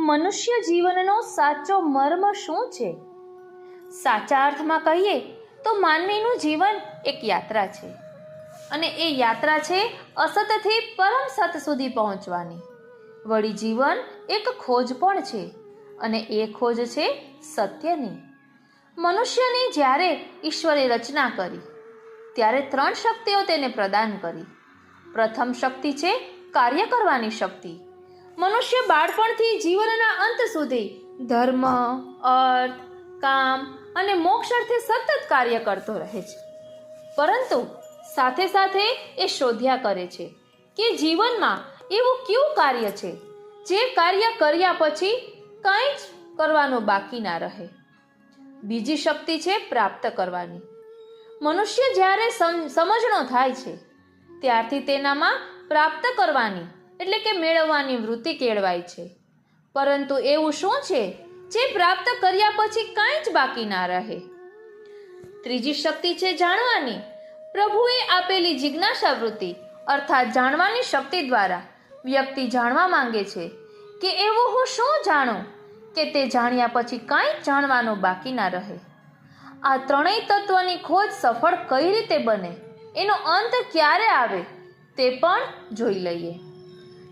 મનુષ્ય જીવનનો સાચો મર્મ શું છે? સાચા અર્થમાં કહીએ તો માનવીનું જીવન એક યાત્રા છે, અને એ યાત્રા છે અસતથી પરમ સત સુધી પહોંચવાની. વળી જીવન એક ખોજ પણ છે, અને એ ખોજ છે સત્યની. મનુષ્યની જ્યારે ઈશ્વરે રચના કરી ત્યારે 3 શક્તિઓ તેને પ્રદાન કરી. પ્રથમ શક્તિ છે કાર્ય કરવાની શક્તિ. મનુષ્ય બાળપણથી જીવનના અંત સુધી ધર્મ, અર્થ, કામ અને મોક્ષ અર્થે સતત કાર્ય કરતો રહે છે. પરંતુ સાથે સાથે એ શોધ્યા કરે છે કે જીવનમાં એવું કયું કાર્ય છે જે કાર્ય કર્યા પછી કંઈ જ કરવાનું બાકી ના રહે. બીજી શક્તિ છે પ્રાપ્ત કરવાની. મનુષ્ય જ્યારે સમજણો થાય છે ત્યારથી તેનામાં પ્રાપ્ત કરવાની એટલે કે મેળવવાની વૃત્તિ કેળવાય છે. પરંતુ એવું શું છે જે પ્રાપ્ત કર્યા પછી કાંઈ જ બાકી ના રહે? ત્રીજી શક્તિ છે જાણવાની. પ્રભુએ આપેલી જિજ્ઞાસા વૃત્તિ અર્થાત જાણવાની શક્તિ દ્વારા વ્યક્તિ જાણવા માંગે છે કે એવું હું શું જાણું કે તે જાણ્યા પછી કાંઈ જ જાણવાનું બાકી ના રહે. આ ત્રણેય તત્વની ખોજ સફળ કઈ રીતે બને, એનો અંત ક્યારે આવે તે પણ જોઈ લઈએ.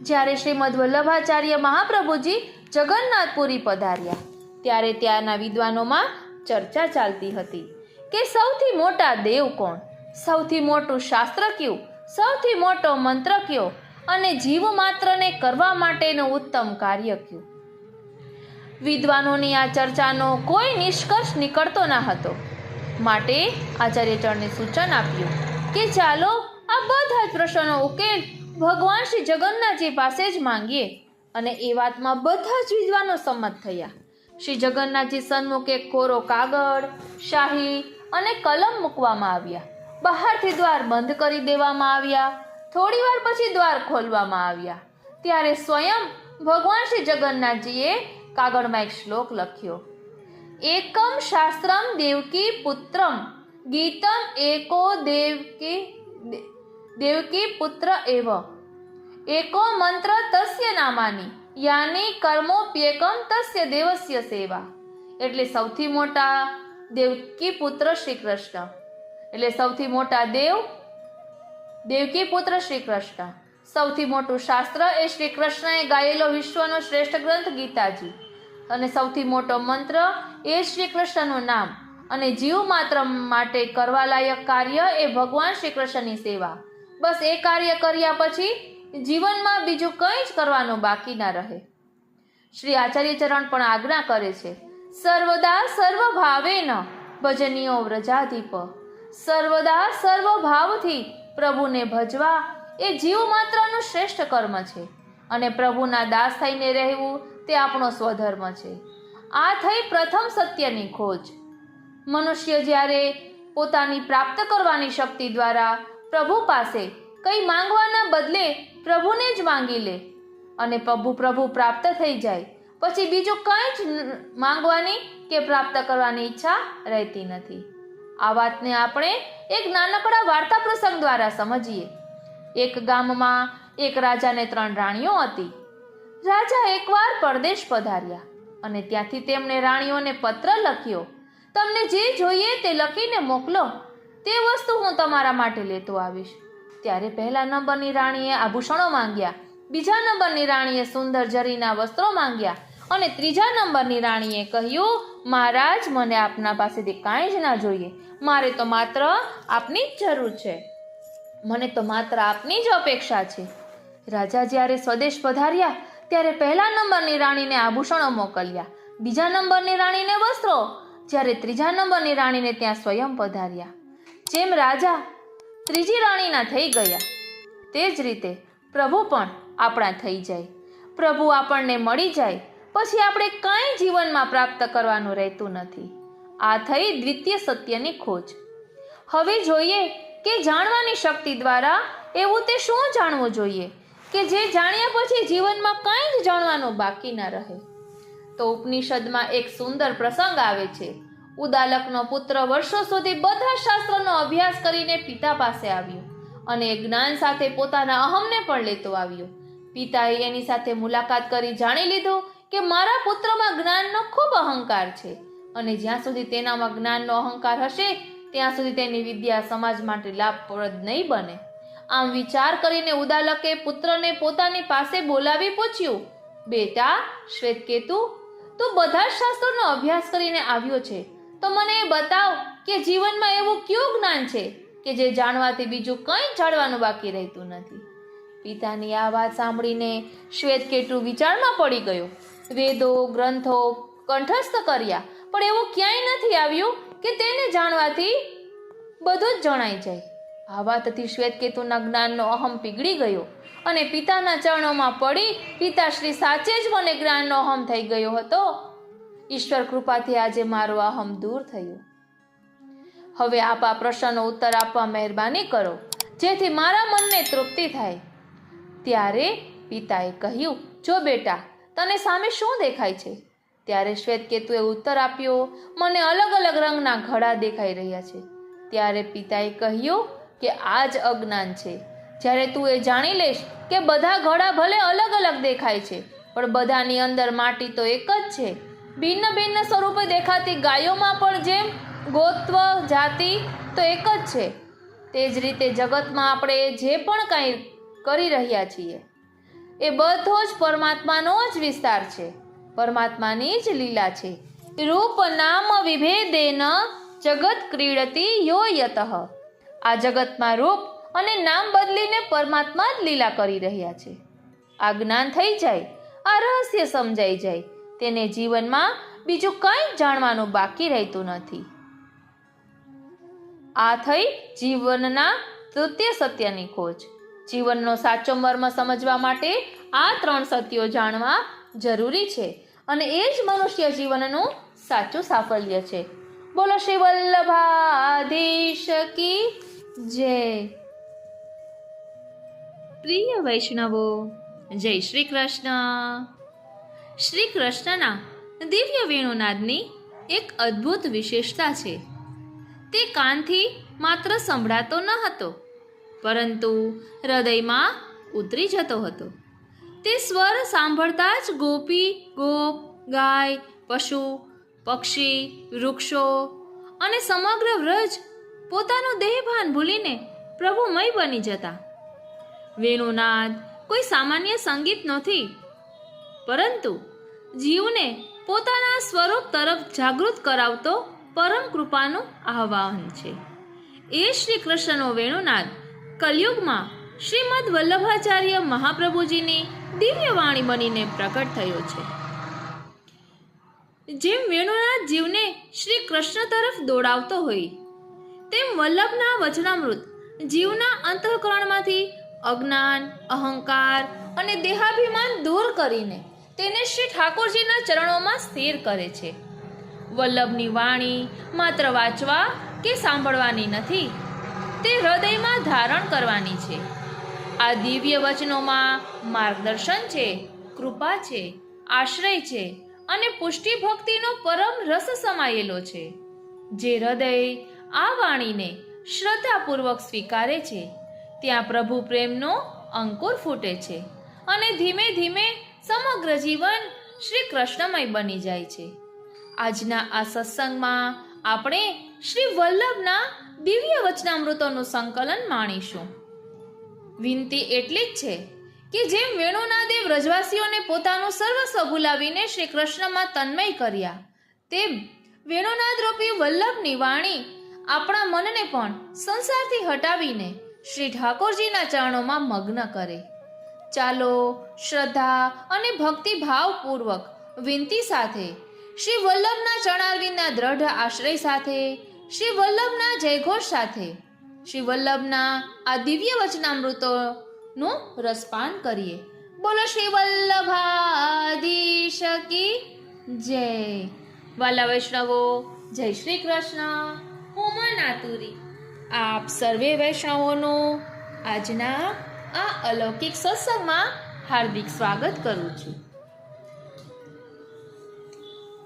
જ્યારે શ્રીમદ વલ્લભાચાર્ય મહાપ્રભુજી જગન્નાથપુરી પધાર્યા ત્યારે ત્યાંના વિદ્વાનોમાં ચર્ચા ચાલતી હતી કે સૌથી મોટા દેવ કોણ, સૌથી મોટું શાસ્ત્ર કયું, સૌથી મોટો મંત્ર કયો અને જીવ માત્રને કરવા માટેનું ઉત્તમ કાર્ય કયું. વિદ્વાનોની આ ચર્ચાનો કોઈ નિષ્કર્ષ નીકળતો ન હતો. માટે આચાર્ય ચરણે સૂચન આપ્યું કે ચાલો આ બધા જ પ્રશ્નોનો ઉકેલ ભગવાન શ્રી જગન્નાથજી પાસે જ માંગીએ. અને એ વાતમાં બધા જ વિદ્વાનો સંમત થયા. શ્રી જગન્નાથજી સન્મુખ એક કોરો કાગળ, શાહી અને કલમ મૂકવામાં આવ્યા. બહારથી દ્વાર બંધ કરી દેવામાં આવ્યા. થોડી વાર પછી દ્વાર ખોલવામાં આવ્યા ત્યારે સ્વયં ભગવાન શ્રી જગન્નાથજીએ કાગળમાં એક શ્લોક લખ્યો: એકમ શાસ્ત્રમ દેવકી પુત્રમ ગીતમ એકો દેવકી પુત્ર એવ એકો મંત્ર તસ્ય નામાની યાની કર્મોપ્યેકમ તસ્ય દેવસ્ય સેવા. એટલે સૌથી મોટા દેવકી પુત્ર શ્રી કૃષ્ણ, એટલે સૌથી મોટા દેવકી પુત્ર શ્રી કૃષ્ણ. સૌથી મોટું શાસ્ત્ર એ શ્રી કૃષ્ણએ ગાયેલો વિશ્વનો શ્રેષ્ઠ ગ્રંથ ગીતાજી, અને સૌથી મોટો મંત્ર એ શ્રી કૃષ્ણનું નામ, અને જીવ માત્ર માટે કરવા લાયક કાર્ય એ ભગવાન શ્રી કૃષ્ણની સેવા. બસ એ કાર્ય કર્યા પછી જીવનમાં બીજું કંઈ જ કરવાનું બાકી ના રહે. શ્રી આચાર્ય ચરણ પણ આજ્ઞા કરે છે: સર્વદા સર્વભાવેન ભજનીયો વ્રજાધિપ. સર્વદા સર્વભાવથી પ્રભુને ભજવા એ જીવ માત્રનું શ્રેષ્ઠ કર્મ છે, અને પ્રભુના દાસ થઈને રહેવું તે આપણો સ્વધર્મ છે. આ થઈ પ્રથમ સત્યની ખોજ. મનુષ્ય જ્યારે પોતાની પ્રાપ્ત કરવાની શક્તિ દ્વારા પ્રભુ પાસે કંઈ માંગવાના બદલે પ્રભુને જ માંગી લે અને પ્રભુ પ્રાપ્ત થઈ જાય પછી બીજું કંઈ જ માંગવાની કે પ્રાપ્ત કરવાની ઈચ્છા રહેતી નથી. આ વાતને આપણે એક નાનકડા વાર્તા પ્રસંગ દ્વારા સમજીએ. એક ગામમાં એક રાજાને 3 રાણીઓ હતી. રાજા એકવાર પરદેશ પધાર્યા અને ત્યાંથી તેમણે રાણીઓને પત્ર લખ્યો: તમને જે જોઈએ તે લખીને મોકલો, તે વસ્તુ હું તમારા માટે લેતો આવીશ. ત્યારે પહેલા નંબરની રાણીએ આભૂષણો માંગ્યા, બીજા નંબરની રાણીએ સુંદર જરીના વસ્ત્રો માંગ્યા, અને ત્રીજા નંબરની રાણીએ કહ્યું: મહારાજ, મને આપના પાસેથી કાંઈ જ ના જોઈએ, મારે તો માત્ર આપની જ જરૂર છે, મને તો માત્ર આપની જ અપેક્ષા છે. રાજા જ્યારે સ્વદેશ પધાર્યા ત્યારે પહેલા નંબરની રાણીને આભૂષણો મોકલ્યા, બીજા નંબરની રાણીને વસ્ત્રો, જ્યારે ત્રીજા નંબરની રાણીને ત્યાં સ્વયં પધાર્યા. જેમ રાજા ત્રીજી રાણીના થઈ ગયા તે જ રીતે પ્રભુ પણ આપણા થઈ જાય. પ્રભુ આપણને મળી જાય પછી આપણે કાંઈ જીવનમાં પ્રાપ્ત કરવાનું રહેતું નથી. આ થઈ દ્વિતીય સત્યની ખોજ. હવે જોઈએ કે જાણવાની શક્તિ દ્વારા એવું તે શું જાણવું જોઈએ કે જે જાણ્યા પછી જીવનમાં કાંઈ જ જાણવાનું બાકી ન રહે. તો ઉપનિષદમાં એક સુંદર પ્રસંગ આવે છે. ઉદાલકનો પુત્ર વર્ષો સુધી બધા શાસ્ત્રોનો અભ્યાસ કરીને પિતા પાસે આવ્યો અને જ્ઞાન સાથે પોતાના અહમને પણ લેતો આવ્યો. પિતાએ એની સાથે મુલાકાત કરી જાણી લીધું કે મારા પુત્રમાં જ્ઞાનનો ખૂબ અહંકાર છે અને જ્યાં સુધી તેનામાં જ્ઞાનનો અહંકાર હશે ત્યાં સુધી તેની વિદ્યા સમાજ માટે લાભપ્રદ નહીં બને. આમ વિચાર કરીને ઉદાલકે પુત્રને પોતાની પાસે બોલાવી પૂછ્યું, બેટા શ્વેતકેતુ, તું બધા જ શાસ્ત્રોનો અભ્યાસ કરીને આવ્યો છે, તો મને એ બતાવ કે જીવનમાં એવું કયું જ્ઞાન છે કે જે જાણવાથી બીજું કંઈ જાણવાનું બાકી રહેતું નથી. પિતાની આ વાત સાંભળીને શ્વેતકેતુ વિચારમાં પડી ગયો. વેદો ગ્રંથો કંઠસ્થ કર્યા, પણ એવું ક્યાંય નથી આવ્યું કે તેને જાણવાથી બધું જ જણાઈ જાય. આ વાતથી શ્વેતકેતુના જ્ઞાનનો અહમ પીગળી ગયો અને પિતાના ચરણોમાં પડી, પિતાશ્રી સાચે જ મને જ્ઞાનનો અહમ થઈ ગયો હતો. ઈશ્વર કૃપાથી આજે મારો અહમ દૂર થયો. હવે આપ આ પ્રશ્નનો ઉત્તર આપવા મહેરબાની કરો, જેથી મારા મનને તૃપ્તિ થાય. ત્યારે પિતાએ કહ્યું, જો બેટા, તને સામે શું દેખાય છે? ત્યારે શ્વેતકેતુએ ઉત્તર આપ્યો, મને અલગ અલગ રંગના ઘડા દેખાઈ રહ્યા છે. ત્યારે પિતાએ કહ્યું કે આ જ અજ્ઞાન છે. જ્યારે તું એ જાણી લઈશ કે બધા ઘડા ભલે અલગ અલગ દેખાય છે, પણ બધાની અંદર માટી તો એક જ છે. ભિન્ન ભિન્ન સ્વરૂપે દેખાતી ગાયોમાં પણ જેમ ગોત્વ જાતિ તો એક જ છે, તે જ રીતે જગતમાં આપણે જે પણ કાંઈ કરી રહ્યા છીએ એ બધો જ પરમાત્માનો જ વિસ્તાર છે, પરમાત્માની જ લીલા છે. રૂપ નામ વિભેદેન જગત ક્રીડતી યો યતઃ. આ જગતમાં રૂપ અને નામ બદલીને પરમાત્મા જ લીલા કરી રહ્યા છે. આ જ્ઞાન થઈ જાય, આ રહસ્ય સમજાઈ જાય, તેને જીવનમાં બીજું કંઈ જાણવાનું બાકી રહેતું નથી. આ થઈ જીવનના તૃતીય સત્યની ખોજ. જીવનનો સાચો મર્મ સમજવા માટે આ 3 સત્યો જાણવા જરૂરી છે અને એ જ મનુષ્ય જીવનનું સાચું સાફલ્ય છે. બોલો શ્રી વલ્લભાધીશ કી જય. પ્રિય વૈષ્ણવો, જય શ્રી કૃષ્ણ. શ્રી કૃષ્ણના દિવ્ય વેણુનાદની એક અદ્ભુત વિશેષતા છે. તે કાનથી માત્ર સંભળાતો ન હતો, પરંતુ હૃદયમાં ઉતરી જતો હતો. તે સ્વર સાંભળતા જ ગોપી, ગોપ, ગાય, પશુ, પક્ષી, વૃક્ષો અને સમગ્ર વ્રજ પોતાનું દેહભાન ભૂલીને પ્રભુમય બની જતા. વેણુનાદ કોઈ સામાન્ય સંગીત નથી, પરંતુ જીવને પોતાના સ્વરૂપ તરફ જાગૃત કરાવતો પરમ કૃપાનું આહ્વાન છે. એ શ્રી કૃષ્ણનો વેણુનાદ કલયુગમાં શ્રીમદ વલ્લભાચાર્ય મહાપ્રભુજીની દિવ્ય વાણી બનીને પ્રકટ થયો છે. જેમ વેણુનાદ જીવને શ્રી કૃષ્ણ તરફ દોડાવતો હોય, તેમ વલ્લભના વચનામૃત જીવના અંતઃકરણમાંથી અજ્ઞાન, અહંકાર અને દેહાભિમાન દૂર કરીને તેને શ્રી ઠાકોરજીના ચરણોમાં સ્થિર કરે છે. વલ્લભની વાણી માત્ર વાંચવા કે સાંભળવાની નથી, તે હૃદયમાં ધારણ કરવાની છે. આ દિવ્ય વચનોમાં માર્ગદર્શન છે, કૃપા છે, આશ્રય છે અને પુષ્ટિ ભક્તિનો પરમ રસ સમાયેલો છે. જે હૃદય આ વાણીને શ્રદ્ધાપૂર્વક સ્વીકારે છે, ત્યાં પ્રભુ પ્રેમનો અંકુર ફૂટે છે અને ધીમે ધીમે સમગ્ર જીવન શ્રી કૃષ્ણમય બની જાય છે. આજના આ સત્સંગમાં આપણે શ્રી વલ્લભના દિવ્ય વચનામૃતોનું સંકલન માણીશું. વિનંતી એટલી જ છે કે જેમ વેણુનાદે વ્રજવાસીઓને પોતાનું સર્વસ્વ ભૂલાવીને શ્રી કૃષ્ણમાં તન્મય કર્યા, તેમ વેણુનાદ રૂપી વલ્લભની વાણી આપણા મનને પણ સંસારથી હટાવીને શ્રી ઠાકોરજીના ચરણોમાં મગ્ન કરે. ચાલો શ્રદ્ધા અને ભક્તિભાવપૂર્વક વિનંતી સાથે, શ્રી વલ્લભના ચરણારવિંદના દ્રઢ આશ્રય સાથે, શ્રી વલ્લભના જયઘોષ સાથે શ્રી વલ્લભના આ દિવ્ય વચનામૃતોનું રસપાન કરીએ. બોલો શ્રી વલ્લભાધીશ કી જય. વાલા વૈષ્ણવો, જય શ્રી કૃષ્ણ. હું માતુરી આપ સર્વે વૈષ્ણવોનું આજના આ અલૌકિક સત્સંગમાં હાર્દિક સ્વાગત કરું છું.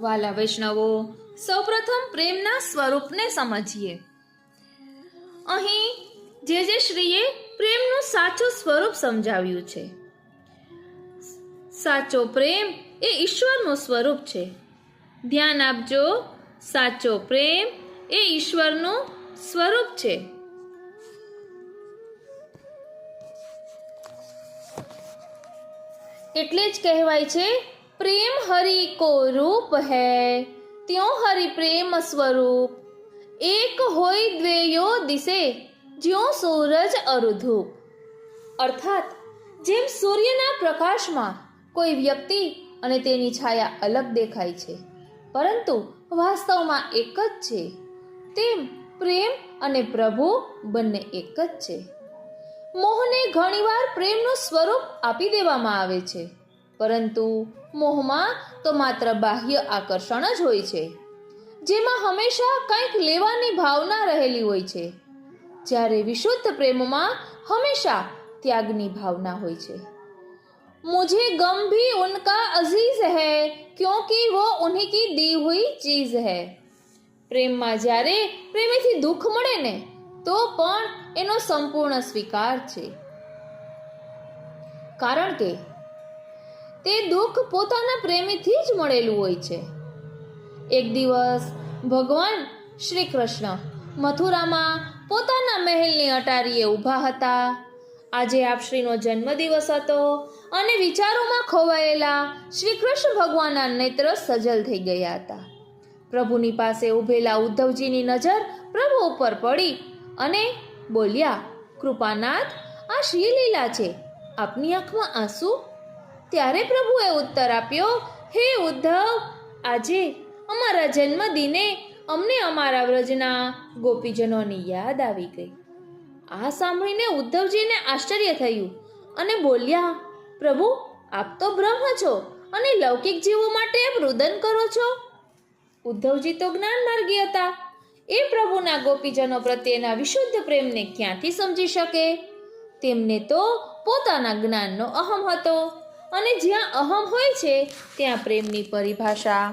વાલા વૈષ્ણવો, સૌપ્રથમ પ્રેમના સ્વરૂપને સમજીએ. અહીં જે શ્રીએ પ્રેમનું સાચું સ્વરૂપ સમજાવ્યું છે. સાચો પ્રેમ એ ઈશ્વરનું સ્વરૂપ છે. ધ્યાન આપજો, સાચો પ્રેમ એ ઈશ્વરનું સ્વરૂપ છે. એટલે જ કહેવાય છે, પ્રેમ હરિ કો રૂપ હૈ, ત્યો હરિ પ્રેમ સ્વરૂપ. એક હોય દ્વેયો દિશે, જ્યો સૂરજ અરુધૂપ. અર્થાત જેમ સૂર્યના પ્રકાશમાં કોઈ વ્યક્તિ અને તેની છાયા અલગ દેખાય છે, પરંતુ વાસ્તવમાં એક જ છે, તેમ પ્રેમ અને પ્રભુ બંને એક જ છે. મોહને ઘણીવાર પ્રેમનું સ્વરૂપ આપી દેવામાં આવે છે, પરંતુ મોહમાં તો માત્ર બાહ્ય આકર્ષણ જ હોય છે, જેમાં હંમેશા કંઈક લેવાની ભાવના રહેલી હોય છે, જ્યારે વિશુદ્ધ પ્રેમમાં હંમેશા ત્યાગની ભાવના હોય છે. मुझे गम भी उनका अजीज है, क्योंकि वो उन्हीं की दी हुई चीज है. પ્રેમમાં જ્યારે પ્રેમીથી દુઃખ મળે ને, તો પણ એનો સંપૂર્ણ સ્વીકાર છે, કારણ કે તે દુઃખ પોતાના પ્રેમીથી જ મળેલું હોય છે. એક દિવસ ભગવાન શ્રી કૃષ્ણ મથુરામાં પોતાના મહેલની અટારીએ ઊભા હતા. આજે આપશ્રીનો જન્મદિવસ હતો અને વિચારોમાં ખોવાયેલા શ્રી કૃષ્ણ ભગવાનના નેત્ર સજલ થઈ ગયા હતા. પ્રભુની પાસે ઊભેલા ઉદ્ધવજીની નજર પ્રભુ ઉપર પડી અને બોલ્યા, કૃપાનાથ, આ શ્રી લીલા છે, આપની આંખમાં આંસુ? ત્યારે પ્રભુએ ઉત્તર આપ્યો, હે ઉદ્ધવ, આજે અમારા જન્મદિને અમને અમારા વ્રજના ગોપીજનોની યાદ આવી ગઈ. આ સાંભળીને ઉદ્ધવજીને આશ્ચર્ય થયું અને બોલ્યા, પ્રભુ, આપ તો બ્રહ્મ છો અને લૌકિક જીવો માટે આપ રુદન કરો છો. ઉદ્ધવજી તો જ્ઞાન માર્ગી હતા. એ પ્રભુના ગોપીજનો પ્રત્યેના વિશુદ્ધ પ્રેમને ક્યાંથી સમજી શકે? તેમને તો પોતાના જ્ઞાનનો અહમ હતો, અને જ્યાં અહમ હોય છે ત્યાં પ્રેમની પરિભાષા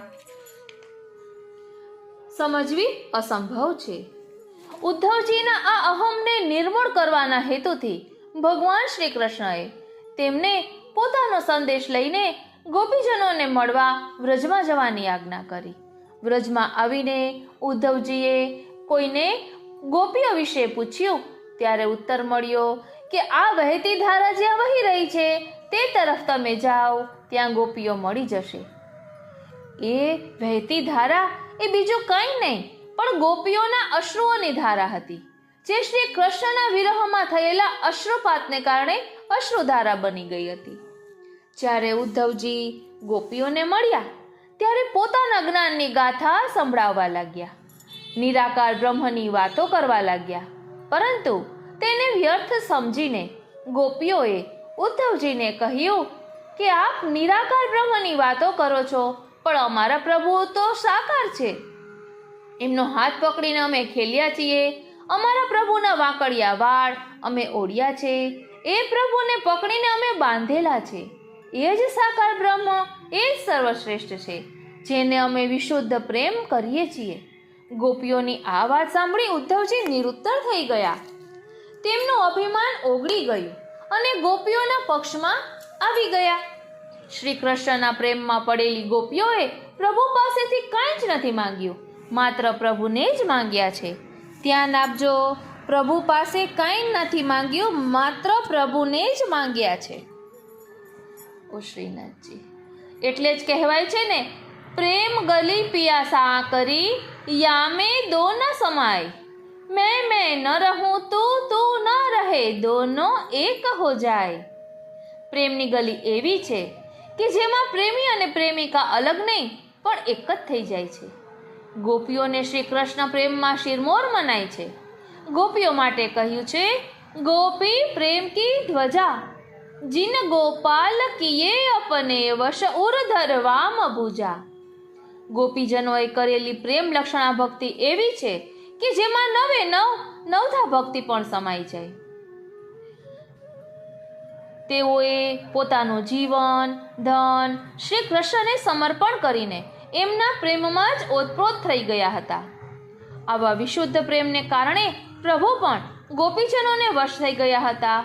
સમજવી અસંભવ છે. ઉદ્ધવજીના આ અહમને નિર્મૂળ કરવાના હેતુથી ભગવાન શ્રી કૃષ્ણએ તેમને પોતાનો સંદેશ લઈને ગોપીજનોને મળવા વ્રજમાં જવાની આજ્ઞા કરી. વ્રજમાં આવીને ઉદ્ધવજીએ કોઈને ગોપીઓ વિશે પૂછ્યું, ત્યારે ઉત્તર મળ્યો કે આ વહેતી ધારા જ્યાં વહી રહી છે તે તરફ તમે જાઓ, ત્યાં ગોપીઓ મળી જશે. એ વહેતી ધારા એ બીજું કંઈ નહીં પણ ગોપીઓના અશ્રુઓની ધારા હતી, જે શ્રી કૃષ્ણના વિરહમાં થયેલા અશ્રુપાતને કારણે અશ્રુધારા બની ગઈ હતી. જ્યારે ઉદ્ધવજી ગોપીઓને મળ્યા ત્યારે પોતાના જ્ઞાનની ગાથા સંભળાવવા લાગ્યા, નિરાકાર બ્રહ્મની વાતો કરવા લાગ્યા, પરંતુ તેને વ્યર્થ સમજીને ગોપીઓએ ઉદ્ધવજીને કહ્યું કે આપ નિરાકાર બ્રહ્મની વાતો કરો છો, પણ અમારા પ્રભુ તો સાકાર છે. એમનો હાથ પકડીને અમે ખેલ્યા છીએ, અમારા પ્રભુના વાંકડિયા વાળ અમે ઓળ્યા છે, એ પ્રભુને પકડીને અમે બાંધેલા છે. એ જ સાકાર બ્રહ્મ, એ જ સર્વશ્રેષ્ઠ છે, જેને અમે વિશુદ્ધ પ્રેમ કરીએ છીએ. ગોપીઓની આ વાત સાંભળી ઉદ્ધવજી નિરુત્તર થઈ ગયા. તેમનું અભિમાન ઓગળી ગયું અને ગોપીઓના પક્ષમાં આવી ગયા. શ્રી કૃષ્ણના પ્રેમમાં પડેલી ગોપીઓએ પ્રભુ પાસેથી કંઈ જ નથી માંગ્યું, માત્ર પ્રભુને જ માંગ્યા છે. ધ્યાન આપજો, પ્રભુ પાસે કંઈ નથી માંગ્યું, માત્ર પ્રભુને જ માંગ્યા છે. ઓ શ્રીનાથજી, એટલે જ કહેવાય છે ને, પ્રેમ ગલી પિયાસા કરી યામે દો ન સમાય, मैं न रहूं તું ન રહે, દોનો એક હો જાય. પ્રેમની ગલી એવી છે કે જેમાં પ્રેમી અને પ્રેમિકા અલગ નહીં પણ એક જ થઈ જાય છે. ગોપીઓને શ્રી કૃષ્ણ પ્રેમમાં શિરમોર મનાય છે. ગોપીઓ માટે કહ્યું છે, ગોપી પ્રેમ કી ધ્વજા, जिन गोपाल किए अपने वश उर्धर वाम भुजा. ગોપીજનોએ કરેલી પ્રેમ લક્ષણા ભક્તિ એવી છે કે જેમાં નવે નવધા ભક્તિ પણ સમાઈ જાય. તેઓએ પોતાનું જીવન ધન શ્રી કૃષ્ણને સમર્પણ કરીને એમના પ્રેમમાં જ ઓતપ્રોત થઈ ગયા હતા. આવા વિશુદ્ધ પ્રેમને કારણે પ્રભુ પણ ગોપીજનોને વશ થઈ ગયા હતા.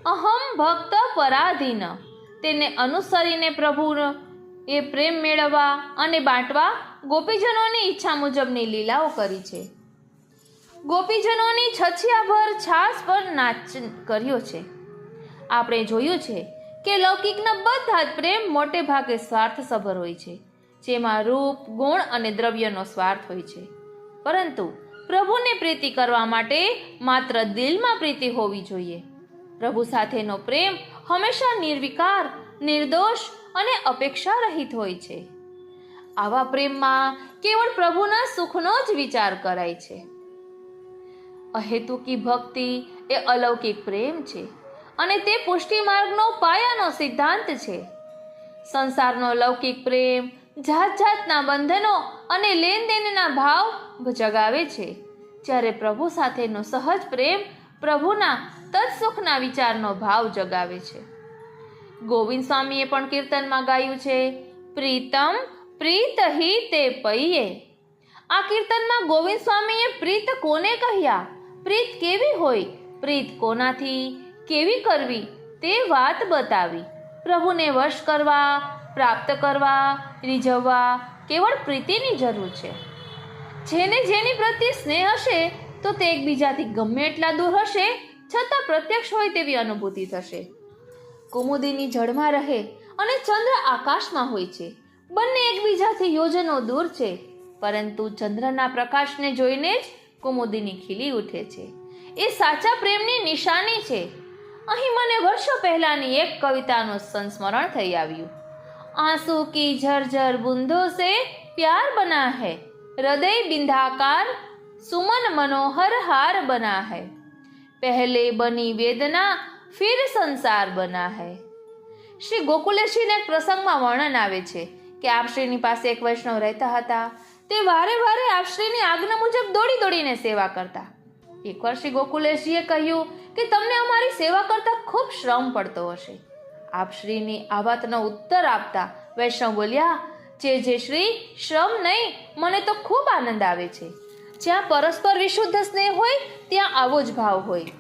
અહમ ભક્ત પરાધીન, તેને અનુસરીને પ્રભુ એ પ્રેમ મેળવવા અને બાંટવા ગોપીજનોની ઈચ્છા મુજબની લીલાઓ કરી છે. ગોપીજનોની છછિયાભર છાસ પર નાચ કર્યો છે. આપણે જોયું છે કે લૌકિકના બધા જ પ્રેમ મોટે ભાગે સ્વાર્થસભર હોય છે, જેમાં રૂપ, ગુણ અને દ્રવ્યનો સ્વાર્થ હોય છે. પરંતુ પ્રભુને પ્રીતિ કરવા માટે માત્ર દિલમાં પ્રીતિ હોવી જોઈએ. પ્રભુ સાથેનો પ્રેમ હંમેશા નિર્વિકાર, નિર્દોષ અને અપેક્ષા રહિત હોય છે. આવા પ્રેમમાં કેવળ પ્રભુના સુખનો જ વિચાર કરાય છે. અહેતુકી ભક્તિ એ અલૌકિક પ્રેમ છે અને તે પુષ્ટિ માર્ગનો પાયાનો સિદ્ધાંત છે. સંસારનો લૌકિક પ્રેમ જાત જાતના બંધનો અને લેનદેનના ભાવ જગાવે છે, જ્યારે પ્રભુ સાથેનો સહજ પ્રેમ પ્રભુના તત્સુખના વિચારનો ભાવ જગાવે છે. ગોવિંદ સ્વામીએ પણ કીર્તનમાં ગાયું છે, પ્રીતમ પ્રીત હિ તે પૈયે. આ કીર્તનમાં ગોવિંદ સ્વામીએ પ્રીત કોને કહ્યા, પ્રીત કેવી હોય, પ્રીત કોનાથી કેવી કરવી તે વાત બતાવી. પ્રભુને વશ કરવા, પ્રાપ્ત કરવા, રીઝવવા કેવળ પ્રીતિની જરૂર છે. જેને જેની પ્રત્યે સ્નેહ હશે તો તે એકબીજાથી ગમે એટલા દૂર હશે છતાં પ્રત્યક્ષ હોય તેવી અનુભૂતિ થશે. કુમુદિની જળમાં રહે અને ચંદ્ર આકાશમાં હોય છે. બંને એકબીજાથી યોજનો દૂર છે, પરંતુ ચંદ્રના પ્રકાશને જોઈને જ કુમુદિની ખીલી ઉઠે છે. એ સાચા પ્રેમની નિશાની છે. અહીં મને વર્ષો પહેલાની એક કવિતાનું સંસ્મરણ થઈ આવ્યું. આંસુ કી ઝરઝર બૂંદો સે પ્યાર બના હૈ, હૃદય બિંધાકાર સુમન મનોહર હાર બના હૈ, પહેલે બની વેદના ફિર સંસાર બના હૈ. શ્રી ગોકુલેશજીના એક પ્રસંગમાં વર્ણન આવે છે કે આપશ્રીની પાસે એક વૈષ્ણવ રહેતા હતા. તે વારે વારે આપશ્રીની આજ્ઞા મુજબ દોડી દોડીને સેવા કરતા. એકવાર શ્રી ગોકુલેશજીએ કહ્યું કે તમને અમારી સેવા કરતા ખૂબ શ્રમ પડતો હશે. આપશ્રીની આ વાતનો ઉત્તર આપતા વૈષ્ણવ બોલ્યા, જે શ્રી, શ્રમ નહીં, મને તો ખૂબ આનંદ આવે છે. જ્યાં પરસ્પર વિશુદ્ધ સ્નેહ હોય ત્યાં આવો જ ભાવ હોય.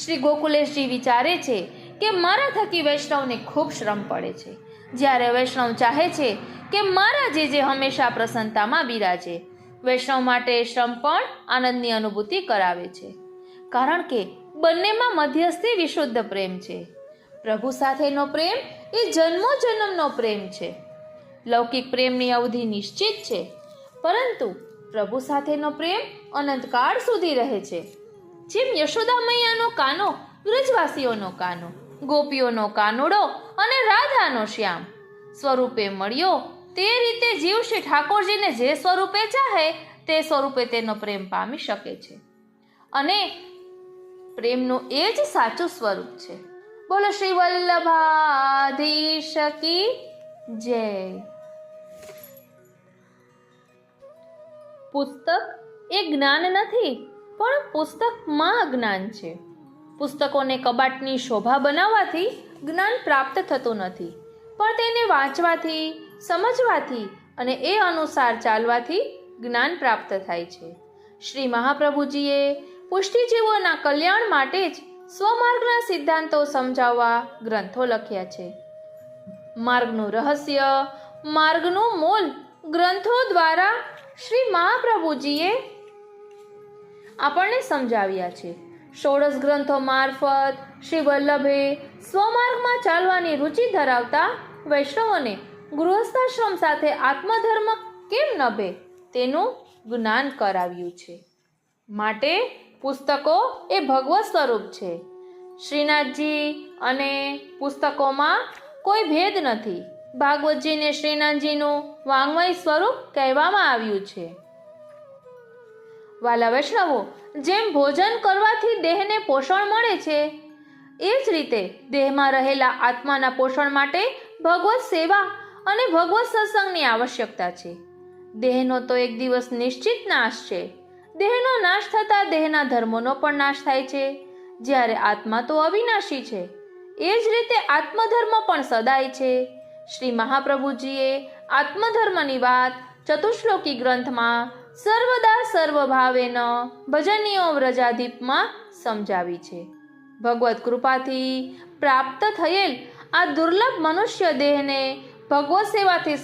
શ્રી ગોકુલેશજી વિચારે છે કે મારા થકી વૈષ્ણવને ખૂબ શ્રમ પડે છે, જ્યારે વૈષ્ણવ ચાહે છે કે મારા જે હંમેશા પ્રસન્નતામાં બિરાજે. વૈષ્ણવ માટે શ્રમ પણ આનંદની અનુભૂતિ કરાવે છે, કારણ કે બંનેમાં મધ્યસ્થી વિશુદ્ધ પ્રેમ છે. પ્રભુ સાથેનો પ્રેમ એ જન્મો જન્મનો પ્રેમ છે. લૌકિક પ્રેમની અવધિ નિશ્ચિત છે, પરંતુ પ્રભુ સાથેનો પ્રેમ અનંતકાળ સુધી રહે છે. જેમ યશોદા મૈયાનો કાનો વ્રજવાસીઓનો કાનો, ગોપીઓનો કાનુડો અને રાધાનો શ્યામ સ્વરૂપે મળ્યો, તે રીતે જીવ શ્રી ઠાકોરજીને જે સ્વરૂપે ચાહે તે સ્વરૂપે તેનો પ્રેમ પામી શકે છે. અને પ્રેમનું એ જ સાચું સ્વરૂપ છે. બોલો શ્રી વલ્લભાધીશ કી જય. પુસ્તક એ જ્ઞાન નથી, પણ પુસ્તકમાં જ્ઞાન છે. પુસ્તકોને કબાટની શોભા બનાવવાથી જ્ઞાન પ્રાપ્ત થતું નથી, પણ તેને વાંચવાથી, સમજવાથી અને એ અનુસાર ચાલવાથી જ્ઞાન પ્રાપ્ત થાય છે. શ્રી મહાપ્રભુજીએ પુષ્ટિજીવોના કલ્યાણ માટે જ સ્વમાર્ગના સિદ્ધાંતો સમજાવવા ગ્રંથો લખ્યા છે. માર્ગનું રહસ્ય, માર્ગનું મૂળ ગ્રંથો દ્વારા શ્રી મહાપ્રભુજીએ આપણને સમજાવ્યા છે. 16 ગ્રંથો મારફત શ્રી વલ્લભે સ્વમાર્ગમાં ચાલવાની રુચિ ધરાવતા વૈષ્ણવોને ગૃહસ્થાશ્રમ સાથે આત્મધર્મ કેમ નભે તેનું જ્ઞાન કરાવ્યું છે. માટે પુસ્તકો એ ભગવત સ્વરૂપ છે. શ્રીનાથજી અને પુસ્તકોમાં કોઈ ભેદ નથી. ભાગવતજીને શ્રીનાથજીનું વાङ्મય સ્વરૂપ કહેવામાં આવ્યું છે. વાલા વૈષ્ણવો, જેમ ભોજન કરવાથી દેહને પોષણ મળે છે, એ જ રીતે દેહમાં રહેલા આત્માના પોષણ માટે ભગવત સેવા અને ભગવત સત્સંગની આવશ્યકતા છે. દેહનો તો એક દિવસ નિશ્ચિત નાશ છે. દેહનો નાશ થતાં દેહના ધર્મોનો પણ નાશ થાય છે. જ્યારે આત્મા તો અવિનાશી છે, એ જ રીતે આત્મધર્મ પણ સદાય છે. શ્રી મહાપ્રભુજીએ આત્મધર્મની વાત ચતુશ્લોકી ગ્રંથમાં સર્વદા સર્વભાવેન ભજનીયો વ્રજાધીપમાં સમજાવી છે. ભગવત કૃપાથી પ્રાપ્ત થયેલ આ દુર્લભ મનુષ્ય દેહને ભગવત સેવાથી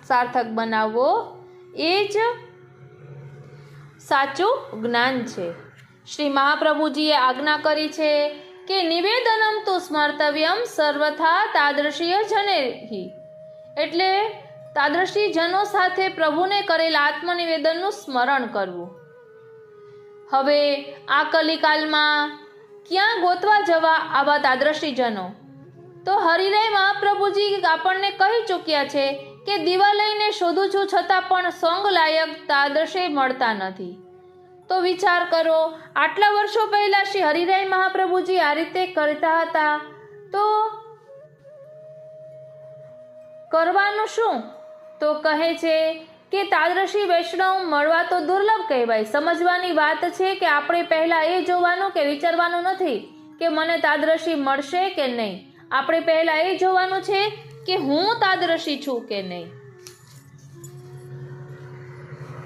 સાર્થક બનાવવો એ જ સાચું જ્ઞાન છે. શ્રી મહાપ્રભુજીએ આજ્ઞા કરી છે કે નિવેદનમ તુ સ્મર્તવ્યમ સર્વથા તાદૃશીય જનેહી, એટલે તાદૃશી જનો સાથે પ્રભુને કરેલ આત્મનિવેદનનું સ્મરણ કરવું. હવે આ કલિકાલમાં ક્યાં ગોતવા જવા આવા તાદૃશી જનો? તો હરિરાય મહાપ્રભુજી આપણને કહી ચૂક્યા છે કે દીવા લઈને શોધું છું છતાં પણ સોંગ લાયક તાદૃશે મળતા નથી. તો વિચાર કરો, આટલા વર્ષો પહેલા શ્રી હરિરાય મહાપ્રભુજી આ રીતે કરતા હતા, તો કરવાનું શું? તો કહે છે કે તાદૃશી વૈષ્ણવ મળવા તો દુર્લભ કહેવાય. સમજવાની વાત છે કે આપણે પહેલા એ જોવાનું કે વિચારવાનું નથી કે મને તાદૃશી મળશે કે નહીં. આપણે પહેલા એ જોવાનું છે કે હું તાદૃશી છું કે નહીં.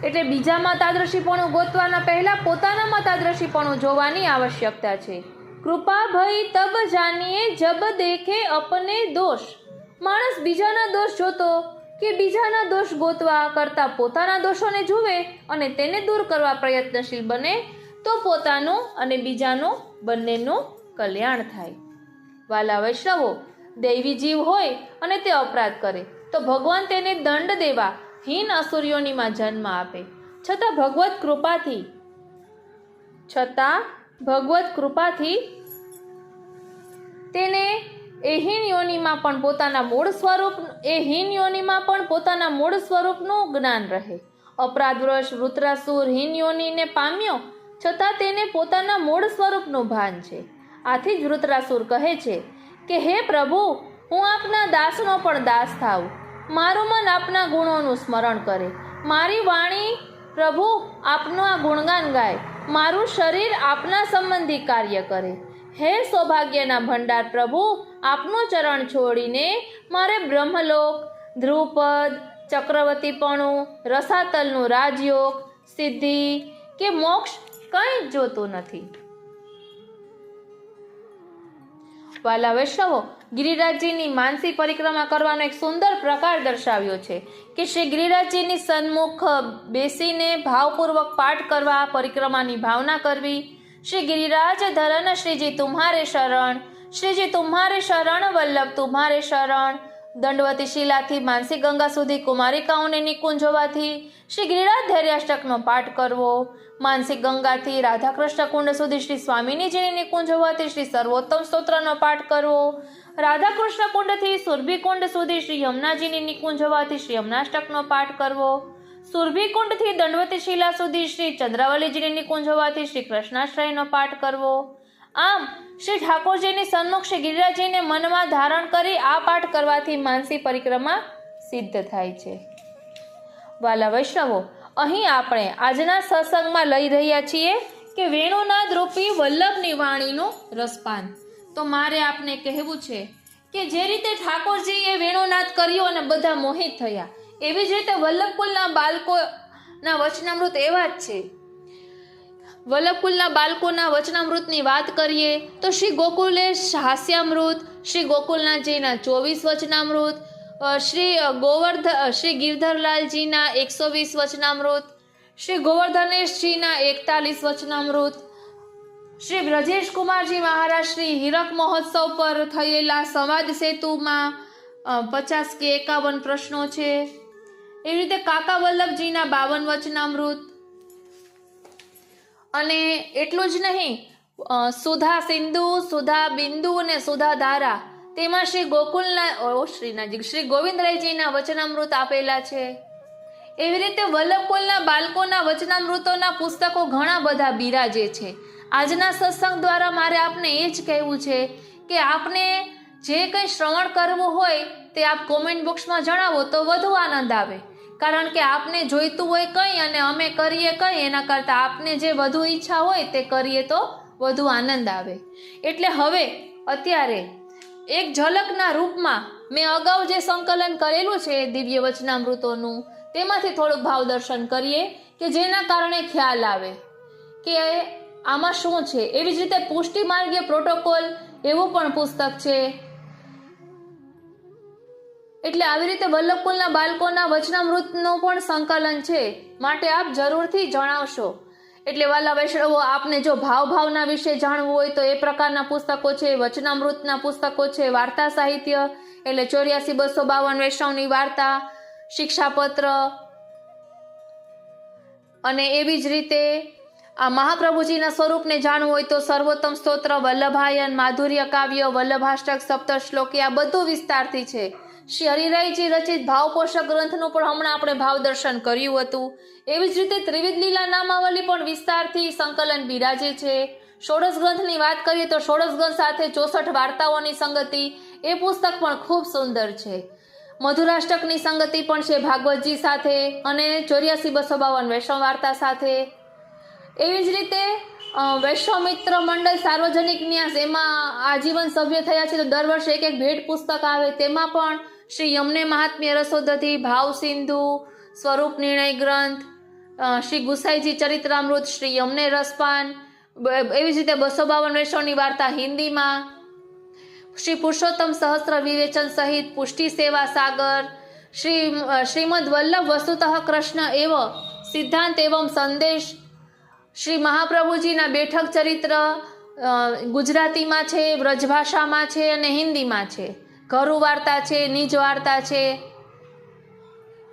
એટલે બીજામાં તાદૃશીપણું ગોતવાના પહેલા પોતાનામાં તાદૃશીપણું જોવાની આવશ્યકતા છે. કૃપા ભઈ તબ જાનીએ જબ દેખે અપને દોષ. માણસ બીજાના દોષ જોતો કે બીજાના દોષ ગોતવા કરતા પોતાના દોષોને જુએ અને તેને દૂર કરવા પ્રયત્નશીલ બને તો પોતાનું અને બીજાનું બંનેનું કલ્યાણ થાય. વાલા વૈષ્ણવો, દૈવી જીવ હોય અને તે અપરાધ કરે તો ભગવાન તેને દંડ દેવા હીન અસુરીઓનીમાં જન્મ આપે. છતાં ભગવત કૃપાથી તેને એ હીન યોનિમાં પણ પોતાના મૂળ સ્વરૂપનું જ્ઞાન રહે. અપરાધવશ વૃત્રાસુર હીન યોનિને પામ્યો છતાં તેને પોતાના મૂળ સ્વરૂપનું ભાન છે. આથી જ વૃત્રાસુર કહે છે કે હે પ્રભુ, હું આપના દાસનો પણ દાસ થાઉં. મારું મન આપના ગુણોનું સ્મરણ કરે, મારી વાણી પ્રભુ આપનું આ ગુણગાન ગાય, મારું શરીર આપના સંબંધી કાર્ય કરે. હે સૌભાગ્યના ભંડાર પ્રભુ, આપનું ચરણ છોડીને મારે બ્રહ્મલોક, ધ્રુવપદ, ચક્રવર્તીપણું, રસાતલનું રાજયોગ, સિદ્ધિ કે મોક્ષ કંઈ જ જોતું નથી. વાલા વૈષ્ણવો, ગિરિરાજજીની માનસી પરિક્રમા કરવાનો એક સુંદર પ્રકાર દર્શાવ્યો છે કે શ્રી ગિરિરાજજીની સન્મુખ બેસીને ભાવપૂર્વક પાઠ કરવા, પરિક્રમાની ભાવના કરવી. શ્રી गिरिराज धरन श्रीजी तुम्हारे शरण, श्रीजी तुम्हारे शरण, वल्लभ तुम्हारे शरण. दंडवती शिलाथी मानसी गंगा સુધી કુમારિકાઓને નિકુંજ હોવાથી શ્રી ગિરિરાજ ધૈર્યાષ્ટકનો પાઠ કરવો. માનસિક ગંગાથી રાધાકૃષ્ણ કુંડ સુધી શ્રી સ્વામિનીજીની નિકુંજ હોવાથી શ્રી સર્વોત્તમ સ્તોત્રનો પાઠ કરવો. રાધાકૃષ્ણ કુંડથી સુરભી કુંડ સુધી શ્રી યમુનાજીની નિકુંજ હોવાથી શ્રી યમુનાષ્ટકનો પાઠ કરવો. સુરભી કુંડથી દંડવતી શિલા સુધી શ્રી ચંદ્રાવલીજીની નિકુંજ હોવાથી શ્રી કૃષ્ણાશ્રયનો પાઠ કરવો. આમ શ્રી ઠાકોરજીની સન્મુખ શ્રી ગિરિરાજજીને મનમાં ધારણ કરી આ પાઠ કરવાથી માનસી પરિક્રમા સિદ્ધ થાય છે. વાલા વૈષ્ણવો, અહીં આપણે આજના સત્સંગમાં લઈ રહ્યા છીએ કે વેણુનાદ રૂપી વલ્લભની વાણીનું રસપાન. તો મારે આપને કહેવું છે કે જે રીતે ઠાકોરજીએ વેણુનાદ કર્યો અને બધા મોહિત થયા, એવી જ રીતે વલ્લભકુલના બાળકોના વચનામૃત એવા જ છે. વલ્લભકુલના બાળકોના વચનામૃતની વાત કરીએ તો શ્રી ગોકુલેશ હાસ્યામૃત, શ્રી ગોકુલનાથજીના 24 વચનામૃત, શ્રી ગિરધરલાલજીના 120 વચનામૃત, શ્રી ગોવર્ધનેશજીના 41 વચનામૃત, શ્રી બ્રજેશ કુમારજી મહારાજ શ્રી હીરક મહોત્સવ પર થયેલા સંવાદ સેતુમાં 50 કે 51 પ્રશ્નો છે. એવી રીતે કાકા વલ્લભજીના 52 વચનામૃત. અને એટલું જ નહીં, સુધા સિંધુ, સુધા બિંદુ અને સુધા ધારા, તેમાં શ્રી ગોવિંદરાયજીના વચનામૃત આપેલા છે. એવી રીતે વલ્લભકુલના બાળકોના વચનામૃતોના પુસ્તકો ઘણા બધા બિરાજે છે. આજના સત્સંગ દ્વારા મારે આપને એ જ કહેવું છે કે આપને જે કંઈ શ્રવણ કરવું હોય તે આપ કોમેન્ટ બોક્સમાં જણાવો તો વધુ આનંદ આવે. કારણ કે આપને જોઈતું હોય કંઈ અને અમે કરીએ કંઈ, એના કરતાં આપને જે વધુ ઈચ્છા હોય તે કરીએ તો વધુ આનંદ આવે. એટલે હવે અત્યારે એક ઝલકના રૂપમાં મેં અગાઉ જે સંકલન કરેલું છે દિવ્ય વચનામૃતોનું, તેમાંથી થોડુંક ભાવ દર્શન કરીએ કે જેના કારણે ખ્યાલ આવે કે આમાં શું છે. એવી જ રીતે પુષ્ટિ માર્ગીય પ્રોટોકોલ એવું પણ પુસ્તક છે. એટલે આવી રીતે વલ્લભકુલના બાળકોના વચનામૃતનું પણ સંકલન છે, માટે આપ જરૂરથી જણાવશો. એટલે વાલા વૈષ્ણવો, આપને જો ભાવના વિશે જાણવું હોય તો એ પ્રકારના પુસ્તકો છે, વચનામૃતના પુસ્તકો છે, વાર્તા સાહિત્ય એટલે 84-252 વૈષ્ણવની વાર્તા, શિક્ષાપત્ર, અને એવી જ રીતે આ મહાપ્રભુજીના સ્વરૂપને જાણવું હોય તો સર્વોત્તમ સ્તોત્ર, વલ્લભાયન, માધુર્ય કાવ્ય, વલ્લભાષ્ટક, સપ્તશ્લોકી, આ બધું વિસ્તારથી છે. શ્રી હરિરાયજી રચિત ભાવપોષક ગ્રંથનું પણ હમણાં આપણે ભાવ દર્શન કર્યું હતું. એવી જ રીતે ત્રિવિધ લીલા નામાવલી પણ વિસ્તારથી સંકલન બિરાજે છે. ષોડશ ગ્રંથની વાત કરીએ તો ષોડશ ગ્રંથ સાથે 64 વાર્તાઓની સંગતિ, એ પુસ્તક પણ ખૂબ સુંદર છે. મધુરાષ્ટકની સંગતિ પણ છે ભાગવતજી સાથે, અને 84-252 વૈષ્ણવ વાર્તા સાથે. એવી જ રીતે વૈશ્વમિત્ર મંડળ સાર્વજનિક ન્યાસ, એમાં આજીવન સભ્ય થયા છે તો દર વર્ષે એક ભેટ પુસ્તક આવે, તેમાં પણ શ્રી યમને મહાત્મ્ય રસોદધિ, ભાવ સિંધુ, સ્વરૂપ નિર્ણય ગ્રંથ, શ્રી ગુસાઈજી ચરિત્રામૃત, શ્રી યમને રસપાન, એવી જ રીતે 252 વૈષ્ણવની વાર્તા હિન્દીમાં, શ્રી પુરુષોત્તમ સહસ્ત્ર વિવેચન સહિત, પુષ્ટિ સેવા સાગર, શ્રીમદ વલ્લભ વસ્તુતઃ કૃષ્ણ એવ સિદ્ધાંત એવં સંદેશ, શ્રી મહાપ્રભુજીના બેઠક ચરિત્ર ગુજરાતીમાં છે, વ્રજભાષામાં છે અને હિન્દીમાં છે. ઘરુ વાર્તા છે, નિજ વાર્તા છે.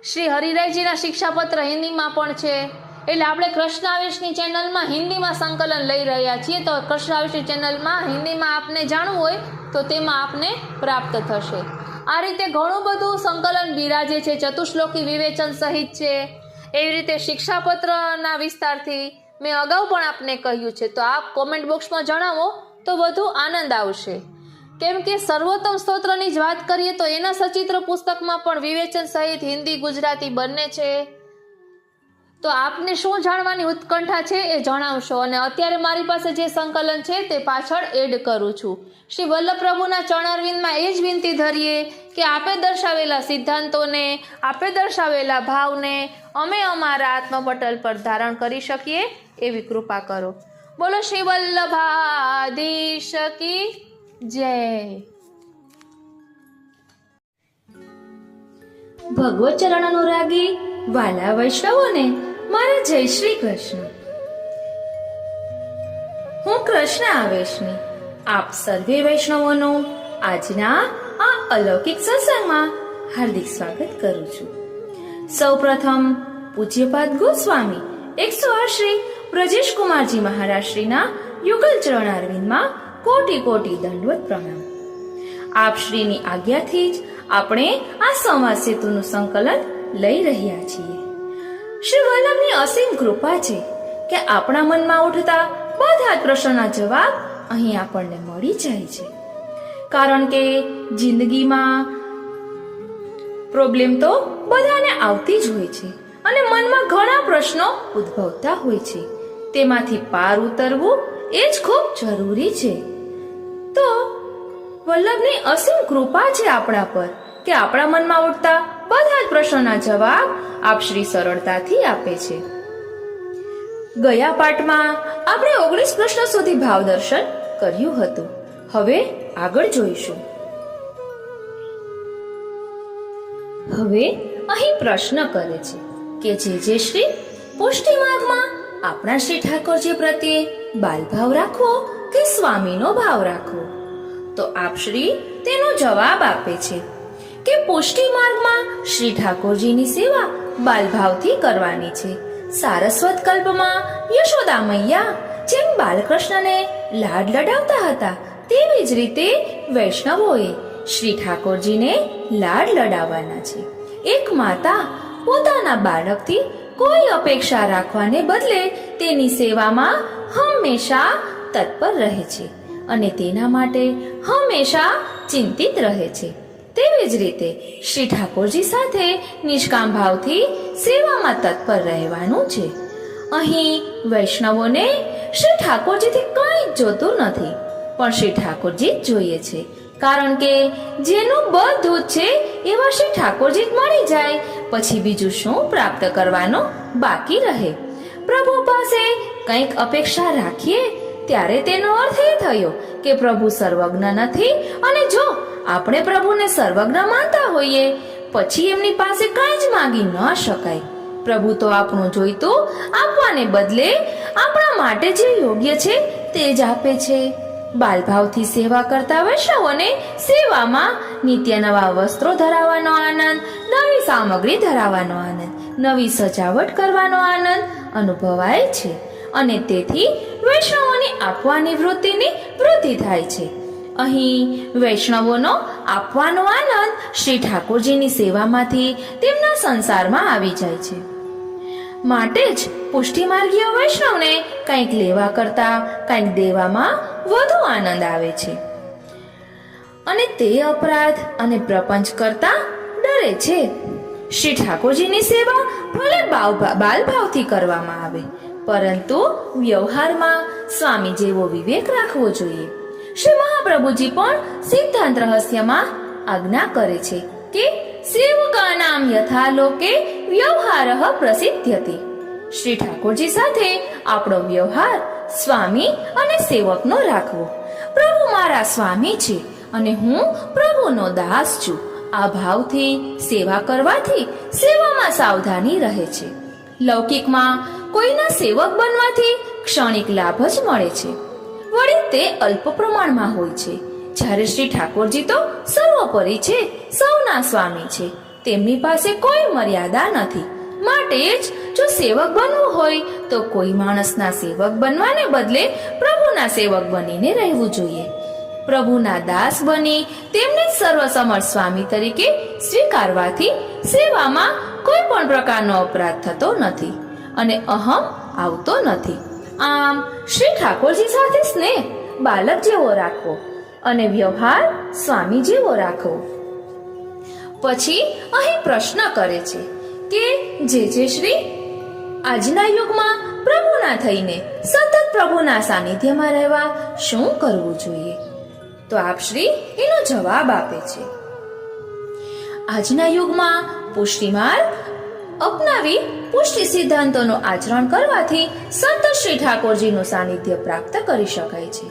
શ્રી હરિરાયજીના શિક્ષાપત્ર હિન્દીમાં પણ છે. એટલે આપણે કૃષ્ણ આવેશની ચેનલમાં હિન્દીમાં સંકલન લઈ રહ્યા છીએ, તો કૃષ્ણ આવેશની ચેનલમાં હિન્દીમાં આપને જાણવું હોય તો તેમાં આપને પ્રાપ્ત થશે. આ રીતે ઘણું બધું સંકલન બિરાજે છે, ચતુશ્લોકી વિવેચન સહિત છે. એવી રીતે શિક્ષાપત્રના વિસ્તારથી મેં અગાઉ પણ આપને કહ્યું છે, તો આપ કોમેન્ટ બોક્સમાં જણાવો તો વધુ આનંદ આવશે. કેમ કે સર્વોત્તમ સ્તોત્રની જ વાત કરીએ તો એના સચિત્ર પુસ્તકમાં પણ વિવેચન સહિત હિન્દી ગુજરાતી બંને છે. તો આપને શું જાણવાની ઉત્કંઠા છે એ જણાવશો, અને અત્યારે મારી પાસે જે સંકલન છે તે પાછળ એડ કરું છું. શ્રી વલ્લભ પ્રભુના ચરણારવિંદમાં એ જ વિનંતી ધરીએ કે આપે દર્શાવેલા સિદ્ધાંતોને, આપે દર્શાવેલા ભાવને અમે અમારા આત્મપટલ પર ધારણ કરી શકીએ એવી કૃપા કરો. બોલો શ્રી વલ્લભાધીશ કી જય. ભગવત ચરણ અનુરાગી વાલા વૈષ્ણવોને મારા જય શ્રી કૃષ્ણ. હું કૃષ્ણ આવેશની આપ સર્વે વૈષ્ણવોનું આજના આ અલૌકિક સત્સંગમાં હાર્દિક સ્વાગત કરું છું. સૌપ્રથમ પૂજ્યપાદ ગોસ્વામી 108 શ્રી બ્રજેશ કુમારજી મહારાજ શ્રીના યુગલ ચરણારવિંદમાં કોટી કોટી દંડવત પ્રણામ. આપ શ્રીની આજ્ઞાથી જ આપણે આ સંવાદ સેતુનું સંકલન લઈ રહ્યા છીએ. શ્રી વલ્લભની અસીમ કૃપા છે કે આપણા મનમાં ઉઠતા બધા જ પ્રશ્નોના જવાબ અહીં આપણને મળી જાય છે. કારણ કે જિંદગીમાં પ્રોબ્લેમ તો બધાને આવતી જ હોય છે, અને મનમાં ઘણા પ્રશ્નો ઉદ્ભવતા હોય છે. તેમાંથી પાર ઉતરવું એ જ ખૂબ જરૂરી છે. તો વલ્લભની અસીમ કૃપા છે આપણા પર કે આપણા મનમાં ઉઠતા બધા જ પ્રશ્નોના જવાબ આપ શ્રી સરળતાથી આપે છે. ગયા પાઠમાં આપણે 19 પ્રશ્નો સુધી ભાવ દર્શન કર્યું હતું. હવે આગળ જોઈશું. હવે અહીં પ્રશ્ન કરે છે કે જે શ્રી પુષ્ટિ માર્ગમાં આપણા શ્રી ઠાકોરજી પ્રત્યે બાલભાવ રાખવો કે સ્વામીનો ભાવ રાખવો? તો આપ શ્રી તેનો જવાબ આપે છે કે પુષ્ટિ માર્ગમાં શ્રી ઠાકોરજીની સેવા બાલભાવથી કરવાની છે. સારસ્વત કલ્પમાં યશોદા મૈયા જેમ બાલકૃષ્ણને લાડ લડાવતા હતા, તેવી જ રીતે વૈષ્ણવોએ શ્રી ઠાકોરજીને લાડ લડાવવાના છે. એક માતા પોતાના બાળકથી કોઈ અપેક્ષા રાખવાને બદલે તેની સેવામાં હંમેશા તત્પર રહે છે અને તેના માટે હંમેશા ચિંતિત રહે છે. તેવી જ રીતે શ્રી ઠાકોરજી સાથે નિષ્કામ ભાવથી સેવામાં તત્પર રહેવાનું છે. અહીં વૈષ્ણવોને શ્રી ઠાકોરજીથી કંઈ જ જોતું નથી, પણ શ્રી ઠાકોરજી જ જોઈએ છે. કારણ કે જેનું બધું જ છે એવા શ્રી ઠાકોરજી જ મળી જાય પછી બીજું શું પ્રાપ્ત કરવાનું બાકી રહે? પ્રભુ પાસે કંઈક અપેક્ષા રાખીએ ત્યારે તેનો અર્થ એ થયો કે પ્રભુ સર્વજ્ઞ નથી, અને જો આપણે પ્રભુને સર્વજ્ઞ માનતા હોઈએ પછી એમની પાસે કાંઈ જ માંગી ન શકાય. પ્રભુ તો આપણું જોઈતું આપવાને બદલે આપણા માટે જે યોગ્ય છે તે જ આપે છે. બાલભાવથી સેવા કરતા વૈષ્ણવોને સેવામાં નિત્ય નવા વસ્ત્રો ધરાવવાનો આનંદ, નવી સામગ્રી ધરાવવાનો આનંદ, નવી સજાવટ કરવાનો આનંદ અનુભવાય છે અને તેથી વૈષ્ણવોની આપવાની વૃત્તિની વૃદ્ધિ થાય છે. અહીં વૈષ્ણવોનો આપવાનો આનંદ શ્રી ઠાકોરજીની સેવામાંથી તેમના સંસારમાં આવી જાય છે. માટે જ પુષ્ટિમાર્ગીય વૈષ્ણવને કંઈક લેવા કરતા કંઈક દેવામાં વધુ આનંદ આવે છે અને તે અપરાધ અને પ્રપંચ કરતા ડરે છે. શ્રી ઠાકોરજીની સેવા ભલે બાલભાવથી કરવામાં આવે પરંતુ વ્યવહારમાં સ્વામી જેવો વિવેક રાખવો જોઈએ. શ્રી મહાપ્રભુજી પણ સિદ્ધાંત રહસ્યમાં આજ્ઞા કરે છે કે સેવકાનામ યથા લોકે વ્યવહારઃ પ્રસિદ્ધ્યતિ. શ્રી ઠાકોરજી સાથે આપણો વ્યવહાર સ્વામી અને સેવકનો રાખવો. પ્રભુ મારા સ્વામી છે અને હું પ્રભુનો દાસ છું. આ ભાવથી સેવા કરવાથી સેવામાં સાવધાની રહે છે. લૌકિકમાં કોઈના સેવક બનવાથી ક્ષણિક લાભ જ મળે છે, વળી તે અલ્પ પ્રમાણમાં હોય છે. જ્યારે શ્રી ઠાકોરજી તો સર્વોપરી છે, સૌના સ્વામી છે. તેમની પાસે કોઈ મર્યાદા નથી. માટે જ જો સેવક બનવું હોય તો કોઈ માણસના સેવક બનવાને બદલે પ્રભુના સેવક બનીને રહેવું જોઈએ. પ્રભુના દાસ બની તેમને સર્વસમર્થ સ્વામી તરીકે સ્વીકારવાથી સેવામાં કોઈ પણ પ્રકારનો અપરાધ થતો નથી અને અહમ આવતો નથી. આમ શ્રી ઠાકોરજી સાથે સ્નેહ બાલક જેવો રાખવો અને વ્યવહાર સ્વામી જેવો રાખવો. પછી અહીં પ્રશ્ન કરે છે કે જે શ્રી આજના યુગમાં પ્રભુના થઈને સતત પ્રભુના સાનિધ્યમાં રહેવા શું કરવું જોઈએ? તો આપ શ્રી એનો જવાબ આપે છે. આજના યુગમાં પુષ્ટિમાર્ગ અપનાવી પુષ્ટિ સિદ્ધાંતોનું આચરણ કરવાથી સતત શ્રી ઠાકોરજીનું સાનિધ્ય પ્રાપ્ત કરી શકાય છે.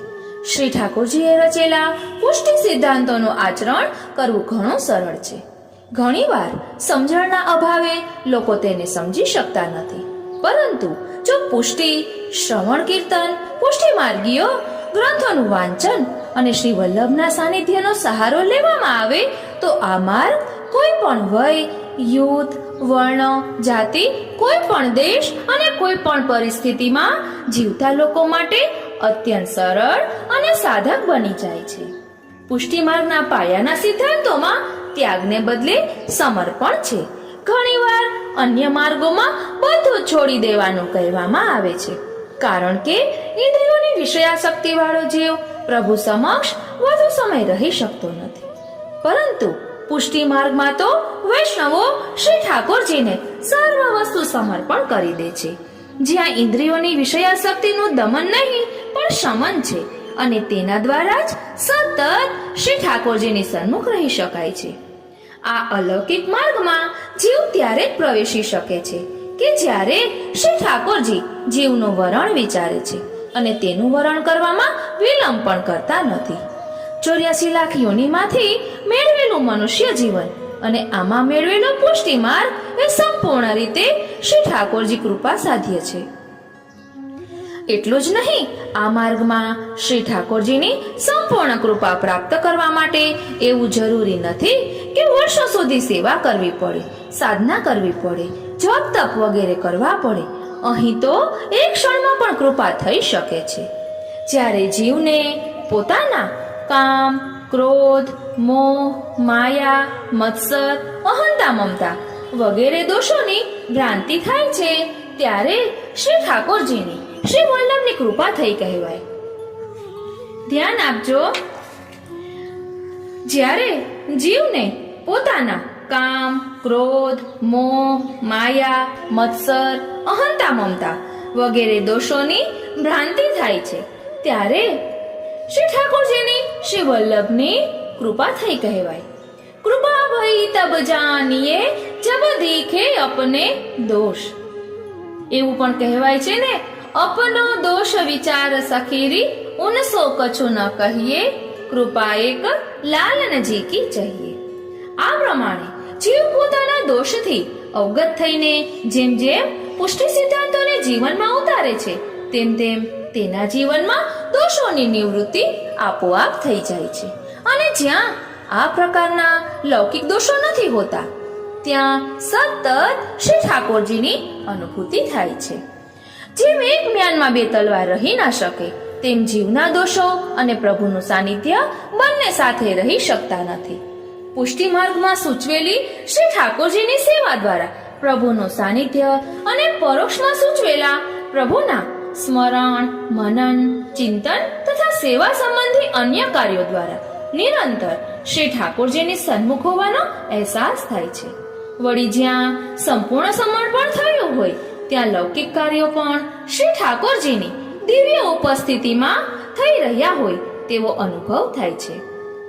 શ્રી ઠાકોરજીએ રચેલા પુષ્ટિ સિદ્ધાંતોનું આચરણ કરવું ઘણું સરળ છે. ઘણીવાર સમજણના અભાવે લોકો તેને સમજી શકતા નથી. પરંતુ જો પુષ્ટિ શ્રવણ કીર્તન, પુષ્ટિ માર્ગીય ગ્રંથોનું વાંચન અને શ્રી વલ્લભના સાનિધ્યનો સહારો લેવામાં આવે તો આ માર્ગ કોઈ પણ વય, યુથ, વર્ણ, જાતિ, કોઈ પણ દેશ અને કોઈ પણ પરિસ્થિતિમાં જીવતા લોકો માટે અત્યંત સરળ અને સાધક બની જાય છે. પુષ્ટિ માર્ગના પાયાના સિદ્ધાંતોમાં ત્યાગને બદલે સમર્પણ છે. ઘણીવાર અન્ય માર્ગોમાં બધું છોડી દેવાનું કહેવામાં આવે છે, કારણ કે ઇન્દ્રિયોની વિષયાસક્તિ વાળો જીવ પ્રભુ સમક્ષ વધુ સમય રહી શકતો નથી. પરંતુ પુષ્ટિ માર્ગમાં તો વૈષ્ણવો શ્રી ઠાકોરજીને સર્વ વસ્તુ સમર્પણ કરી દે છે. જ્યાં ઇન્દ્રિયોની વિષયાસક્તિનું દમન નહીં પણ શમન છે અને તેના દ્વારા જ સતત શ્રી ઠાકોરજીની સન્મુખ રહી શકાય છે. આ અલૌકિક માર્ગમાં જીવ ત્યારે જ પ્રવેશી શકે છે કે જ્યારે શ્રી ઠાકોરજી જીવનું વરણ વિચારે છે અને તેનું વરણ કરવામાં વિલંબ પણ કરતા નથી. 84 લાખ યોનિમાંથી મેળવેલું મનુષ્ય જીવન અને આમાં મેળવેલો પુષ્ટિ માર્ગ એ સંપૂર્ણ રીતે શ્રી ઠાકોરજી કૃપા સાધ્ય છે. એટલું જ નહીં, આ માર્ગમાં શ્રી ઠાકોરજીની સંપૂર્ણ કૃપા પ્રાપ્ત કરવા માટે એવું જરૂરી નથી કે વર્ષો સુધી સેવા કરવી પડે, સાધના કરવી પડે, જપ તપ વગેરે કરવા પડે. અહીં તો એક ક્ષણમાં પણ કૃપા થઈ શકે છે. જ્યારે જીવને પોતાના કામ, ક્રોધ, મોહ, માયા, મત્સર, અહંતા, મમતા વગેરે દોષોની ભ્રાંતિ થાય છે ત્યારે શ્રી ઠાકોરજીની, શ્રી વલ્લભની કૃપા થઈ કહેવાય. ધ્યાન આપજો, જ્યારે જીવને પોતાના કામ, ક્રોધ, મોહ, માયા, મત્સર, અહંતા, મમતા વગેરે દોષોની ભ્રાંતિ થાય છે ત્યારે શ્રી ઠાકોરજીની, શ્રી વલ્લભની કૃપા થઈ કહેવાય. કૃપા ભઈ તબ જાનીએ જબ દીખે અપને દોષ. એવું પણ કહેવાય છે ને, અપનો દોષ વિચાર સખીરી ઉનસો કછું ન કહીએ કૃપા એક લાલનજી કી ચાહીએ. આ પ્રમાણે જીવ પોતાના દોષથી અવગત થઈને જેમ જેમ પુષ્ટિ સિદ્ધાંતોને જીવનમાં ઉતારે છે તેમ તેમ તેના જીવનમાં દોષોની નિવૃત્તિ આપોઆપ થઈ જાય છે. અને જ્યાં આ પ્રકારના લૌકિક દોષો નથી હોતા ત્યાં સતત શ્રી ઠાકોરજીની અનુભૂતિ થાય છે. જેમ એક મ્યાનમાં બે તલવાર રહી ના શકે તેમ જીવના દોષો અને પ્રભુનું સાનિધ્ય બંને સાથે રહી શકતા નથી. પુષ્ટિ માર્ગમાં સૂચવેલી શ્રી ઠાકોરજીની સેવા દ્વારા પ્રભુનું સાનિધ્ય અને પરોક્ષમાં સૂચવેલા પ્રભુના સ્મરણ, મનન, ચિંતન તથા સેવા સંબંધી અન્ય કાર્યો દ્વારા નિરંતર શ્રી ઠાકોરજીની સન્મુખ હોવાનો અહેસાસ થાય છે. વળી જ્યાં સંપૂર્ણ સમર્પણ થયું હોય ત્યાં લૌકિક કાર્યો પણ શ્રી ઠાકોરજીની દિવ્ય ઉપસ્થિતિમાં થઈ રહ્યા હોય તેવો અનુભવ થાય છે.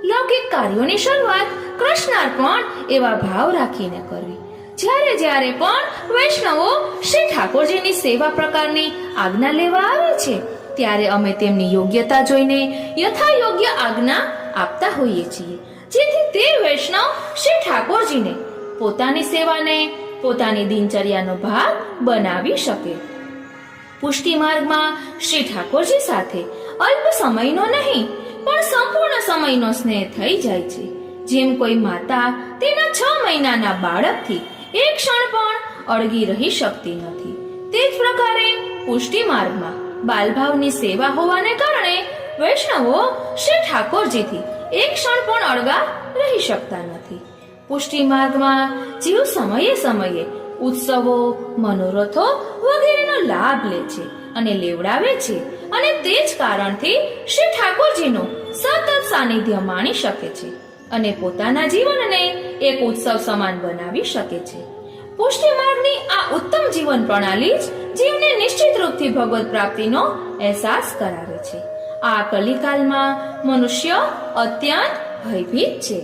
લૌકિક કાર્યોની શરૂઆત કૃષ્ણાર્પણ એવા ભાવ રાખીને કરવી. જ્યારે જ્યારે પણ વૈષ્ણવો શ્રી ઠાકોરજીની સેવા પ્રકારની આજ્ઞા લેવા આવે છે ત્યારે અમે તેમની યોગ્યતા જોઈને યથાયોગ્ય આજ્ઞા આપતા હોઈએ છીએ, જેથી તે વૈષ્ણવ શ્રી ઠાકોરજીને પોતાની સેવાને પોતાની દિનચર્યાનો ભાગ બનાવી શકે. પુષ્ટિ માર્ગમાં શ્રી ઠાકોરજી સાથે અલ્પ સમયનો નહીં પણ સંપૂર્ણ સમયનો સ્નેહ થઈ જાય છે. જેમ કોઈ માતા તેના 6 મહિનાના બાળકથી એક ક્ષણ પણ અળગી રહી શકતી નથી, તે જ પ્રકારે પુષ્ટિ માર્ગમાં બાલભાવની સેવા હોવાને કારણે વૈષ્ણવો શ્રી ઠાકોરજીથી એક ક્ષણ પણ અળગા રહી શકતા નથી. પુષ્ટિ માર્ગમાં જીવ સમયે સમયે ઉત્સવો, મનોરથો વગેરેનો લાભ લે છે અને લેવડાવે છે અને તે જ કારણથી શ્રી ઠાકોરજીનું સતત સાનિધ્ય માણી શકે છે અને પોતાના જીવનને એક ઉત્સવ સમાન બનાવી શકે છે. પુષ્ટિ માર્ગની આ ઉત્તમ જીવન પ્રણાલી જ જીવને નિશ્ચિત રૂપથી ભગવત પ્રાપ્તિનો અહેસાસ કરાવે છે. આ કલિકાલમાં મનુષ્ય અત્યંત ભયભીત છે.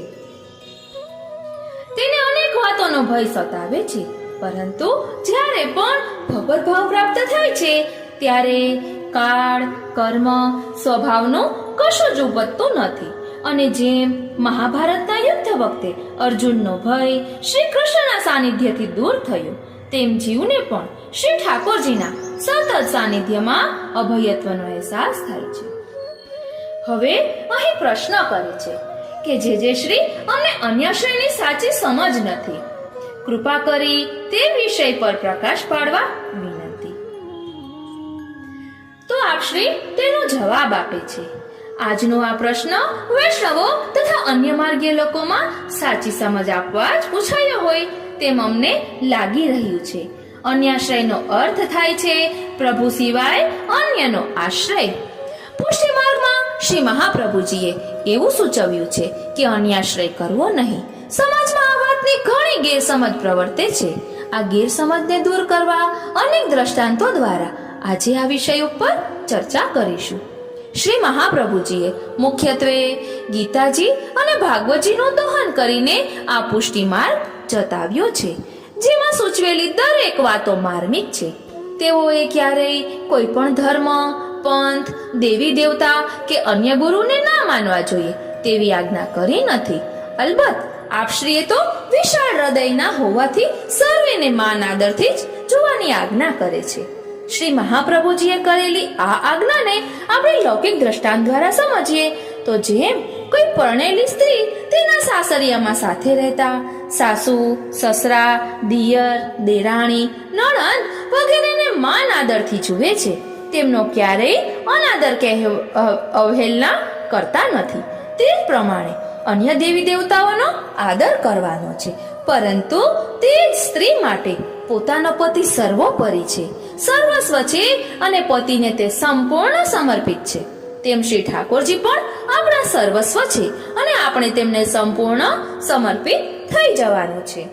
તેને અનેક વાતોનો ભય સતાવે છે, પરંતુ જ્યારે પણ ભગવત ભાવ પ્રાપ્ત થાય છે ત્યારે કાળ, કર્મ, સ્વભાવનું કશું જ ઉપજતું નથી. અને જેમ મહાભારતના યુદ્ધ વખતે અર્જુનનો ભય શ્રી કૃષ્ણના સાનિધ્યથી દૂર થયો, તેમ જીવને પણ શ્રી ઠાકોરજીના સતત સાનિધ્યમાં અભયત્વનો અહેસાસ થાય છે. હવે અહીં પ્રશ્ન કરે છે કે જે શ્રી અમને અન્ય શ્રીની સાચી સમજ નથી, કૃપા કરી તે વિષય પર પ્રકાશ પાડવા વિનંતી. તો આપ શ્રી તેનો જવાબ આપે છે. આજનો આ પ્રશ્ન વૈષ્ણવો તથા અન્ય માર્ગીય લોકોમાં સાચી સમજ આપવા જ પૂછાયો હોય તેમ અમને લાગી રહ્યું છે. અન્યાશ્રયનો અર્થ થાય છે પ્રભુ સિવાય અન્યનો આશ્રય. પુષ્ટિ માર્ગમાં શ્રી મહાપ્રભુજીએ એવું સૂચવ્યું છે કે અન્યાશ્રય કરવો નહીં. સમાજમાં આ વાતની ઘણી ગેરસમજ પ્રવર્તે છે. આ ગેરસમજને દૂર કરવા અનેક દ્રષ્ટાંતો દ્વારા આજે આ વિષય ઉપર ચર્ચા કરીશું. શ્રી મહાપ્રભુજીએ મુખ્યત્વે ગીતાજી અને ભાગવતજીનું દોહન કરીને આ પુષ્ટિ માર્ગ જતાવ્યો છે, જેમાં સૂચવેલી દરેક વાતો માર્મિક છે. તેઓએ ક્યારેય કોઈ પણ ધર્મ, પંથ, દેવી દેવતા કે અન્ય ગુરુને ના માનવા જોઈએ તેવી આજ્ઞા કરી નથી. અલબત્ત આપશ્રીએ તો વિશાળ હૃદયના હોવાથી સર્વેને માન આદરથી જ જોવાની આજ્ઞા કરે છે. શ્રી મહાપ્રભુજીએ કરેલી આ આજ્ઞાને આપણે લૌકિક દ્રષ્ટાંત દ્વારા સમજીએ તો જેમ કોઈ પરણેલી સ્ત્રી તેના સાસરિયામાં સાથે રહેતા સાસુ, સસરા, દિયર, દેરાણી, નણંદ વગેરેને માન આદરથી જુએ છે, તેમનો ક્યારેય અનાદર કે અવહેલના કરતા નથી. તે જ પ્રમાણે અન્ય દેવી દેવતાઓનો આદર કરવાનો છે, પરંતુ તે જ સ્ત્રી માટે પોતાનો પતિ સર્વોપરી છે, સર્વસ્વ છે અને પતિને તે સંપૂર્ણ સમર્પિત છે. તેમ શ્રી ઠાકોરજી પણ આપણા સર્વસ્વ છે અને આપણે તેમને સંપૂર્ણ સમર્પિત થઈ જવાનું છે.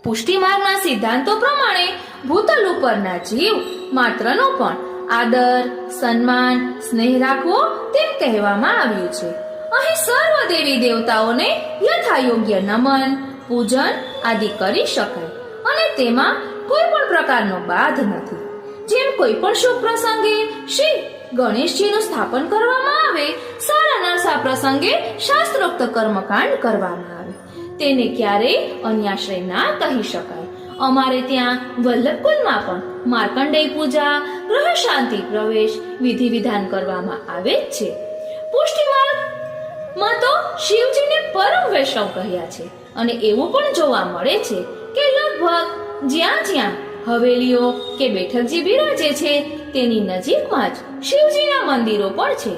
પુષ્ટિ માર્ગના સિદ્ધાંતો પ્રમાણે ભૂતલ ઉપરના જીવ માત્રનો પણ આદર, સન્માન, સ્નેહ રાખવો તેમ કહેવામાં આવ્યું છે. અહીં સર્વ દેવી દેવતાઓને યથાયોગ્ય નમન, પૂજન આદિ કરી શકાય અને તેમાં કોઈ પણ પ્રકારનો બાધ નથી. જેમ કોઈ પણ શુભ પ્રસંગે શ્રી ગણેશજીનું સ્થાપન કરવામાં આવે, સારા નરસા પ્રસંગે શાસ્ત્રોક્ત કર્મકાંડ કરવામાં આવે, તેને ક્યારેય અન્યાશ્રય ના કહી શકાય. અમારે ત્યાં વલ્લભકુલમાં પણ માર્કંડેય પૂજા, ગ્રહ શાંતિ પ્રવેશ વિધિ વિધાન કરવામાં આવે જ છે. પુષ્ટિ માર્ગમાં તો શિવજીને પરમ વૈષ્ણવ કહ્યા છે અને એવું પણ જોવા મળે છે કે લગભગ જ્યાં જ્યાં હવેલીઓ કે બેઠકજી બિરાજે છે તેની નજીકમાં જ શિવજીના મંદિરો પણ છે.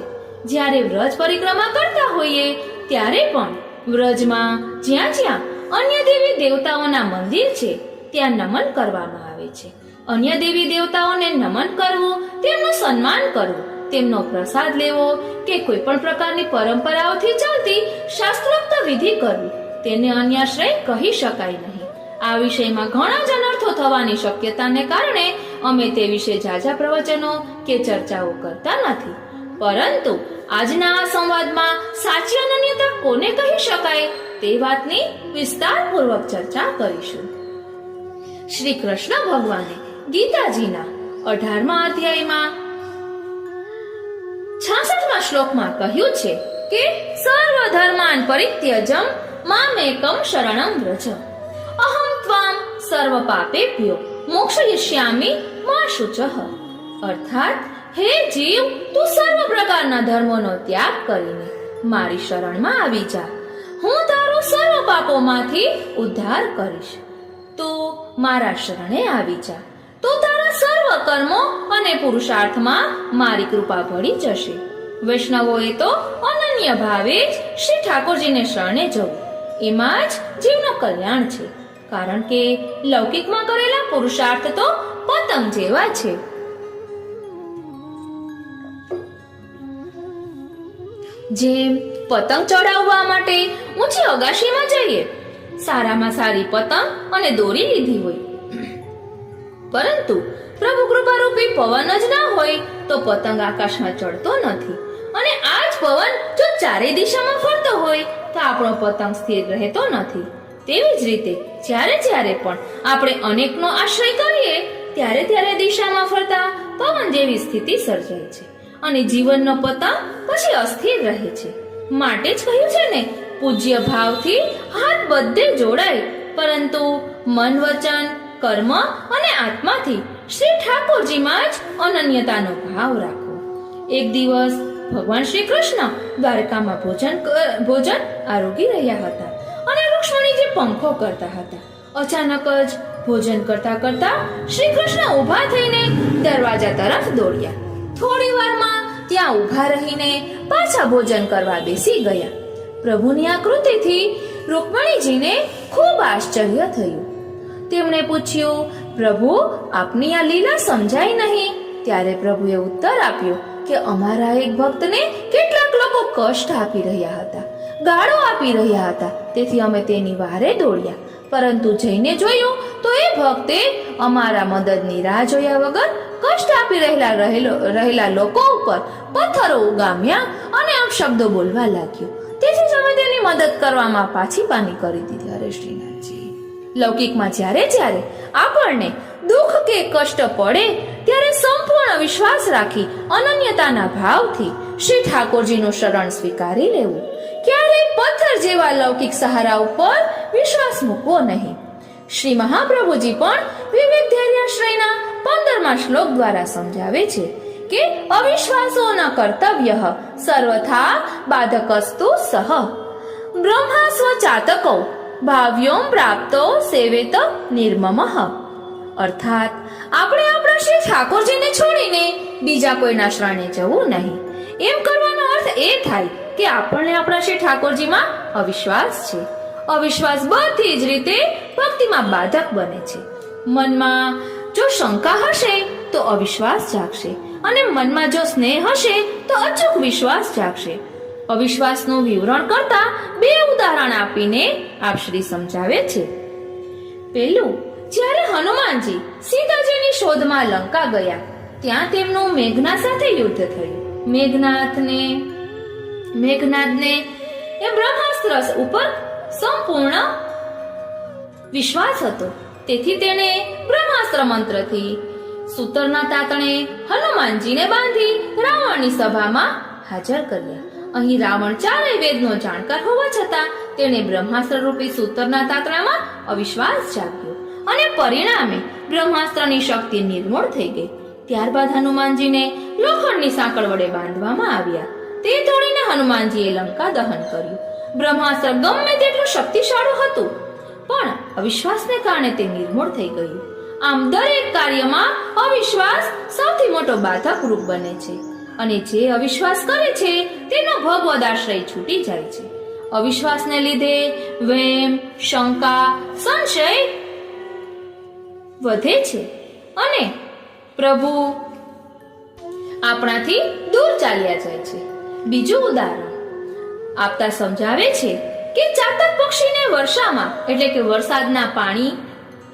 જ્યારે વ્રજ પરિક્રમા કરતા હોઈએ ત્યારે પણ વ્રજમાં જ્યાં જ્યાં અન્ય દેવી દેવતાઓના મંદિર છે ત્યાં નમન કરવામાં આવે છે. અન્ય દેવી દેવતાઓને નમન કરવું, તેમનું સન્માન કરવું, તેમનો પ્રસાદ લેવો કે કોઈ પણ પ્રકારની પરંપરાઓથી ચાલતી શાસ્ત્રોક્ત વિધિ કરવી તેને અન્યાશ્રય કહી શકાય નહીં. આ વિષયમાં ઘણા જ અનર્થો થવાની શક્યતાને કારણે અમે તે વિશે ઝાઝા પ્રવચનો કે ચર્ચાઓ કરતા નથી. પરંતુ આજના આ સંવાદમાં સાચી અનન્યતા કોને કહી શકાય તે વાતની વિસ્તારપૂર્વક ચર્ચા કરીશું. શ્રી કૃષ્ણ ભગવાને ગીતાજીના 18મા અધ્યાયમાં 66મા શ્લોકમાં કહ્યું છે કે સર્વ ધર્માન પરિત્યજમ મામેકમ શરણમ વ્રજ અહમ ત્વામ સર્વ પાપેભ્યો મોક્ષયિષ્યામિ મા શુચઃ. અર્થાત, હે જીવ, તું સર્વ પ્રકારના ધર્મોનો ત્યાગ કરીને મારી શરણમાં આવી જા. હું તારો સર્વ પાપોમાંથી ઉદ્ધાર કરીશ. તું મારા શરણે આવી જા તો તારા સર્વ કર્મો અને પુરુષાર્થમાં મારી કૃપા ભળી જશે. વૈષ્ણવોએ તો અનન્ય ભાવે જ શ્રી ઠાકોરજીને શરણે જવું, એમાં જ જીવનું કલ્યાણ છે. કારણ કે લૌકિકમાં કરેલા પુરુષાર્થ તો પતંગ જેવા છે. જેમ પતંગ ચડાવવા માટે ઊંચી અગાશીમાં જઈએ, સારામાં સારી પતંગ અને દોરી લીધી હોય, પરંતુ પ્રભુ કૃપારૂપી પવન જ ના હોય તો પતંગ આકાશમાં ચડતો નથી. અને આ જ પવન જો ચારે દિશામાં ફરતો હોય તો આપણો પતંગ સ્થિર રહેતો નથી. તેવી જ રીતે જ્યારે જ્યારે પણ આપણે અનેકનો આશ્રય કરીએ ત્યારે ત્યારે દિશામાં ફરતા પવન જેવી સ્થિતિ સર્જાય છે અને જીવનનો પતંગ પછી અસ્થિર રહે છે. માટે જ કહ્યું છે ને, પૂજ્ય ભાવથી હાથ બધે જોડાય, પરંતુ મન, વચન, કર્મ અને આત્માથી શ્રી ઠાકોરજીમાં જ અનન્યતાનો ભાવ રાખો. એક દિવસ ભગવાન શ્રી કૃષ્ણ દ્વારકામાં ભોજન આરોગી રહ્યા હતા અને રૂક્ષ્મણીજી પંખો કરતા હતા. અચાનક જ ભોજન કરતા કરતા શ્રી કૃષ્ણ ઊભા થઈને દરવાજા તરફ દોડ્યા. થોડી વારમાં ત્યાં ઊભા રહીને પાછા ભોજન કરવા બેસી ગયા. પ્રભુની આ કૃતિથી રૂક્ષ્મણીજીને ખૂબ આશ્ચર્ય થયું. તેમણે પૂછ્યું, પ્રભુ, આપની આ લીલા સમજાય નહીં. ત્યારે પ્રભુએ ઉત્તર આપ્યો કે અમારા એક ભક્તને કેટલાક લોકો કષ્ટ આપી રહ્યા હતા, ગાળો આપી રહ્યા હતા, તેથી અમે તેની વારે દોડ્યા. પરંતુ જઈને જોયું તો એ ભક્તે અમારા મદદની રાહ જોયા વગર કષ્ટ આપી રહેલા લોકો ઉપર પથ્થરો ઉગામ્યા અને અપશબ્દો બોલવા લાગ્યો. તેથી જ અમે તેની મદદ કરવામાં પાછી પાની કરી દીધી. હરે શ્રીનાથજી, લૌકિકમાં જ્યારે જ્યારે આપણને દુઃખ કે કષ્ટ પડે ત્યારે સંપૂર્ણ વિશ્વાસ રાખી અનન્યતાના ભાવથી શ્રી ઠાકોરજીનું શરણ સ્વીકારી લેવું. ક્યારેય પથ્થર જેવા લૌકિક સહારા ઉપર વિશ્વાસ મૂકવો નહીં. શ્રી મહાપ્રભુજી પણ વિવેક ધૈર્યાશ્રયના 15મા શ્લોક દ્વારા સમજાવે છે કે અવિશ્વાસો ન કર્તવ્ય સર્વથા બાધકસ્તુ સહ બ્રહ્મા સ્વચાતકો ભાવ્યોમ પ્રાપ્તો સેવેત નિર્મમઃ. અર્થાત, આપણે આપણા શ્રી ઠાકોરજીને છોડીને બીજા કોઈના શરણે જવું નહીં. એમ કરવાનો અર્થ એ થાય કે આપણને આપણા શ્રી ઠાકોરજીમાં અવિશ્વાસ છે. અવિશ્વાસ બધી જ રીતે ભક્તિમાં બાધક બને છે. મનમાં જો શંકા હશે તો અવિશ્વાસ જાગશે અને મનમાં જો સ્નેહ હશે તો અચૂક વિશ્વાસ જાગશે. અવિશ્વાસનું વિવરણ કરતા 2 ઉદાહરણ આપીને આપ શ્રી સમજાવે છે. પહેલું, જ્યારે હનુમાનજી સીતાજીની શોધમાં લંકા ગયા ત્યાં તેમનું મેઘનાદ સાથે યુદ્ધ થયું. મેઘનાદને એ બ્રહ્માસ્ત્ર ઉપર સંપૂર્ણ વિશ્વાસ હતો, તેથી તેણે બ્રહ્માસ્ત્ર મંત્રથી સૂતરના તાતણે હનુમાનજીને બાંધી રાવણની સભામાં હાજર કર્યા. અહીં રાવણ ચારેય વેદનો જાણકાર હોવા છતાં તેણે બ્રહ્માસ્ત્ર રૂપી સૂતરના તાતણામાં અવિશ્વાસ જાગ્યો અને પરિણામે બ્રહ્માસ્ત્રની શક્તિ નિર્મૂળ થઈ ગઈ. ત્યારબાદ હનુમાનજીને લોખંડની સાંકળ વડે બાંધવામાં આવ્યા. તે તોડીને હનુમાનજીએ લંકા દહન કર્યું. બ્રહ્માસ્ત્ર ગમે તેટલું શક્તિશાળી હતું, પણ અવિશ્વાસને કારણે તે નિર્મૂળ થઈ ગયું. આમ દરેક કાર્યમાં અવિશ્વાસ સૌથી મોટો બાધક રૂપ બને છે અને જે અવિશ્વાસ કરે છે તેનો ભગવદાશ્રય છૂટી જાય છે. અવિશ્વાસને લીધે વેમ, શંકા, સંશય વધે છે અને પ્રભુ આપણાથી દૂર ચાલ્યા જાય છે. બીજું ઉદાહરણ આપતા સમજાવે છે કે ચાતક પક્ષીને વર્ષામાં એટલે કે વરસાદના પાણી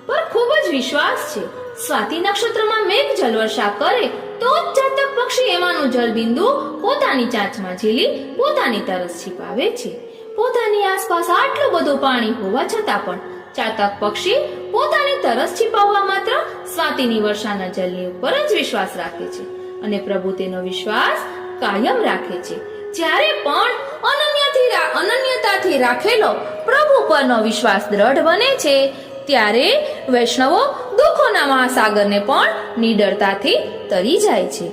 પર ખૂબ જ વિશ્વાસ છે. સ્વાતિ નક્ષત્રમાં મેઘ જલવર્ષા કરે તો જ ચાતક પક્ષી એમાંનું જલબિંદુ પોતાની ચાંચમાં ઝીલી પોતાની તરસ छिपाવે છે. પોતાની આસપાસ આટલું બધું પાણી હોવા છતાં પણ ચાતક પક્ષી પોતાની તરસ छिपाવવા માત્ર સ્વાતિની વર્ષાના જલની ઉપર જ વિશ્વાસ રાખે છે અને પ્રભુ તેનો વિશ્વાસ કાયમ રાખે છે. જ્યારે પણ અનન્યતાથી રાખેલો પ્રભુ પરનો વિશ્વાસ દ્રઢ બને છે ત્યારે વૈષ્ણવો દુઃખોના મહાસાગરને પણ નિડરતાથી તરી જાય છે.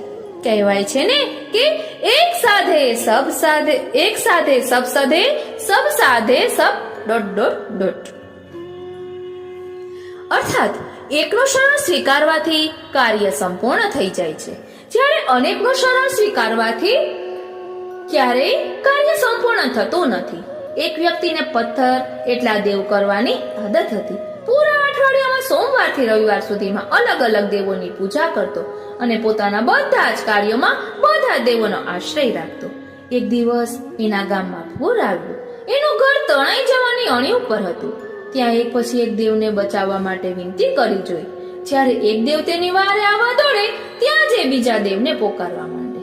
કહેવાય છે ને કે એક સાધે સબ સાધે સબ ... અર્થાત એકનું શરણ સ્વીકારવાથી કાર્ય સંપૂર્ણ થઈ જાય છે, જ્યારે અનેકનું શરણ સ્વીકારવાથી ક્યારેય કાર્ય સંપૂર્ણ થતું નથી. એક વ્યક્તિને પથ્થર એટલા દેવ કરવાની આદત હતી. પૂરા અઠવાડિયામાં સોમવારથી રવિવાર સુધીમાં અલગ અલગ દેવોની પૂજા કરતો અને પોતાના બધા જ કાર્યોમાં બધા દેવોનો આશ્રય રાખતો. એક દિવસ એના ગામમાં પૂર આવ્યું. એનું ઘર તણાઈ જવાની અણી ઉપર હતું. ત્યાં એક પછી એક દેવને બચાવવા માટે વિનંતી કરી જોઈ. જ્યારે એક દેવ તેની વારે આવવા દોડે ત્યાં જે બીજા દેવને પોકારવા માંડે.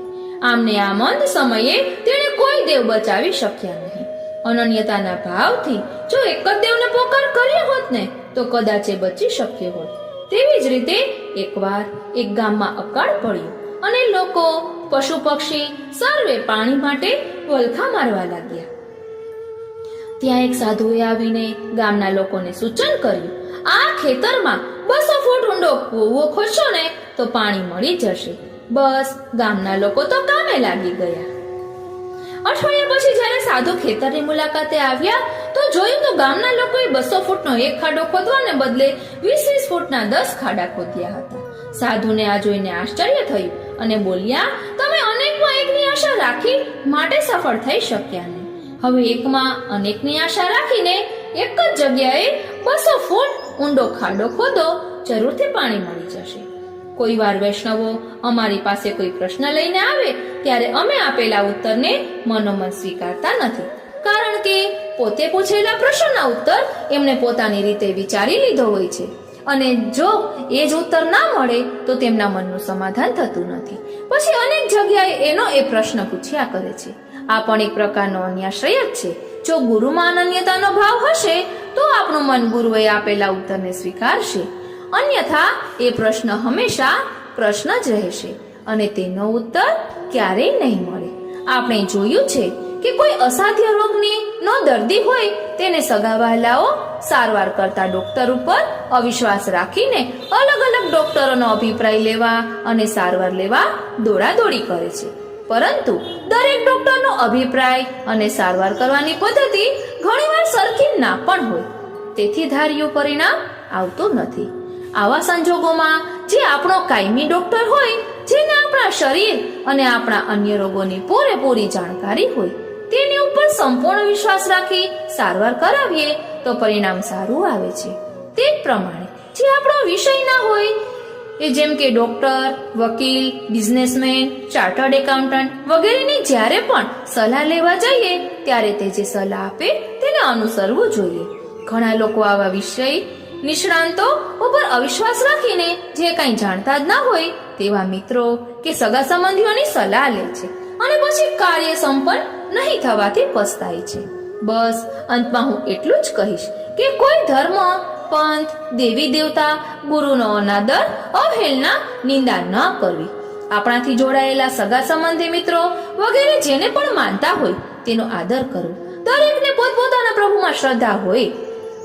આમને આ મંદ સમયે તેણે કોઈ દેવ બચાવી શક્યા નહીં. અનન્યતાના ભાવથી જો એક જ દેવને પોકાર કર્યો હોત ને તો કદાચ એ બચી શક્યો હોત. તેવી જ રીતે એકવાર એક ગામમાં અકાળ પડ્યું અને લોકો, પશુ પક્ષી સર્વે પાણી માટે વલખા મારવા લાગ્યા. ત્યાં એક સાધુએ આવીને ગામના લોકોને સૂચન કર્યું, આ ખેતરમાં 200 ફૂટ ઊંડો કૂવો ખોદશો ને તો પાણી મળી જશે. બસ ગામના લોકો તો કામે લાગી ગયા. અઠવાડિયા પછી જ્યારે સાધુ ખેતરની મુલાકાતે આવ્યા તો જોયું તો ગામના લોકોએ 200 ફૂટનો એક ખાડો ખોદવાને બદલે 20-20 ફૂટના 10 ખાડા ખોદ્યા હતા. સાધુને આ જોઈને આશ્ચર્ય થયું અને બોલ્યા, તમે અનેકમાં એકની આશા રાખી માટે સફળ થઈ શક્યા નહીં. હવે એકમાં અનેકની આશા રાખીને એક જ જગ્યાએ 200 ફૂટ ઊંડો ખાડો ખોદો, જરૂરથી પાણી મળી જશે. કોઈ વાર વૈષ્ણવો અમારી પાસે કોઈ પ્રશ્ન લઈને આવે ત્યારે અમે આપેલા ઉત્તરને મનોમન સ્વીકારતા નથી, કારણ કે પોતે પૂછેલા પ્રશ્નના ઉત્તર એમણે પોતાની રીતે વિચારી લીધો હોય છે અને જો એ જ ઉત્તર ના મળે તો તેમના મનનું સમાધાન થતું નથી. પછી અનેક જગ્યાએ એનો એ પ્રશ્ન પૂછ્યા કરે છે. આ પણ એક પ્રકારનો અન્યાશ્રય જ છે. જો ગુરુમાં અનન્યતાનો ભાવ હશે તો આપણું મન ગુરુએ આપેલા ઉત્તરને સ્વીકારશે, અન્યથા એ પ્રશ્ન હંમેશા પ્રશ્ન જ રહેશે અને તેનો ઉત્તર ક્યારેય નહીં મળે. આપણે જોયું છે કે કોઈ અસાધ્ય રોગની નો દર્દી હોય તેને સગા વહાલાઓ સારવાર કરતા ડોક્ટર ઉપર અવિશ્વાસ રાખીને અલગ અલગ ડોક્ટરોનો અભિપ્રાય લેવા અને સારવાર લેવા દોડાદોડી કરે છે. પરંતુ દરેક ડોક્ટરનો અભિપ્રાય અને સારવાર કરવાની પદ્ધતિ ઘણીવાર સરખી ના પણ હોય, તેથી ધાર્યું પરિણામ આવતું નથી. આવા સંજોગોમાં જે આપણો કાયમી ડોક્ટર હોય, જેને આપણા શરીર અને આપણા અન્ય રોગોની પૂરેપૂરી જાણકારી હોય, તેની ઉપર સંપૂર્ણ વિશ્વાસ રાખી સારવાર કરાવીએ તો પરિણામ સારું આવે છે. તે જ પ્રમાણે જે આપણો વિષય ના હોય, એ જેમ કે ડોક્ટર, વકીલ, બિઝનેસમેન, ચાર્ટર્ડ એકાઉન્ટન્ટ વગેરેની જ્યારે પણ સલાહ લેવા જઈએ ત્યારે તે જે સલાહ આપે તેને અનુસરવું જોઈએ. ઘણા લોકો આવા વિષય નિષ્ણાંતો ઉપર અવિશ્વાસ રાખીને જે કંઈ જાણતા જ ના હોય તેવા મિત્રો કે સગા સંબંધીઓની સલાહ લે છે અને પછી કાર્ય સંપન્ન નહીં થવાથી પસ્તાય છે. બસ અંતમાં હું એટલું જ કહીશ કે કોઈ ધર્મ પંથ, દેવી દેવતા, ગુરુનો અનાદર, અવહેલના, નિંદા ન કરવી. આપણાથી જોડાયેલા સગા સંબંધી મિત્રો વગેરે જેને પણ માનતા હોય તેનો આદર કરવો. દરેકને પોતપોતાના પ્રભુમાં શ્રદ્ધા હોય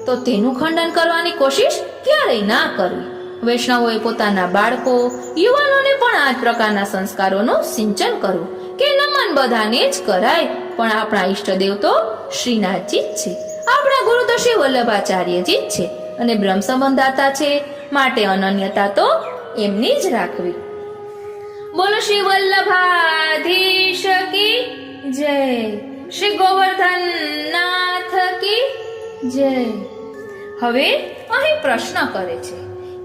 તો તેનું ખંડન કરવાની કોશિશ ક્યારેય ના કરવી. વૈષ્ણવોએ પોતાના બાળકો, યુવાનોને પણ આ જ પ્રકારના સંસ્કારોનું સિંચન કરવું કે નમન બધાને જ કરાય, પણ આપણા ઈષ્ટદેવ તો શ્રીનાથજી જ છે. આપણા ગુરુ તો શ્રી વલ્લભાચાર્યજી જ છે અને બ્રહ્મ સંબંધાતા છે, માટે અનન્યતા તો એમની જ રાખવી. બોલો શ્રી વલ્લભાધીશ કી જય, શ્રી ગોવર્ધન નાથ કી જય. હવે અહીં પ્રશ્ન કરે છે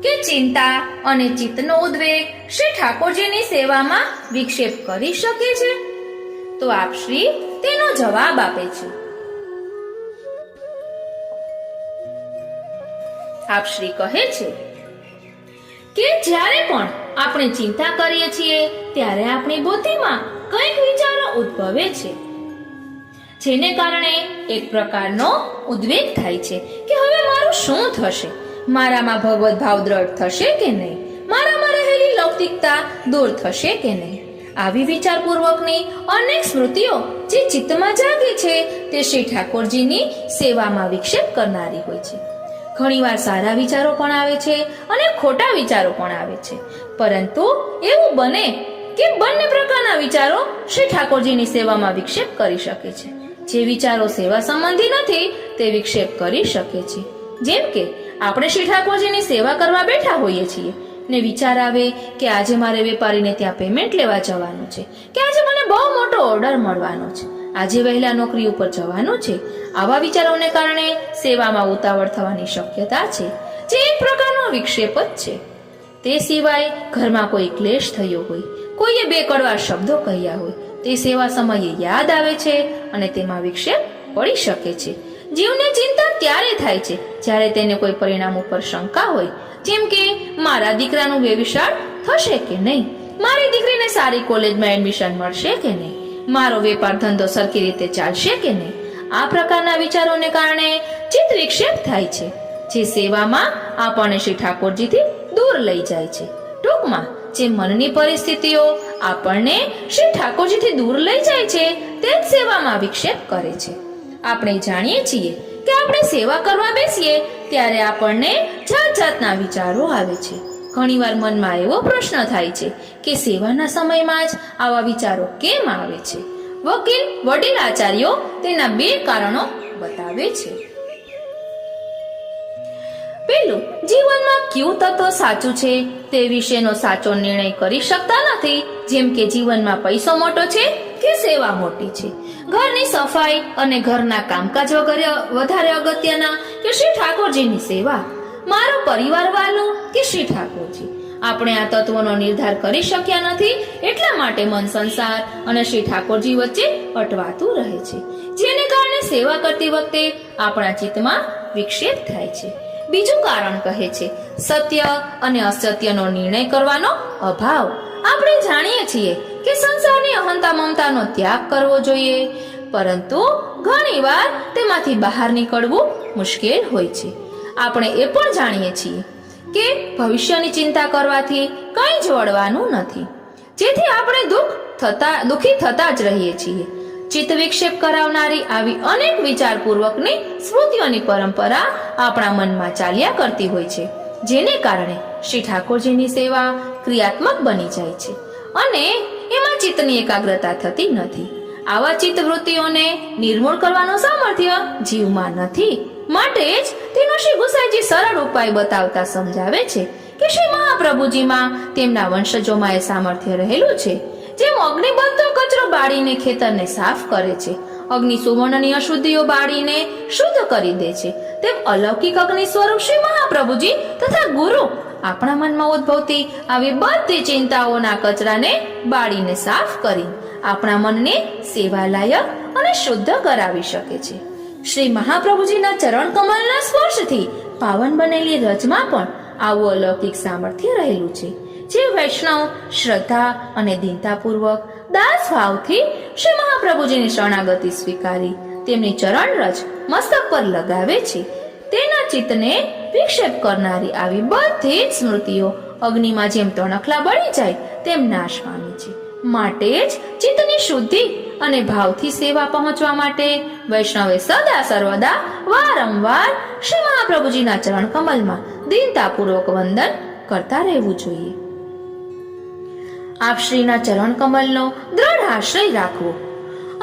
કે ચિંતા અને ચિત્તનો ઉદ્વેગ શ્રી ઠાકોરજીની સેવામાં વિક્ષેપ કરી શકે છે? તો આપ શ્રી તેનો જવાબ આપે છે. આપ શ્રી કહે છે કે જ્યારે પણ આપણે ચિંતા કરીએ છીએ ત્યારે આપણી બુદ્ધિમાં કંઈક વિચારો ઉદ્ભવે છે, જેને કારણે એક પ્રકારનો ઉદ્વેગ થાય છે કે હવે મારું શું થશે, મારામાં ભગવત ભાવ દ્રઢ થશે કે નહીં, મારામાં રહેલી લૌકિકતા દૂર થશે કે નહીં. આવી વિચારપૂર્વકની અનેક સ્મૃતિઓ જે ચિત્તમાં જાગે છે તે શ્રી ઠાકોરજીની સેવામાં વિક્ષેપ કરનારી હોય છે. ઘણીવાર સારા વિચારો પણ આવે છે અને ખોટા વિચારો પણ આવે છે, પરંતુ એવું બને કે બંને પ્રકારના વિચારો શ્રી ઠાકોરજીની સેવામાં વિક્ષેપ કરી શકે છે. જે વિચારો સેવા સંબંધી નથી તે વિક્ષેપ કરી શકે છે. જેમ કે આપણે શ્રી ઠાકોરજીની સેવા કરવા બેઠા હોઈએ છીએ ને વિચાર આવે કે આજે મારે વેપારીને ત્યાં પેમેન્ટ લેવા જવાનું છે, કે આજે મને બહુ મોટો ઓર્ડર મળવાનો છે, આજે વહેલા નોકરી ઉપર જવાનું છે. આવા વિચારોને કારણે સેવામાં ઉતાવળ થવાની શક્યતા છે, જે એક પ્રકારનો વિક્ષેપ જ છે. તે સિવાય ઘરમાં કોઈ ક્લેશ થયો હોય, કોઈએ બે કડવા શબ્દો કહ્યા હોય, તે સેવા સમયે યાદ આવે છે અને તેમાં વિક્ષેપ પડી શકે છે. જીવને ચિંતા ત્યારે થાય છે જ્યારે તેને કોઈ પરિણામ ઉપર શંકા હોય, જેમ કે મારા દીકરાનું વ્યવસાય થશે કે નહીં, મારી દીકરીને સારી કોલેજમાં એડમિશન મળશે કે નહીં, મારો વેપાર ધંધો સરખી રીતે ચાલશે કે નહીં. આ પ્રકારના વિચારોને કારણે ચિત્ત વિક્ષેપ થાય છે, જે સેવામાં આપણને શ્રી ઠાકોરજીથી દૂર લઈ જાય છે. ટૂંકમાં જે મનની પરિસ્થિતિઓ આપણને શ્રી ઠાકોરજીથી દૂર લઈ જાય છે તે જ સેવામાં વિક્ષેપ કરે છે. આપણે જાણીએ છીએ કે આપણે સેવા કરવા બેસીએ ત્યારે આપણને જાત જાતના વિચારો આવે છે. ઘણીવાર મનમાં એવો પ્રશ્ન થાય છે કે સેવાના સમયમાં જ આવા વિચારો કેમ આવે છે? વકીલ વડીલ આચાર્યો તેના બે કારણો બતાવે છે. પહેલું, જીવનમાં કયું તત્વ સાચું છે તે વિશેનો સાચો નિર્ણય કરી શકતા નથી. જેમ કે જીવનમાં પૈસો મોટો છે કે સેવા મોટી છે, ઘરની સફાઈ અને ઘરના કામકાજ વગેરે વધારે અગત્યના કે શ્રી ઠાકોરજીની સેવા, મારો પરિવાર વાલો કે શ્રી ઠાકોરજી. આપણે આ તત્વોનો નિર્ધાર કરી શક્યા નથી, એટલા માટે મન સંસાર અને શ્રી ઠાકોરજી વચ્ચે અટવાતું રહે છે, જેને કારણે સેવા કરતી વખતે આપણા ચિત્તમાં વિક્ષેપ થાય છે. બીજું કારણ કહે છે સત્ય અને અસત્યનો નિર્ણય કરવાનો અભાવ. આપણે જાણીએ છીએ કે સંસારની અહંતા મમતાનો ત્યાગ કરવો જોઈએ, પરંતુ ઘણીવાર તેમાંથી બહાર નીકળવું મુશ્કેલ હોય છે. આપણે એ પણ જાણીએ છીએ કે ભવિષ્યની ચિંતા કરવાથી કંઈ જ વળવાનું નથી, જેથી આપણે દુઃખી થતા જ રહીએ છીએ. ચિત્ત વિક્ષેપ કરાવનારી આવી અનેક વિચારપૂર્વકની સ્મૃતિઓની પરંપરા આપણા મનમાં ચાલ્યા કરતી હોય છે, જેને કારણે શ્રી ઠાકોરજીની સેવા ક્રિયાત્મક બની જાય છે અને એમાં ચિત્તની એકાગ્રતા થતી નથી. આવા ચિત્ત વૃત્તિઓને નિર્મૂળ કરવાનું સામર્થ્ય જીવમાં નથી, માટે જ તેનો શ્રી ગુસાઈજી સરળ ઉપાય બતાવતા સમજાવે છે કે શ્રી મહાપ્રભુજીમાં તેમના વંશજોમાં એ સામર્થ્ય રહેલું છે. જેમ અગ્નિ બધો કચરો બાળીને ખેતરને સાફ કરે છે, અગ્નિ સુવર્ણની અશુદ્ધિઓ બાળીને શુદ્ધ કરી દે છે, તેમ અલૌકિક અગ્નિ સ્વરૂપ શ્રી મહાપ્રભુજી તથા ગુરુ આપણા મનમાં ઉદ્ભવતી આવી બધી ચિંતાઓના કચરાને બાળીને સાફ કરી આપણા મનને સેવાલાયક અને શુદ્ધ કરાવી શકે છે. શ્રી મહાપ્રભુજીના ચરણ કમલના સ્પર્શથી પાવન બનેલી રજમાં પણ આવું અલૌકિક સામર્થ્ય રહેલું છે. જે વૈષ્ણવ શ્રદ્ધા અને દીનતાપૂર્વક દાસ ભાવથી શ્રી મહાપ્રભુજીની શરણાગતિ સ્વીકારી તેમની ચરણ રજ મસ્તક પર લગાવે છે, તેના ચિત્તને વિક્ષેપ કરનારી આવી બધી જ સ્મૃતિઓ અગ્નિમાં જેમ તણખલા બળી જાય તેમ નાશ પામે છે. માટે જ ચિત્તની શુદ્ધિ અને ભાવથી સેવા પહોંચવા માટે વૈષ્ણવે સદા સર્વદા વારંવાર શ્રી મહાપ્રભુજીના ચરણ કમલમાં દીનતાપૂર્વક વંદન કરતા રહેવું જોઈએ. આપ શ્રીના ચરણ કમલનો દ્રઢ આશ્રય રાખવો.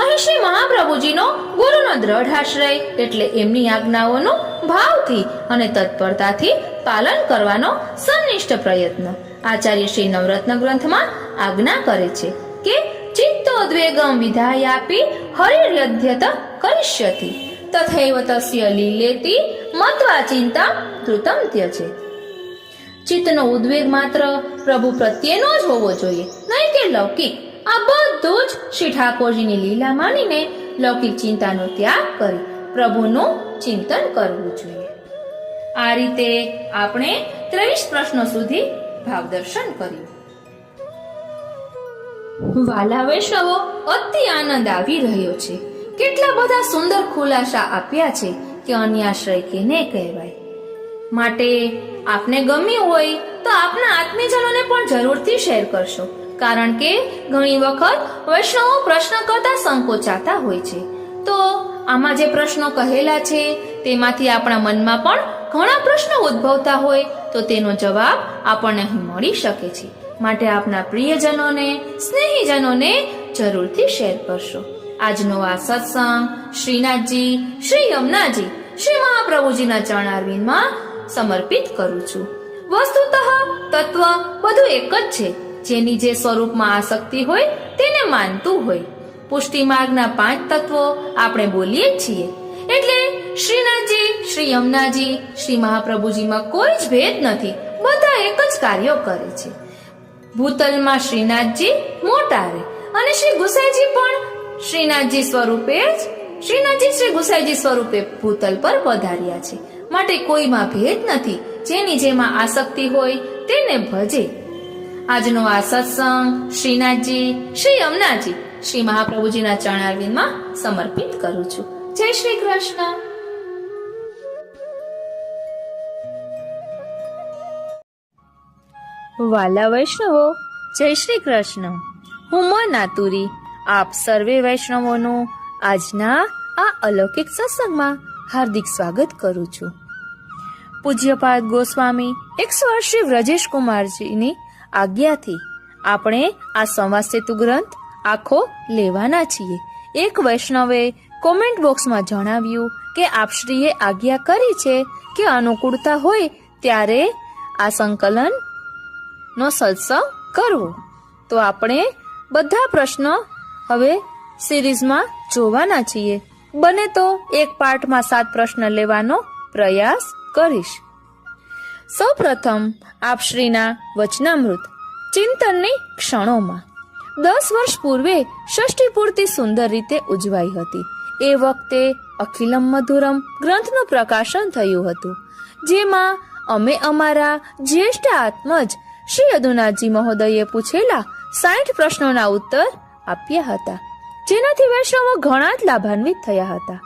અહીં શ્રી મહાપ્રભુજીનો ગુરુનો દ્રઢ આશ્રય એટલે એમની આજ્ઞાઓનું ભાવથી અને તત્પરતાથી પાલન કરવાનો સંનિષ્ઠ પ્રયત્ન. આચાર્ય શ્રી નવરત્ન ગ્રંથમાં આજ્ઞા કરે છે કે ચિત્તોદ્વેગમ વિધાયાપી હરિર્યધ્યત કરિષ્યતિ તથૈવ તસ્ય લીલેતિ મત્વા ચિંતા ધૃતમ ત્યજે. ચિત્તનો ઉદ્વેગ માત્ર પ્રભુ પ્રત્યેનો જ હોવો જોઈએ, નહીં કે લૌકિક. આ બધું જ શ્રી ઠાકોરજીની લીલા માનીને લૌકિક ચિંતાનો ત્યાગ કરી પ્રભુનું ચિંતન કરવું જોઈએ. આ રીતે આપણે 23 પ્રશ્નો સુધી ભાવદર્શન કર્યું. વાલા વૈષ્ણવો, અતિ આનંદ આવી રહ્યો છે. કેટલા બધા સુંદર ખુલાસા આપ્યા છે કે અન્યાશ્રય કેને કહેવાય. માટે આપને ગમ્યું હોય તો આપના આત્મીયજનોને પણ જરૂરથી શેર કરશો, કારણ કે ઘણી વખત વૈષ્ણવો પ્રશ્ન કરતા સંકોચાતા હોય છે. તો આમાં જે પ્રશ્નો કહેલા છે તેમાંથી આપણા મનમાં પણ ઘણા પ્રશ્નો ઉદ્ભવતા હોય તો તેનો જવાબ આપણને અહીં મળી શકે છે. માટે આપના પ્રિયજનોને, સ્નેહીજનોને જરૂરથી શેર કરશો. આજનો આ સત્સંગ શ્રીનાથજી, શ્રી યમુનાજી, શ્રી મહાપ્રભુજીના ચરણારવિંદમાં સમર્પિત કરું છું. વસ્તુતઃ તત્વ બધું એક જ છે. જેની જે સ્વરૂપમાં આસક્તિ હોય તેને માનતું હોય. પુષ્ટિ માર્ગના 5 તત્વો આપણે બોલીએ જ છીએ. એટલે શ્રીનાથજી, શ્રી યમુનાજી, શ્રી મહાપ્રભુજીમાં કોઈ જ ભેદ નથી. બધા એક જ કાર્યો કરે છે. ભૂતલમાં શ્રીનાથજી મોટા રે અને શ્રી ગુસાઈજી પણ શ્રીનાથજી શ્રી ગુસાઈજી સ્વરૂપે ભૂતલ પર પધાર્યા છે. માટે કોઈમાં ભેદ નથી. જેની જેમાં આસક્તિ હોય તેને ભજે. આજનો આ સત્સંગ શ્રીનાથજી, શ્રી યમુનાજી, શ્રી મહાપ્રભુજીના ચરણારવિંદમાં સમર્પિત કરું છું. જય શ્રી કૃષ્ણ. વાલા વૈષ્ણવો, જય શ્રી કૃષ્ણ. હું મન આતુરી આપ સર્વે વૈષ્ણવોનું આજના આ અલૌકિક સત્સંગમાં હાર્દિક સ્વાગત કરું છું. પૂજ્યપાદ ગોસ્વામી 100 વર્ષ શ્રી વ્રજેશ કુમારજીની આજ્ઞાથી આપણે આ સંવાદ સેતુ ગ્રંથ આખો લેવાના છીએ. એક વૈષ્ણવે કોમેન્ટ બોક્સમાં જણાવ્યું કે આપશ્રીએ આજ્ઞા કરી છે કે અનુકૂળતા હોય ત્યારે આ સંકલન નો સત્સંગ કરવો. તો આપણે બધા પ્રશ્નો હવે સિરીઝમાં જોવાના છીએ. બને તો એક પાર્ટમાં 7 પ્રશ્ન લેવાનો પ્રયાસ કરીશ. સૌપ્રથમ આપશ્રીના વચનામૃત ચિંતનની ક્ષણોમાં 10 વર્ષ પૂર્વે ષષ્ઠી પૂર્તિ સુંદર રીતે ઉજવાઈ હતી. એ વખતે અખિલમ મધુરમ ગ્રંથનું પ્રકાશન થયું હતું, જેમાં અમે અમારા જ્યેષ્ઠ આત્મજ શ્રી યદુનાથજી મહોદયે પૂછેલા 60 પ્રશ્નોના ઉત્તર આપ્યા હતા, જેનાથી વૈષ્ણવો ઘણા જ લાભાન્વિત થયા હતા.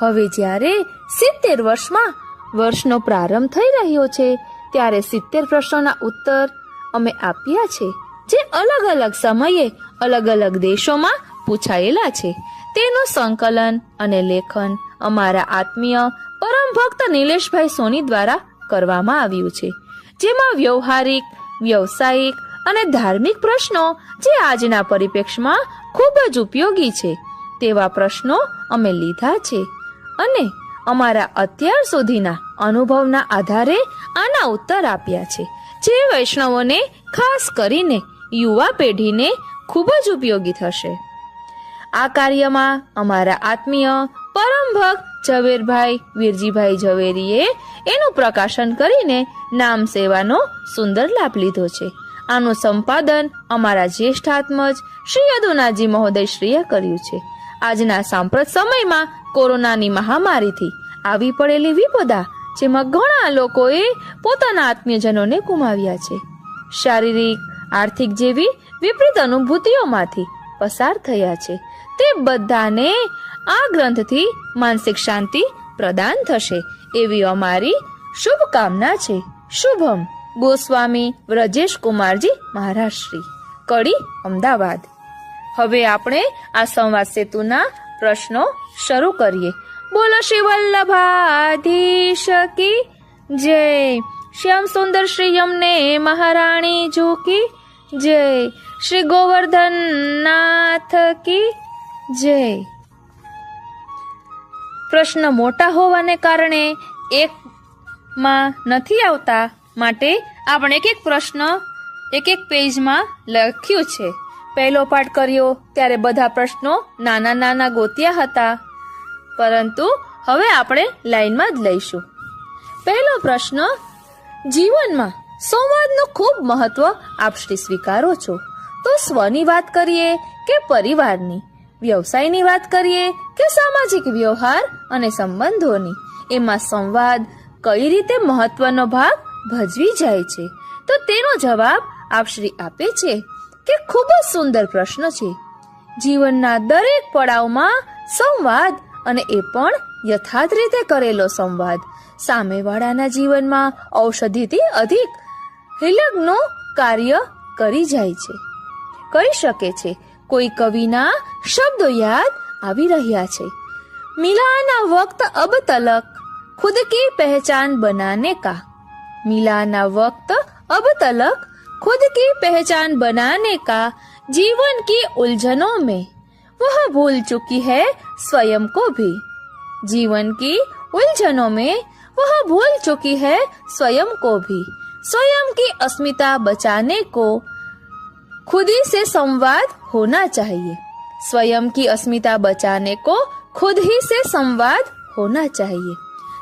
હવે જ્યારે 70 વર્ષનો પ્રારંભ થઈ રહ્યો છે ત્યારે 70 પ્રશ્નોના ઉત્તર અમે આપ્યા છે, જે અલગ અલગ સમયે અલગ અલગ દેશોમાં પૂછાયેલા છે. તેનું સંકલન અને લેખન અમારા આત્મીય પરમ ભક્ત નિલેશભાઈ સોની દ્વારા કરવામાં આવ્યું છે, જેમાં વ્યવહારિક, વ્યવસાયિક અને ધાર્મિક પ્રશ્નો જે આજના પરિપ્રેક્ષમાં ખૂબ જ ઉપયોગી છે તેવા પ્રશ્નો અમે લીધા છે અને અમારા અત્યાર સુધીના અનુભવના આધારે આના ઉત્તર આપ્યા છે, જે વૈષ્ણવોને ખાસ કરીને યુવા પેઢીને ખૂબ જ ઉપયોગી થશે. આ કાર્યમાં અમારા આત્મીય પરમ ભક્ત ઝવેરભાઈ વીરજીભાઈ ઝવેરીએ એનું પ્રકાશન કરીને નામ સેવાનો સુંદર લાભ લીધો છે. આનું સંપાદન અમારા જ્યેષ્ઠ આત્મજ શ્રી યદુનાથજી મહોદયશ્રીએ કર્યું છે. આજના સાંપ્રત સમયમાં કોરોનાની મહામારીથી આવી પડેલી વિપદા, જેમાં ઘણા લોકોએ પોતાના આત્મીયજનોને ગુમાવ્યા છે, શારીરિક, આર્થિક જેવી વિપરીત અનુભૂતિઓમાંથી પસાર થયા છે, તે બધાને આ ગ્રંથથી માનસિક શાંતિ પ્રદાન થશે એવી અમારી શુભકામના છે. શુભમ. ગોસ્વામી વ્રજેશ કુમારજી મહારાજશ્રી, કડી, અમદાવાદ. હવે આપણે આ સંવાદ સેતુના પ્રશ્નો શરૂ કરીએ. બોલો શ્રી વલ્લભાધીશ કી જય. શ્યામ સુંદર શ્રી યમને મહારાણી જી કી જય. શ્રી ગોવર્ધન નાથ કી જય. પ્રશ્ન મોટા હોવાને કારણે એકમાં નથી આવતા, માટે આપણે એક પ્રશ્ન એક પેજમાં લખ્યું છે. પહેલો પાઠ કર્યો ત્યારે બધા પ્રશ્નો નાના નાના ગોત્યા હતા, પરંતુ હવે આપણે લાઈનમાં જ લઈશું. પહેલો પ્રશ્ન, જીવનમાં સંવાદનું ખૂબ મહત્વ આપ શ્રી સ્વીકારો છો, તો સ્વની વાત કરીએ કે પરિવારની, વ્યવસાયની વાત કરીએ કે સામાજિક વ્યવહાર અને સંબંધોની, એમાં સંવાદ કઈ રીતે મહત્વનો ભાગ ભજવી જાય છે? તો તેનો જવાબ આપ શ્રી આપે છે કે ખૂબ જ સુંદર પ્રશ્ન છે. જીવનના દરેક પડાવમાં સંવાદ, અને એ પણ યથાર્થ રીતે કરેલો સંવાદ, સામેવાળાના જીવનમાં ઔષધિથી અધિક હિલકનું કાર્ય કરી જાય છે, કરી શકે છે. કોઈ કવિના શબ્દો યાદ આવી રહ્યા છે. મિલાના વક્ત અબ તલક खुद की पहचान बनाने का. मिलाना वक्त अब तलक खुद की पहचान बनाने का. जीवन की उलझनों में वह भूल चुकी है स्वयं को भी. जीवन की उलझनों में वह भूल चुकी है स्वयं को भी. स्वयं की अस्मिता बचाने को खुद ही से संवाद होना चाहिए. स्वयं की अस्मिता बचाने को खुद ही से संवाद होना चाहिए.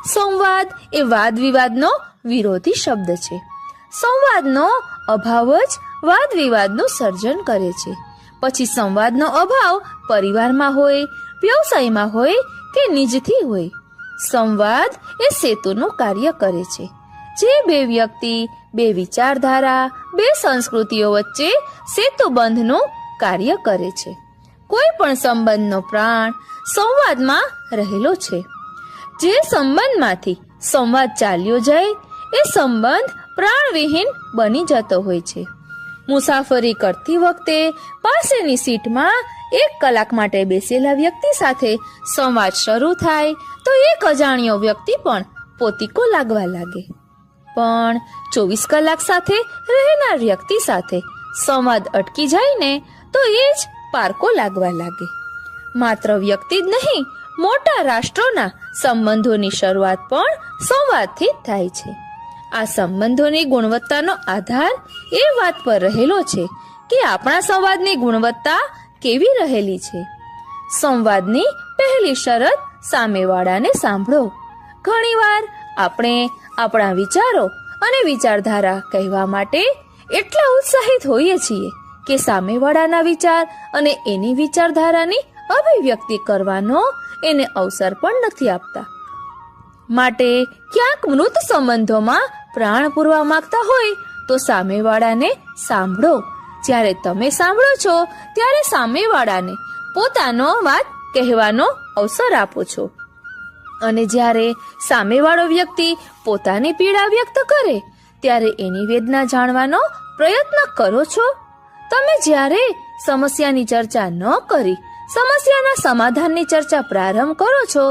સંવાદ એ વાદ વિવાદનો વિરોધી શબ્દ છે. સંવાદનો અભાવ જ વાદ વિવાદનું સર્જન કરે છે. પછી સંવાદનો અભાવ પરિવારમાં હોય, વ્યવસાયમાં હોય કે નિજથી હોય, સંવાદ એ સેતુનું કાર્ય કરે છે, જે બે વ્યક્તિ, બે વિચારધારા, બે સંસ્કૃતિઓ વચ્ચે સેતુબંધનું કાર્ય કરે છે. કોઈ પણ સંબંધનો પ્રાણ સંવાદમાં રહેલો છે. જે સંબંધમાંથી સંવાદ ચાલ્યો જાય એ સંબંધ પ્રાણવિહીન બની જતો હોય છે. મુસાફરી કરતી વખતે પાસેની સીટમાં 1 કલાક માટે બેસેલા વ્યક્તિ સાથે સંવાદ શરૂ થાય તો એક અજાણ્યો વ્યક્તિ પણ પોતીકો લાગવા લાગે, પણ 24 કલાક સાથે રહેનાર વ્યક્તિ સાથે સંવાદ અટકી જાય ને તો એ જ પારકો લાગવા લાગે. માત્ર વ્યક્તિ જ નહીં, મોટા રાષ્ટ્રોના સંબંધોની શરૂઆત પણ સંવાદથી જ થાય છે. આ સંબંધોની ગુણવત્તાનો આધાર એ વાત પર રહેલો છે કે આપણા સંવાદની ગુણવત્તા કેવી રહેલી છે. સંવાદની પહેલી શરત સામેવાળાને સાંભળો. ઘણીવાર આપણે આપણા વિચારો અને વિચારધારા કહેવા માટે એટલા ઉત્સાહિત હોઈએ છીએ કે સામેવાળાના વિચાર અને એની વિચારધારાની અભિવ્યક્તિ કરવાનો એને અવસર પણ નથી આપતા. માટે ક્યાંક મૃત સંબંધોમાં પ્રાણ પૂરવા માંગતા હોય તો સામેવાળાને સાંભળો. જ્યારે તમે સાંભળો છો ત્યારે સામેવાળાને પોતાનો વાત કહેવાનો અવસર આપો છો, અને જ્યારે સામેવાળો વ્યક્તિ પોતાની પીડા વ્યક્ત કરે ત્યારે એની વેદના જાણવાનો પ્રયત્ન કરો છો. તમે જ્યારે સમસ્યાની ચર્ચા ન કરી સમસ્યાના સમાધાનની ચર્ચા પ્રારંભ કરો છો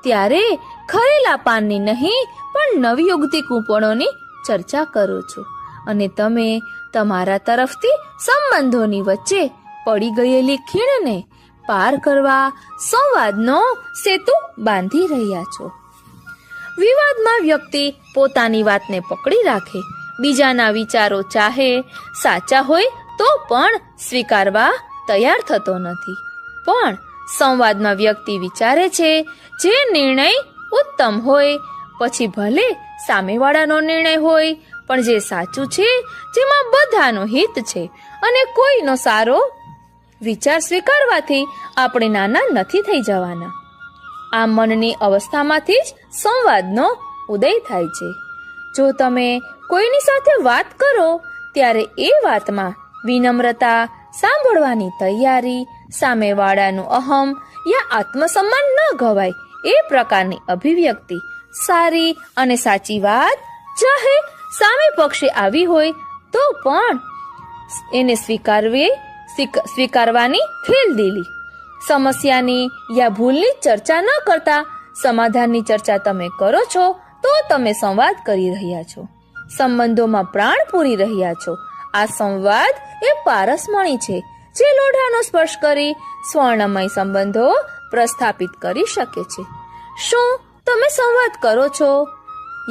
ત્યારે ખરેલા પાનની નહીં પણ નવી ઉગતી કૂંપણોની ચર્ચા કરો છો, અને તમે તમારા તરફથી સંબંધોની વચ્ચે પડી ગયેલી ખીણને પાર કરવા સંવાદનો સેતુ બાંધી રહ્યા છો. વિવાદમાં વ્યક્તિ પોતાની વાતને પકડી રાખે, બીજાના વિચારો ચાહે સાચા હોય તો પણ સ્વીકારવા તૈયાર થતો નથી. પણ સંવાદમાં વ્યક્તિ વિચારે છે જે નિર્ણય ઉત્તમ હોય, પછી ભલે સામેવાળાનો નિર્ણય હોય પણ જે સાચું છે, જેમાં બધાનું હિત છે, અને કોઈનો સારો વિચાર સ્વીકારવાથી આપણે નાના નથી થઈ જવાના. આ મનની અવસ્થામાંથી જ સંવાદનો ઉદય થાય છે. જો તમે કોઈની સાથે વાત કરો ત્યારે એ વાતમાં વિનમ્રતા, સાંભળવાની તૈયારી, સામેવાળાનું અહમ યા આત્મસન્માન ન ગવાય એ પ્રકારની અભિવ્યક્તિ સારી અને સાચી વાત ચાહે સામે પક્ષે આવી હોય તો પણ એને સ્વીકારવાની ખેલદિલી. સમસ્યાની યા ભૂલની ચર્ચા ન કરતા સમાધાનની ચર્ચા તમે કરો છો તો તમે સંવાદ કરી રહ્યા છો, સંબંધોમાં પ્રાણ પૂરી રહ્યા છો. આ સંવાદ એ પારસમણી છે જે લોઢાનો સ્પર્શ કરી સ્વર્ણમય સંબંધો પ્રસ્થાપિત કરી શકે છે. શું તમે સંવાદ કરો છો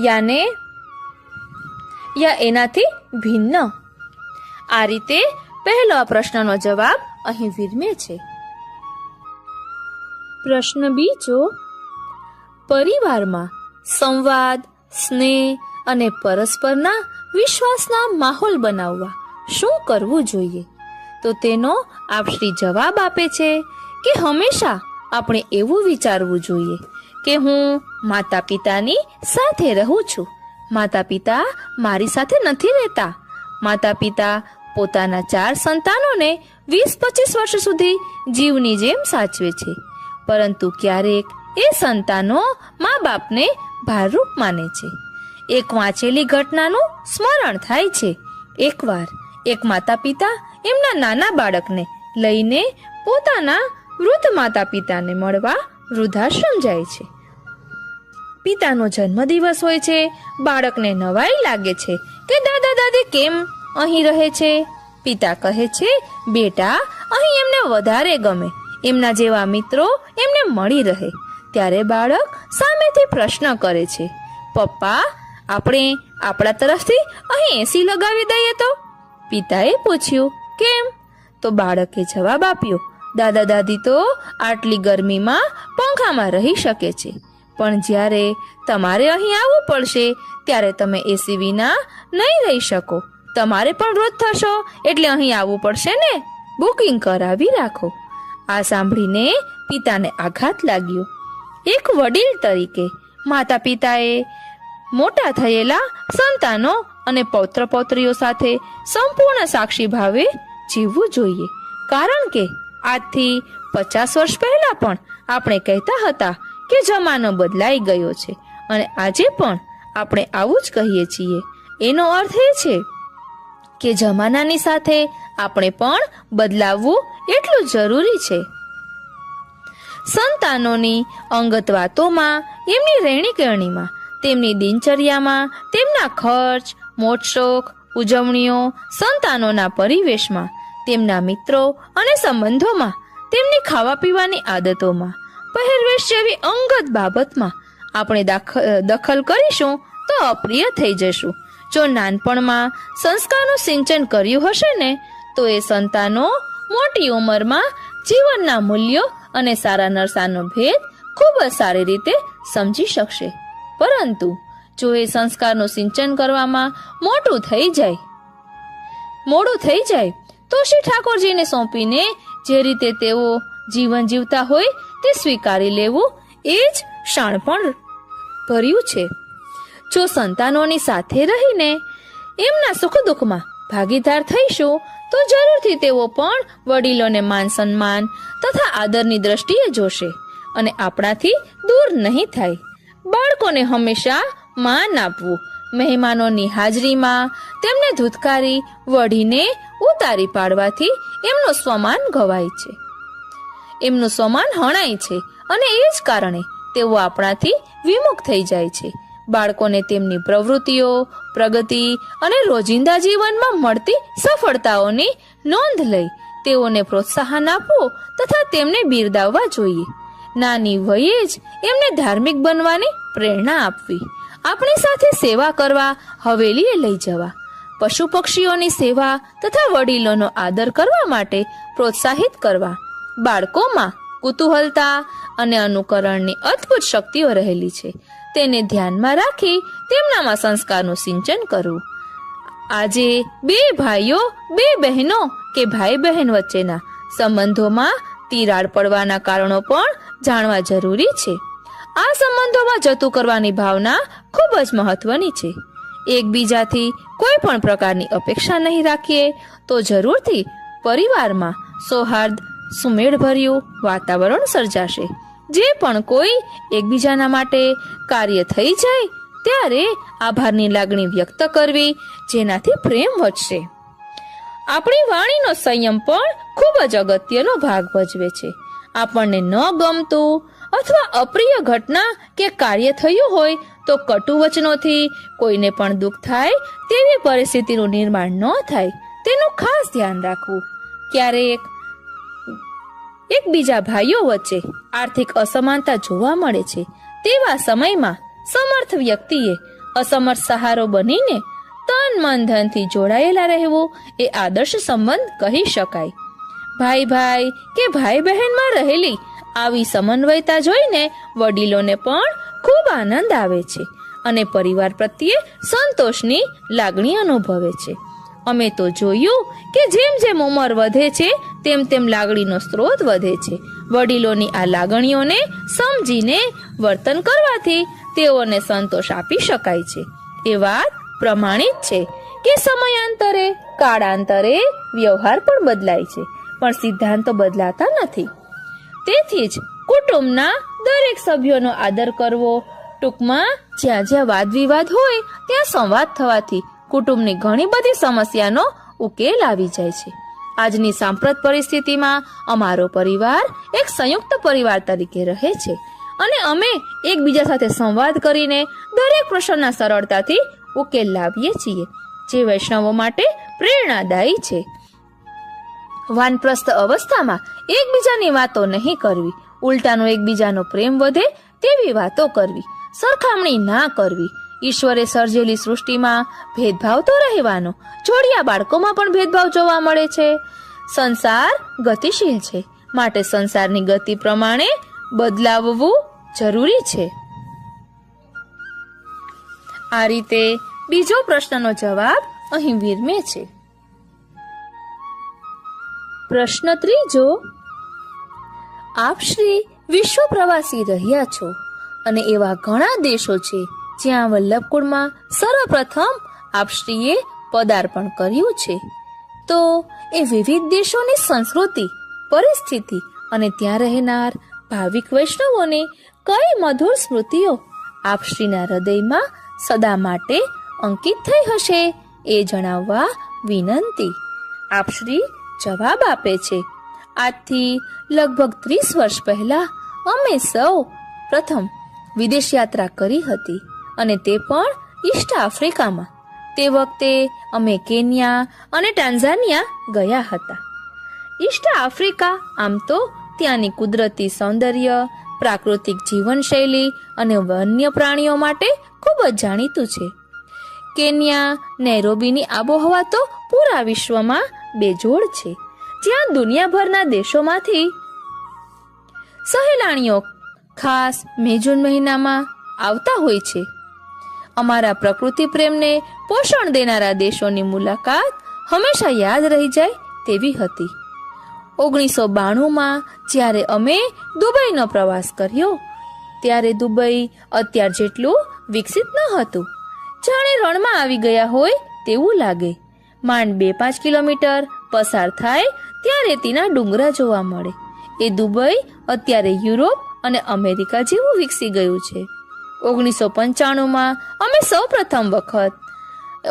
યા એનાથી ભિન્ન? આ રીતે પહેલો પ્રશ્નનો જવાબ અહીં વિરમે છે. પ્રશ્ન બીજો, પરિવારમાં સંવાદ, સ્નેહ અને પરસ્પરના વિશ્વાસના માહોલ બનાવવા શું કરવું જોઈએ? તો તેનો આપશ્રી જવાબ આપે છે કે હંમેશા આપણે એવું વિચારવું જોઈએ કે હું માતા પિતાની સાથે રહું છું. માતા પિતા મારી સાથે નથી રહેતા. માતા પિતા પોતાના 4 સંતાનોને 20-25 વર્ષ સુધી જીવની જેમ સાચવે છે, પરંતુ ક્યારેક એ સંતાનો મા બાપને ભારરૂપ માને છે. એક વાંચેલી ઘટનાનું સ્મરણ થાય છે. એકવાર એક માતા પિતા એમના નાના બાળકને લઈને પોતાના વૃદ્ધ માતા પિતાને મળવા વૃદ્ધાશ્રમ જાય છે. પિતાનો જન્મદિવસ હોય છે. બાળકને નવાઈ લાગે છે કે દાદા દાદી કેમ અહીં રહે છે. પિતા કહે છે, બેટા, અહીં એમને વધારે ગમે, એમના જેવા મિત્રો એમને મળી રહે. ત્યારે બાળક સામેથી પ્રશ્ન કરે છે, પપ્પા, આપણે આપણા તરફથી અહીં એસી લગાવી દઈએ તો? પિતાએ પૂછ્યું, કેમ? તો બાળકે જવાબ આપ્યો, દાદા દાદી તો આટલી ગરમીમાં પંખામાં રહી શકે છે, પણ જ્યારે તમારે અહીં આવવું પડશે ત્યારે તમે એસી વિના નહીં રહી શકો. તમારે પણ વૃદ્ધ થશો એટલે અહીં આવવું પડશે ને, બુકિંગ કરાવી રાખો. આ સાંભળીને પિતાને આઘાત લાગ્યો. એક વડીલ તરીકે માતા પિતાએ મોટા થયેલા સંતાનો અને પૌત્ર પૌત્રીઓ સાથે સંપૂર્ણ સાક્ષી ભાવે જીવવું જોઈએ. કારણ કે આજથી 50 વર્ષ પહેલા પણ આપણે કહેતા હતા કે જમાનો બદલાઈ ગયો છે, અને આજે પણ આપણે આવું જ કહીએ છીએ. એનો અર્થ એ છે કે જમાનાની સાથે આપણે પણ બદલાવવું એટલું જરૂરી છે. સંતાનોની અંગત વાતોમાં, એમની રહેણીકરણીમાં, તેમની દિનચર્યામાં, તેમના ખર્ચ, મોજશોખ, ઉજવણીઓ, સંતાનોના પરિવેશમાં, તેમના મિત્રો અને સંબંધોમાં, તેમની ખાવા પીવાની આદતોમાં, પહેરવેશ જેવી અંગત બાબતમાં આપણે દખલ કરીશું તો અપ્રિય થઈ જશું. જો નાનપણમાં સંસ્કારનું સિંચન કર્યું હશે ને, તો એ સંતાનો મોટી ઉંમરમાં જીવનના મૂલ્યો અને સારા નરસાનો ભેદ ખૂબ જ સારી રીતે સમજી શકશે. પરંતુ જો એ સંસ્કારનું સિંચન કરવામાં મોડું થઈ જાય તો શ્રી ઠાકોરજીને સોંપીને જે રીતે તેઓ જીવન જીવતા હોય તે સ્વીકારી લેવું એ જ શાણપણ ભર્યું છે. જો સંતાનોની સાથે રહીને એમના સુખ દુઃખમાં ભાગીદાર થઈશું તો જરૂરથી તેઓ પણ વડીલોને માન સન્માન તથા આદરની દ્રષ્ટિએ જોશે અને આપણાથી દૂર નહીં થાય. બાળકોને હંમેશા માન આપવું, મહેમાનોની હાજરીમાં તેમને ધૂતકારી વઢીને ઉતારી પાડવાથી એમનું સ્વમાન ગવાય છે, એમનું સ્વમાન હણાય છે, અને એ જ કારણે તેઓ આપણાથી વિમુખ થઈ જાય છે. બાળકોને તેમની પ્રવૃત્તિઓ, પ્રગતિ અને રોજિંદા જીવનમાં મળતી સફળતાઓની નોંધ લઈ તેઓને પ્રોત્સાહન આપવું તથા તેમને બિરદાવવા જોઈએ. નાની વયે જ એમને ધાર્મિક બનવાની પ્રેરણા આપવી, આપણી સાથે સેવા કરવા હવેલીએ લઈ જવા, પશુ પક્ષીઓની સેવા તથા વડીલોનો આદર કરવા માટે પ્રોત્સાહિત કરવા. બાળકોમાં કુતૂહલતા અને અનુકરણની અદ્ભુત શક્તિઓ રહેલી છે, તેને ધ્યાનમાં રાખી તેમનામાં સંસ્કારનું સિંચન કરવું. આજે 2 ભાઈઓ 2 બહેનો કે ભાઈ બહેન વચ્ચેના સંબંધોમાં તિરાડ પડવાના કારણો પણ જાણવા જરૂરી છે. આ સંબંધોમાં જતું કરવાની ભાવના ખૂબ જ મહત્વની છે. એકબીજાથી કોઈ પણ પ્રકારની અપેક્ષા નહીં રાખીએ તો જરૂરથી પરિવારમાં સૌહાર્દ, સુમેળભર્યું વાતાવરણ સર્જાશે. જે પણ કોઈ એકબીજાના માટે કાર્ય થઈ જાય ત્યારે આભારની લાગણી વ્યક્ત કરવી, જેનાથી પ્રેમ વધશે. આપણી વાણીનો સંયમ પણ ખૂબ જ અગત્યનો ભાગ ભજવે છે. આપણને ન ગમતું અથવા અપ્રિય ઘટના કે કાર્ય થયું હોય તો કટુ વચનોથી કોઈને પણ દુઃખ થાય તેવી પરિસ્થિતિનું નિર્માણ ન થાય તેનું ખાસ ધ્યાન રાખવું. ક્યારેક એકબીજા ભાઈઓ વચ્ચે આર્થિક અસમાનતા જોવા મળે છે. તેવા સમયમાં સમર્થ વ્યક્તિએ અસમર્થ સહારો બનીને તન મન ધનથી જોડાયેલા રહેવું એ આદર્શ સંબંધ કહી શકાય. ભાઈ ભાઈ કે ભાઈ બહેનમાં રહેલી આવી સમન્વયતા જોઈને વડીલોને પણ ખૂબ આનંદ આવે છે અને પરિવાર પ્રત્યે સંતોષની લાગણી અનુભવે છે. અમે તો જોયું કે જેમ જેમ ઉંમર વધે છે તેમ તેમ લાગણીનો સ્ત્રોત વધે છે. વડીલોની આ લાગણીઓને સમજીને વર્તન કરવાથી તેઓને સંતોષ આપી શકાય છે. એ વાત પ્રમાણિત છે કે સમયાંતરે કાળાંતરે વ્યવહાર પણ બદલાય છે, પણ સિદ્ધાંતો બદલાતા નથી. તેથી જ કુટુંબના દરેક સભ્યોનો આદર કરવો, ટૂંકમાં જ્યાં જ્યાં વાદ વિવાદ હોય ત્યાં સંવાદ થવાથી કુટુંબની ઘણી બધી સમસ્યાનો ઉકેલ આવી જાય છે. આજની સાંપ્રત પરિસ્થિતિમાં અમારો પરિવાર એક સંયુક્ત પરિવાર તરીકે રહે છે અને અમે એકબીજા સાથે સંવાદ કરીને દરેક પ્રશ્નના સરળતાથી ઉકેલ લાવીએ છીએ, જે વૈષ્ણવો માટે પ્રેરણાદાયી છે. વાનપ્રસ્થ અવસ્થામાં એકબીજાની વાતો નહીં કરવી, ઉલટાનો એકબીજાનો પ્રેમ વધે તેવી વાતો કરવી, સરખામણી ના કરવી. ઈશ્વરે સર્જેલી સૃષ્ટિમાં ભેદભાવ તો રહેવાનો, જોડિયા બાળકોમાં પણ ભેદભાવ જોવા મળે છે. સંસાર ગતિશીલ છે, માટે સંસારની ગતિ પ્રમાણે બદલાવવું જરૂરી છે. આ રીતે બીજો પ્રશ્નનો જવાબ અહીં વિરમે છે. પ્રશ્ન ત્રીજો, આપ શ્રી વિશ્વ પ્રવાસી રહ્યા છો અને એવા ઘણા દેશો છે જ્યાં વલ્લભકુળમાં સર્વપ્રથમ આપશ્રીએ પદાર્પણ કર્યું છે. તો એ વિવિધ દેશોની સંસ્કૃતિ, પરિસ્થિતિ અને ત્યાં રહેનાર ભાવિક વૈષ્ણવોની કઈ મધુર સ્મૃતિઓ આપશ્રીના હૃદયમાં સદા માટે અંકિત થઈ હશે એ જણાવવા વિનંતી. આપશ્રી જવાબ આપે છે, આજથી લગભગ 30 વર્ષ પહેલા અમે સૌ પ્રથમ વિદેશ યાત્રા કરી હતી અને તે પણ ઈસ્ટ આફ્રિકામાં. તે વખતે અમે કેન્યા અને ટાન્ઝાનિયા ગયા હતા. ઈસ્ટ આફ્રિકા આમ તો ત્યાંની કુદરતી સૌંદર્ય, પ્રાકૃતિક જીવનશૈલી અને વન્ય પ્રાણીઓ માટે ખૂબ જ જાણીતું છે. કેન્યા નૈરોબીની આબોહવા તો પૂરા વિશ્વમાં બેજોડ છે, જ્યાં દુનિયાભરના દેશોમાંથી સહેલાણીઓ ખાસ મે જૂન મહિનામાં આવતા હોય છે. અમારા પ્રકૃતિ પ્રેમને પોષણ દેનારા દેશોની મુલાકાત હંમેશા યાદ રહી જાય તેવી હતી. 1992માં જ્યારે અમે દુબઈનો પ્રવાસ કર્યો ત્યારે દુબઈ અત્યાર જેટલું વિકસિત ન હતું. જાણે રણમાં આવી ગયા હોય તેવું લાગે. માંડ 2-5 કિલોમીટર પસાર થાય ત્યાં રેતીના ડુંગરા જોવા મળે. એ દુબઈ અત્યારે યુરોપ અને અમેરિકા જેવું વિકસી ગયું છે. 1995માં અમે સૌ પ્રથમ વખત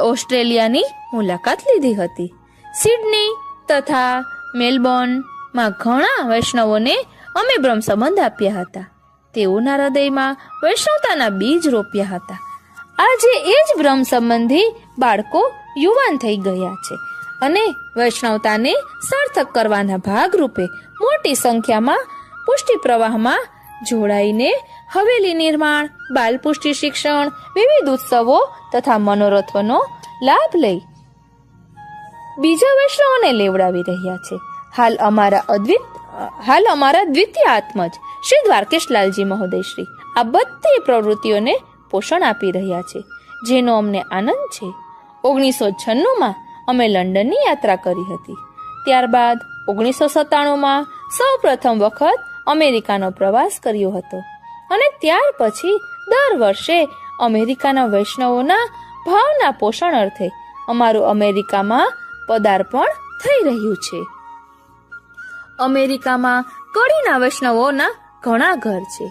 ઓસ્ટ્રેલિયાની મુલાકાત લીધી હતી. સિડની તથા મેલબોર્નમાં ઘણા વૈષ્ણવોને અમે બ્રહ્મ સંબંધ આપ્યા હતા. તેઓના હૃદયમાં વૈષ્ણવતાના બીજ રોપ્યા હતા. આજે એ જ બ્રહ્મ સંબંધી બાળકો યુવાન થઈ ગયા છે અને વૈષ્ણવતાને સાર્થક કરવાના ભાગરૂપે મોટી સંખ્યામાં પુષ્ટિ પ્રવાહમાં જોડાઈને હવેલી નિર્માણ, બાલ પુષ્ટિ શિક્ષણ, વિવિધ ઉત્સવો તથા મનોરથોનો લાભ લઈ બીજા વૈષ્ણવોને લેવડાવી રહ્યા છે. હાલ અમારા દ્વિતીય આત્મજ શ્રી દ્વારકેશલાલજી મહોદય શ્રી આ બધી પ્રવૃત્તિઓને પોષણ આપી રહ્યા છે, જેનો અમને આનંદ છે. 1996માં અમે લંડનની યાત્રા કરી હતી. ત્યારબાદ 1997માં સૌ પ્રથમ વખત અમેરિકાનો પ્રવાસ કર્યો હતો અને ત્યાર પછી દર વર્ષે અમેરિકાના વૈષ્ણવોના ભાવના પોષણ અર્થે અમારું અમેરિકામાં પદાર્પણ થઈ રહ્યું છે. અમેરિકામાં કડીના વૈષ્ણવોના ઘણા ઘર છે.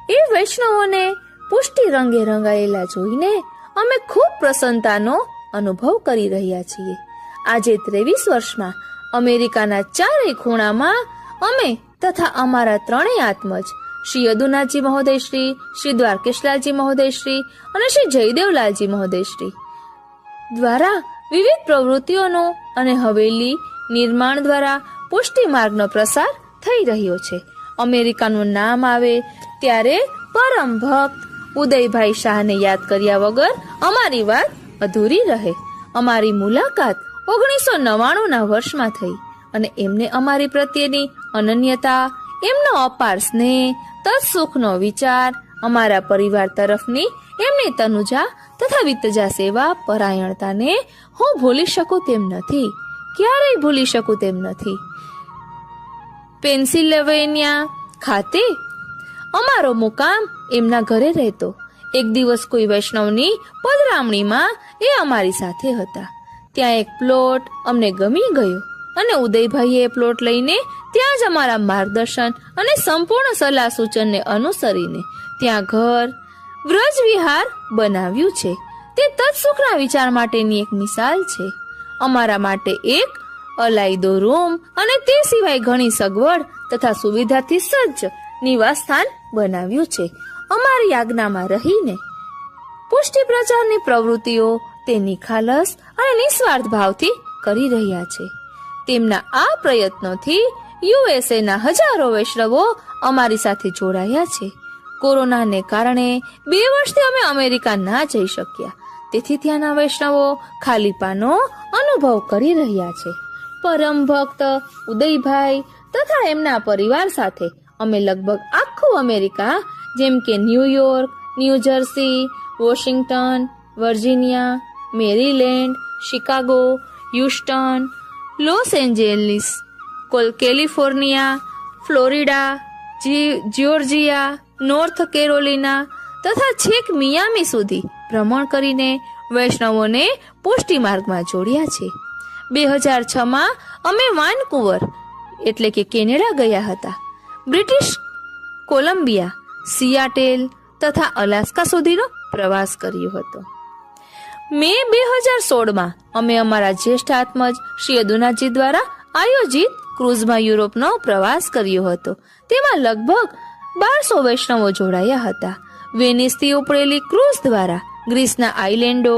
એ વૈષ્ણવોને પુષ્ટિ રંગે રંગાયેલા જોઈને અમે ખૂબ પ્રસન્નતાનો અનુભવ કરી રહ્યા છીએ. આજે 23 વર્ષમાં અમેરિકાના ચારેય ખૂણામાં અમે તથા અમારા ત્રણેય આત્મજ શ્રી યદુનાથજી મહોદયશ્રી, શ્રી દ્વારકેશલાલજી મહોદયશ્રી અને શ્રી જયદેવલાલજી મહોદયશ્રી દ્વારા વિવિધ પ્રવૃત્તિઓનો અને હવેલી નિર્માણ દ્વારા પુષ્ટિ માર્ગનો પ્રસાર થઈ રહ્યો છે. અમેરિકાનું નામ આવે ત્યારે પરમ ભક્ત ઉદયભાઈ શાહને યાદ કર્યા વગર અમારી વાત અધૂરી રહે. અમારી મુલાકાત 1999ના વર્ષમાં થઈ અને એમને અમારી પ્રત્યેની અનન્યતા, એમનો અપાર સ્નેહ, તત્સુખનો વિચાર, અમારા પરિવાર તરફની એમની તનુજા તથા વિતજા સેવા પરાયણતાને હું ભૂલી શકું તેમ નથી, ક્યારેય ભૂલી શકું તેમ નથી. પેન્સિલ્વેનિયા ખાતે અમારો મુકામ એમના ઘરે રહેતો. એક દિવસ કોઈ વૈષ્ણવની પધરામણીમાં એ અમારી સાથે હતા. ત્યાં એક પ્લોટ અમને ગમી ગયો અને ઉદયભાઈએ એ પ્લોટ લઈને ત્યાં જ અમારા માર્ગદર્શન અને સંપૂર્ણ સલાહ સૂચનને અનુસરીને ત્યાં ઘર વ્રજ વિહાર બનાવ્યું છે. તે તત્સુખના વિચાર માટેની એક મિસાલ છે. અમારા માટે એક અલાયદો રૂમ અને તે સિવાય ઘણી સગવડ તથા સુવિધાથી સજ્જ નિવાસ સ્થાન બનાવ્યું છે. અમારી આજ્ઞામાં રહીને પુષ્ટિ પ્રચારની પ્રવૃત્તિઓ તે નિખાલસ અને નિસ્વાર્થ ભાવથી કરી રહ્યા છે. તેમના આ પ્રયત્નોથી યુએસએના હજારો વૈષ્ણવો અમારી સાથે જોડાયા છે. કોરોનાને કારણે 2 વર્ષથી અમે અમેરિકા ના જઈ શક્યા, તેથી ત્યાંના વૈષ્ણવો ખાલીપાનો અનુભવ કરી રહ્યા છે. પરમ ભક્ત ઉદયભાઈ તથા એમના પરિવાર સાથે અમે લગભગ આખું અમેરિકા જેમ કે New York, New Jersey, Washington, Virginia, Maryland, Chicago, Houston, Los Angeles, California, Florida, Georgia, North Carolina તથા છેક મિયામી સુધી ભ્રમણ કરીને વૈષ્ણવોને પુષ્ટિ માર્ગમાં જોડ્યા છે. 2006માં અમે વાનકુવર એટલે કે કેનેડા ગયા હતા. બ્રિટિશ કોલંબિયા, સિયાટેલ તથા અલાસ્કા સુધીનો પ્રવાસ કર્યો હતો. મે 2016માં અમે અમારા જ્યેષ્ઠ આત્મજ શ્રી યદુનાથજી દ્વારા આયોજિત ક્રૂઝમાં યુરોપનો પ્રવાસ કર્યો હતો. તેમાં લગભગ 1200 વૈષ્ણવો જોડાયા હતા. વેનિસથી ઉપડેલી ક્રૂઝ દ્વારા ગ્રીસના આઇલેન્ડો,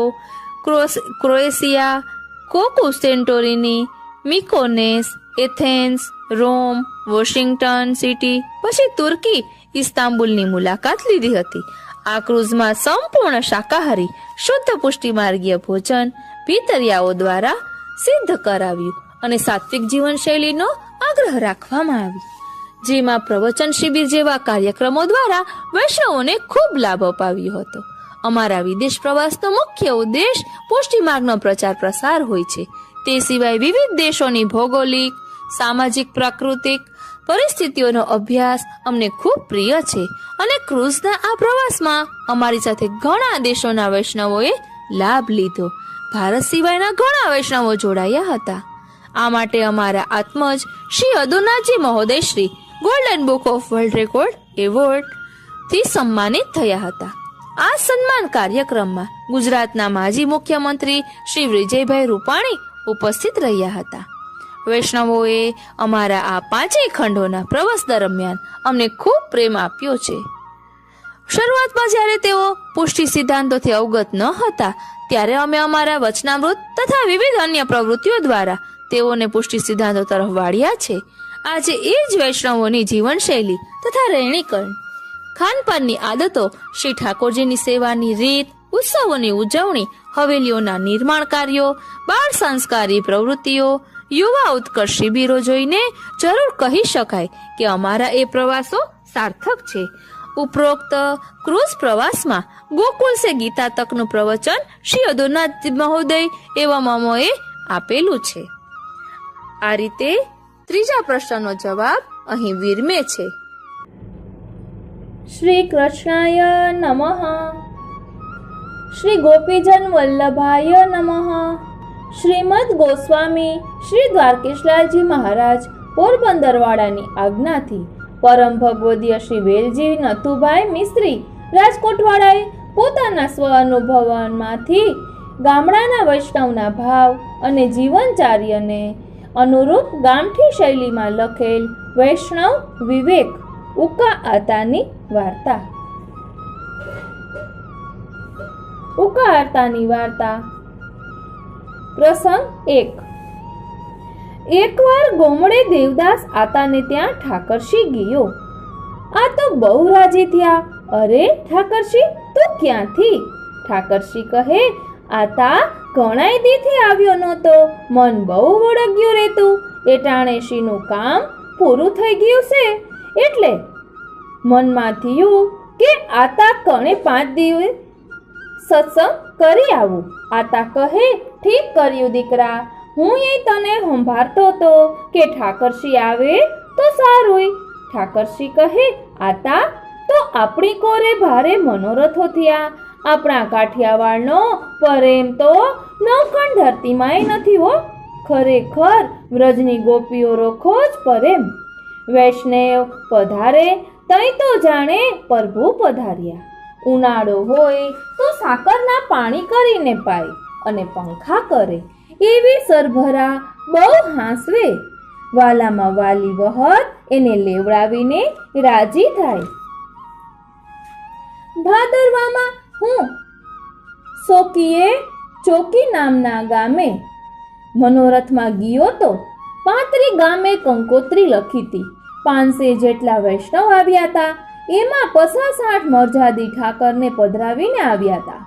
ક્રોએશિયા, કોકુ સેન્ટોરિની, મિકોનેસ, એથેન્સ, રોમ, વોશિંગ્ટન સિટી, પછી તુર્કી ઇસ્તાંબુલની મુલાકાત લીધી હતી. આ ક્રૂઝમાં સંપૂર્ણ શાકાહારી શુદ્ધ પુષ્ટિ માર્ગીય ભોજન ભીતરિયાઓ દ્વારા સિદ્ધ કરાવ્યું અને સાત્વિક જીવનશૈલીનો આગ્રહ રાખવામાં આવ્યો, જેમાં પ્રવચન શિબિર જેવા કાર્યક્રમો દ્વારા વૈષ્ણવોને ખૂબ લાભ અપાવ્યો હતો. અમારા વિદેશ પ્રવાસનો મુખ્ય ઉદ્દેશ પુષ્ટિ માર્ગનો પ્રચાર પ્રસાર હોય છે. તે સિવાય વિવિધ દેશોની ભૌગોલિક, સામાજિક, પ્રાકૃતિક પરિસ્થિતિઓનો અભ્યાસ અમને ખૂબ પ્રિય છે અને ક્રૂઝના આ પ્રવાસમાં અમારી સાથે ઘણા દેશોના વૈષ્ણવોએ લાભ લીધો. ભારત સિવાયના ઘણા વૈષ્ણવો જોડાયા હતા. આ માટે અમારા આત્મજ શ્રી યદુનાથજી મહોદયશ્રી Golden Book of World Record Award થી સન્માનિત થયા હતા. આ સન્માન કાર્યક્રમમાં ગુજરાતના માજી મુખ્યમંત્રી શ્રી વિજયભાઈ રૂપાણી ઉપસ્થિત રહ્યા હતા. વૈષ્ણવોએ અમારા આ 5 ખંડોના પ્રવાસ દરમિયાન અમને ખૂબ પ્રેમ આપ્યો છે. શરૂઆતમાં જ્યારે તેઓ પુષ્ટિ સિદ્ધાંતોથી અવગત ન હતા ત્યારે અમે અમારા વચનામૃત તથા વિવિધ અન્ય પ્રવૃત્તિઓ દ્વારા તેઓને પુષ્ટિ સિદ્ધાંતો તરફ વાળ્યા છે. આજે એ જ વૈષ્ણવોની જીવનશૈલી તથા રહેણીકરણ, ખાનપાનની આદતો, શ્રી ઠાકોરજીની સેવાની રીત, ઉત્સવોની ઉજવણી, હવેલીઓના નિર્માણ કાર્યો, બાળ સંસ્કારી પ્રવૃત્તિઓ, યુવા ઉત્કર્ષ શિબિરો જોઈને જરૂર કહી શકાય કે અમારા એ પ્રવાસો સાર્થક છે. ઉપરોક્ત ક્રૂઝ પ્રવાસમાં ગોકુલ સે ગીતા તકનું પ્રવચન શ્રી યદુનાથ મહોદય એવા અમોએ આપેલું છે. આ રીતે ત્રીજા પ્રશ્નનો જવાબ અહીં વિરમે છે. શ્રી કૃષ્ણાય નમઃ. શ્રી ગોપીજન વલ્લભાય નમઃ. શ્રીમદ ગોસ્વામી શ્રી દ્વારકેશલાલજી મહારાજ પોરબંદરવાળાની આજ્ઞાથી પરમ ભગવદીય શ્રી વેલજી નથુભાઈ મિસ્ત્રી રાજકોટવાળાએ પોતાના સ્વ અનુભવમાંથી ગામડાના વૈષ્ણવના ભાવ અને જીવનચાર્યને અનુરૂપ ગામઠી શૈલીમાં લખેલ વૈષ્ણવ વિવેક ઉકા આતાની વાર્તા. ઉકા આતાની વાર્તા. પ્રસંગ 1. એકવાર ગોમડે દેવદાસ આતાને ત્યાં ઠાકરશી ગયો. આ તો બહુ રાજી થયા. અરે ઠાકરશી, તું ક્યાંથી? ઠાકરશી કહે, આતા ઘણાય દીથી આવ્યો નહોતો, મન બહુ વળગ્યું રહેતું. એ ટાણેશીનું કામ પૂરું થઈ ગયું છે એટલે મનમાં થયું કે આતા કણે 5 દિવસ સત્સંગ કરી આવું. આતા કહે, ઠીક કર્યું દીકરા, હું એ તને સંભાળતો તો કે ઠાકરશી આવે તો સારું. ઠાકરશી કહે, આતા તો આપણી કોરે ભારે મનોરથો થયા. આપણા કાઠિયાવાડનો પ્રેમ તો નવખંડ ધરતીમાંય નથી હો. ખરેખર વ્રજની ગોપીઓ રોખો જ પ્રેમ. વૈષ્ણવ પધારે તઈ તો જાણે પ્રભુ પધાર્યા. ઉનાળો હોય તો સાકરના પાણી કરીને પાય અને પંખા કરે એવી સરભરા બહુ હાંસવે. વાલામાં વાલી વહત એને લેવડાવીને રાજી થાય. ભાદરવામાં હું સોકીએ ચોકી નામના ગામે મનોરથમાં ગયો તો 35 ગામે કંકોત્રી લખી હતી. 500 જેટલા વૈષ્ણવ આવ્યા હતા. એમાં 50-60 મરજાદી ઠાકરને પધરાવીને આવ્યા હતા.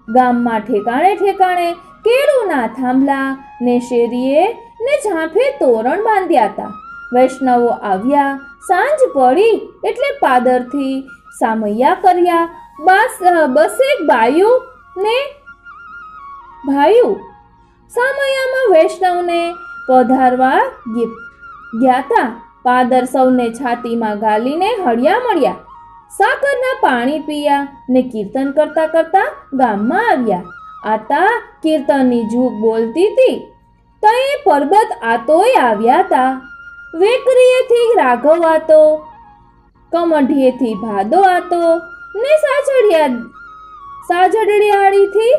ગામમાં ઠેકાણે ઠેકાણે કેળુના થાંભલા ને શેરીએ ને ઝાંફે તોરણ બાંધ્યા હતા. વૈષ્ણવો આવ્યા. સાંજ પડી એટલે પાદરથી સામૈયા કર્યા. બસેક બાયું ને ભાયું સામૈયામાં વૈષ્ણવને પધારવા ગયા હતા. પાદર સૌને છાતીમાં ગાલીને હળિયા મળ્યા. સાકરના પાણી પીયા ને કીર્તન કરતા કરતા ગામમાં આવ્યા. આતા કીર્તનની જૂક બોલતી હતી. તઈ પરબત આતોય આવ્યા હતા. વેકરીએથી રાઘવ આતો, કમઢીએથી ભાદો આતો ને સાજડિયાળીથી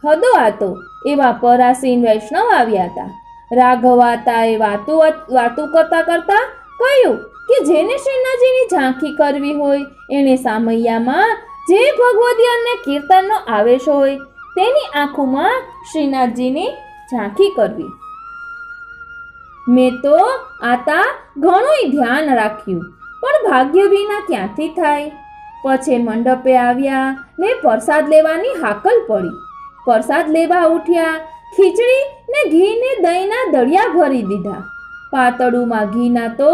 હદો આતો એવા પરાસીન વૈષ્ણવ આવ્યા હતા. રાઘવ આતાએ વાતું કરતા કરતા કહ્યું કે જેને શ્રીનાથજીની ઝાંખી કરવી હોય એને સામૈયામાં જે ભગવદી અને કીર્તનનો આવેશ હોય તેની આંખોમાં શ્રીનાથજીની ઝાંખી કરવી. મેં તો આતા ઘણું ધ્યાન રાખ્યું પણ ભાગ્ય વિના ક્યાંથી થાય. પછી મંડપે આવ્યા ને પ્રસાદ લેવાની હાકલ પડી. પ્રસાદ લેવા ઉઠ્યા. ખીચડી ને ઘી ને દહીંના દળિયા ભરી દીધા. પાતળુમાં ઘીના તો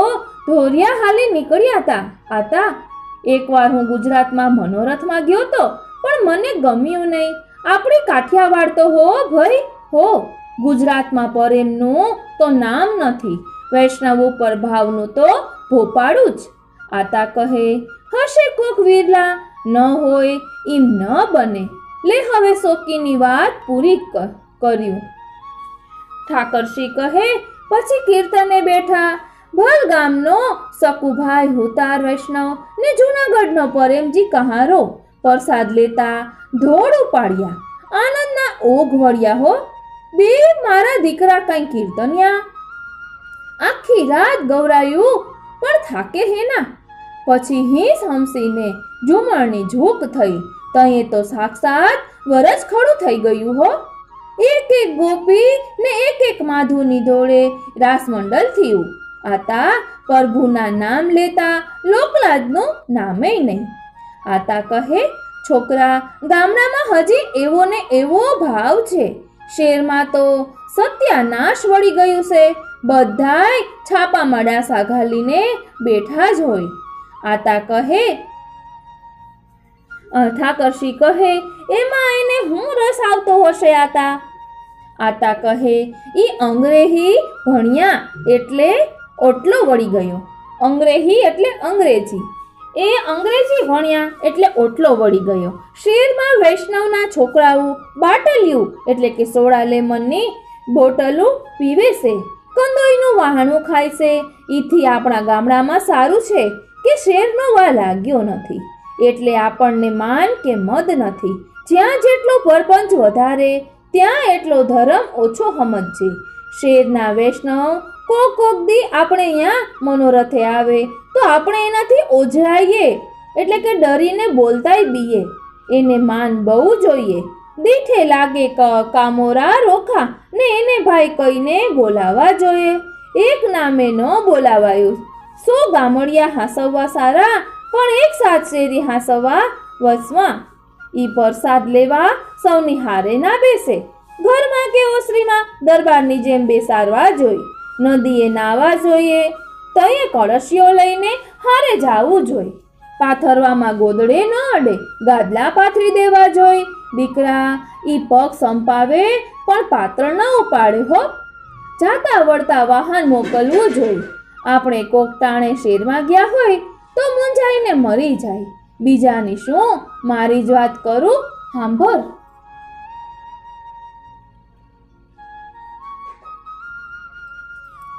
ધોરિયા હાલી નીકળ્યા હતા. આતા, એકવાર હું ગુજરાતમાં મનોરથમાં ગયો તો પણ મને ગમ્યું નહીં. આપણી કાઠિયાવાડ તો હો ભાઈ હો. ગુજરાતમાં પ્રેમનું તો નામ નથી. વૈષ્ણવ ઉપર ભાવનું તો ભોપાળું જ. આતા કહે, હશે કોક વિરલા, ન હોય એમ ન બને. લે હવે સોકીની વાત પૂરી કર્યું. ઠાકરશી કહે, પછી કીર્તને બેઠા. ભલ ગામનો સકુભાઈ હુતાર વૈષ્ણવ ને જૂનાગઢનો પ્રેમજી કહારો પ્રસાદ લેતા ધોળ ઉપાડ્યા. આનંદના ઓઘ વળ્યા હો. બે મારા દીકરા કઈ કીર્તન્યા. આખી રાત ગૌરાયું પણ થાકે હેના. પછી હિંસ હમસીને ઝુમરની ઝૂક થઈ. તઈએ તો સાક્ષાત વરસ ખડું થઈ ગયું હો. એક એક ગોપી ને એક માધુની દોડે રાસમંડલ થયું. આતા પ્રભુના નામ લેતા લોકલાજનું નામે નહીં. આતા કહે, છોકરા, ગામડામાં હજી એવો ને એવો ભાવ છે. શેરમાં તો સત્યાનાશ વળી ગયું છે. બધાય છાપામાં ડાસા ઘાલીને બેઠા જ હોય. આતા કહે, ઠાકરશી કહે, એમાં એને હું રસ આવતો હશે આતા? આતા કહે, ઈ અંગ્રેજી ભણ્યા એટલે ઓટલો વળી ગયો. અંગ્રેજી એટલે અંગ્રેજી. એ અંગ્રેજી ભણ્યા એટલે ઓટલો વળી ગયો. શેરમાં વૈષ્ણવના છોકરાઓ બાટલિયું એટલે કે સોડા લેમનની બોટલું પીવે છે. કંદોઈનું વાહણું ખાય છે. ઈથી આપણા ગામડામાં સારું છે કે શેરનો વા લાગ્યો નથી, એટલે આપણને માન કે મદ નથી. જ્યાં જેટલો પરપંચ વધારે ત્યાં એટલો ધર્મ ઓછો સમજજે. શેરના વૈષ્ણવ કોક દી આપણે અહીંયા મનોરથે આવે તો આપણે એનાથી ઓજરાઈએ, એટલે કે ડરીને બોલતાય બીએ. એને માન બહુ જોઈએ. દીઠે લાગે કામોરા રોખા ને એને ભાઈ કહીને બોલાવા જોઈએ. એક નામે ન બોલાવાયું. 100 ગામડિયા હાંસવવા સારા, પણ એક સાત શેરી હાંસવવા વસમાં. ઈ પ્રસાદ લેવા સૌની હારે ના બેસે. ઘરમાં કે ઓસરીમાં દરબારની જેમ બેસાડવા જોઈ. નદીએ નાવા જોઈએ, તયે કળશીઓ લઈને હારે જાવું જોઈ. પાથરવામાં ગોદડે ન અડે, ગાદલા પાથરી દેવા જોઈ. દીકરા ઈ પગ સંપાવે પણ પાત્ર ન ઉપાડે હો. જાતા વળતા વાહન મોકલવું જોઈ. આપણે કોક ટાણે શેરમાં ગયા હોય તો મૂંઝાઈને મરી જાય. બીજાની શું, મારી જ વાત કરું, સાંભળ.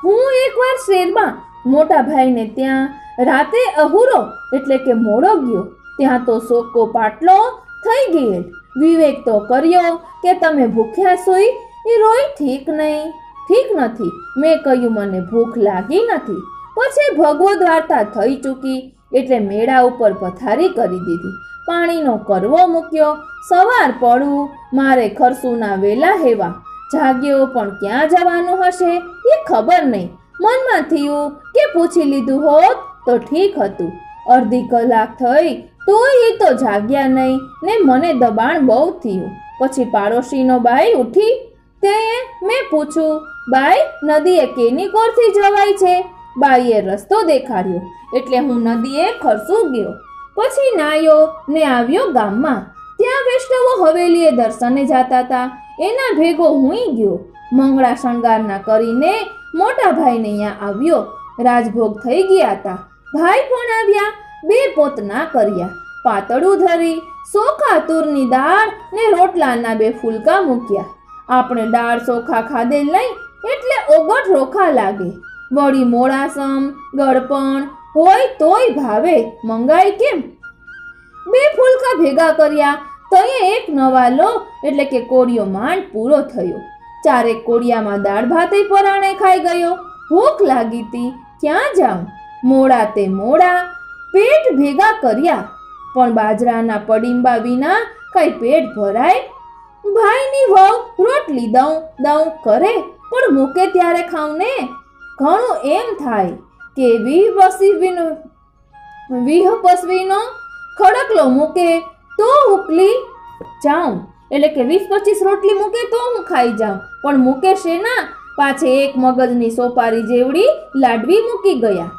હું એકવાર શેરમાં મોટા ભાઈને ત્યાં રાતે અહુરો એટલે કે મોડો ગયો. ત્યાં તો સોકો પાટલો થઈ ગયેલ. વિવેક તો કર્યો કે તમે ભૂખ્યા સોઈ એ રોય ઠીક નહીં, ઠીક નથી. મેં કહ્યું મને ભૂખ લાગી નથી. પછી ભગવદ વાર્તા થઈ ચૂકી એટલે મેળા ઉપર પથારી કરી દીધી. પાણીનો કરવો મૂક્યો. સવાર પડવું, મારે ખરસુના વેલા હેવા. જાગ્યો પણ ક્યાં જવાનું હશે એ ખબર નહીં. મનમાં થયું કે પૂછી લીધું હોત તો ઠીક હતું. અડધી કલાક થઈ તોય એ તો જાગ્યા નહીં ને મને દબાણ બહુ થયું. પછી પાડોશીનો બાઈ ઉઠી. તે મેં પૂછ્યું, બાઈ નદીએ કેની કોરથી જવાય છે? બાઈએ રસ્તો દેખાડ્યો એટલે હું નદીએ ખરસું ગયો. પછી નાયો ને આવ્યો ગામમાં. ત્યાં વૈષ્ણવો હવેલીએ દર્શને જતા હતા. એના ભેગો હુંય ગયો. મંગળા શણગારના કરીને મોટા ભાઈને અહીંયા આવ્યો. રાજભોગ થઈ ગયા હતા. ભાઈ પણ આવ્યા. 2 પોતના કર્યા. પાતળું ધરી સોખા તુરની દાળ ને રોટલાના 2 ફૂલકા મૂક્યા. આપણે દાળ ચોખા ખાધેલ નહીં એટલે ઓગટ રોખા લાગે. વળી મોડાસમ ગળપણ હોય તોય ભાવે. મંગાય કેમ? 2 ફૂલકા ભેગા કર્યા તયે એક નવાલો એટલે કે કોળિયો માંડ પૂરો થયો. 4 કોળિયામાં દાળ ભાતે પરાણે ખાઈ ગયો. ભૂખ લાગી તી, ક્યાં જાઉં? મોડા તે મોડા પેટ ભેગા કર્યા, પણ બાજરાના પડીંબા વિના કઈ પેટ ભરાય? ભાઈની વહુ રોટલી દઉં કરે, પણ મૂકે ત્યારે ખાઉં ને. ઘણું એમ થાય કે વીહ પસવીનો ખડકલો મૂકે તો ઉકલી જાઉં, એટલે કે 20-25 રોટલી મૂકે તો હું ખાઈ જાઉં, પણ મૂકે શેના? પાછે એક મગજની સોપારી જેવડી લાડવી મૂકી ગયા.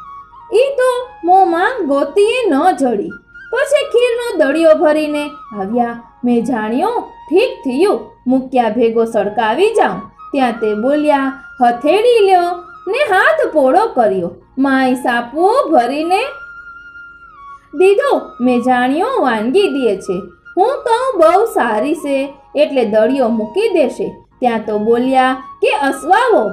ઈ તો મોંમાં ગોતીએ ન જડી. પછી ખીરનો દળિયો ભરીને આવ્યા. મેં જાણ્યું ઠીક થયું, મૂક્યા ભેગો સળકાવી જાઉં. ત્યાં તે બોલ્યા, હથેળી લ્યો ને હાથ પોળો કર્યો. માય સાપો ભરીને દીધો. મેં જાણ્યું વાનગી દે છે. હું કહું બહુ સારી છે એટલે દળિયો મૂકી દેશે. ત્યાં તો બોલ્યા કે અસવાવો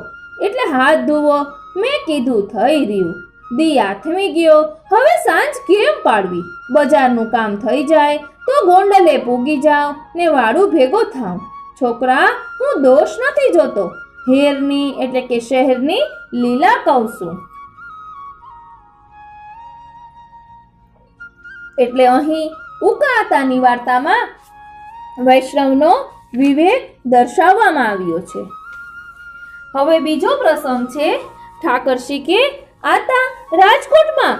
એટલે હાથ ધોવો. મેં કીધું થઈ રહ્યું. દી આથમી ગયો. હવે સાંજ કેમ પાડવી? બજારનું કામ થઈ જાય તો ગોંડલે પૂગી જાવ ને વાડું ભેગો થાવ. છોકરા, હું દોષ નથી જોતો. હેરની એટલે કે શહેરની લીલા કહું છું. એટલે અહીં ઉકાતાની વાર્તામાં વૈષ્ણવનો વિવેક દર્શાવવામાં આવ્યો છે. હવે બીજો પ્રસંગ છે. ઠાકરસી કે આતા રાજકોટમાં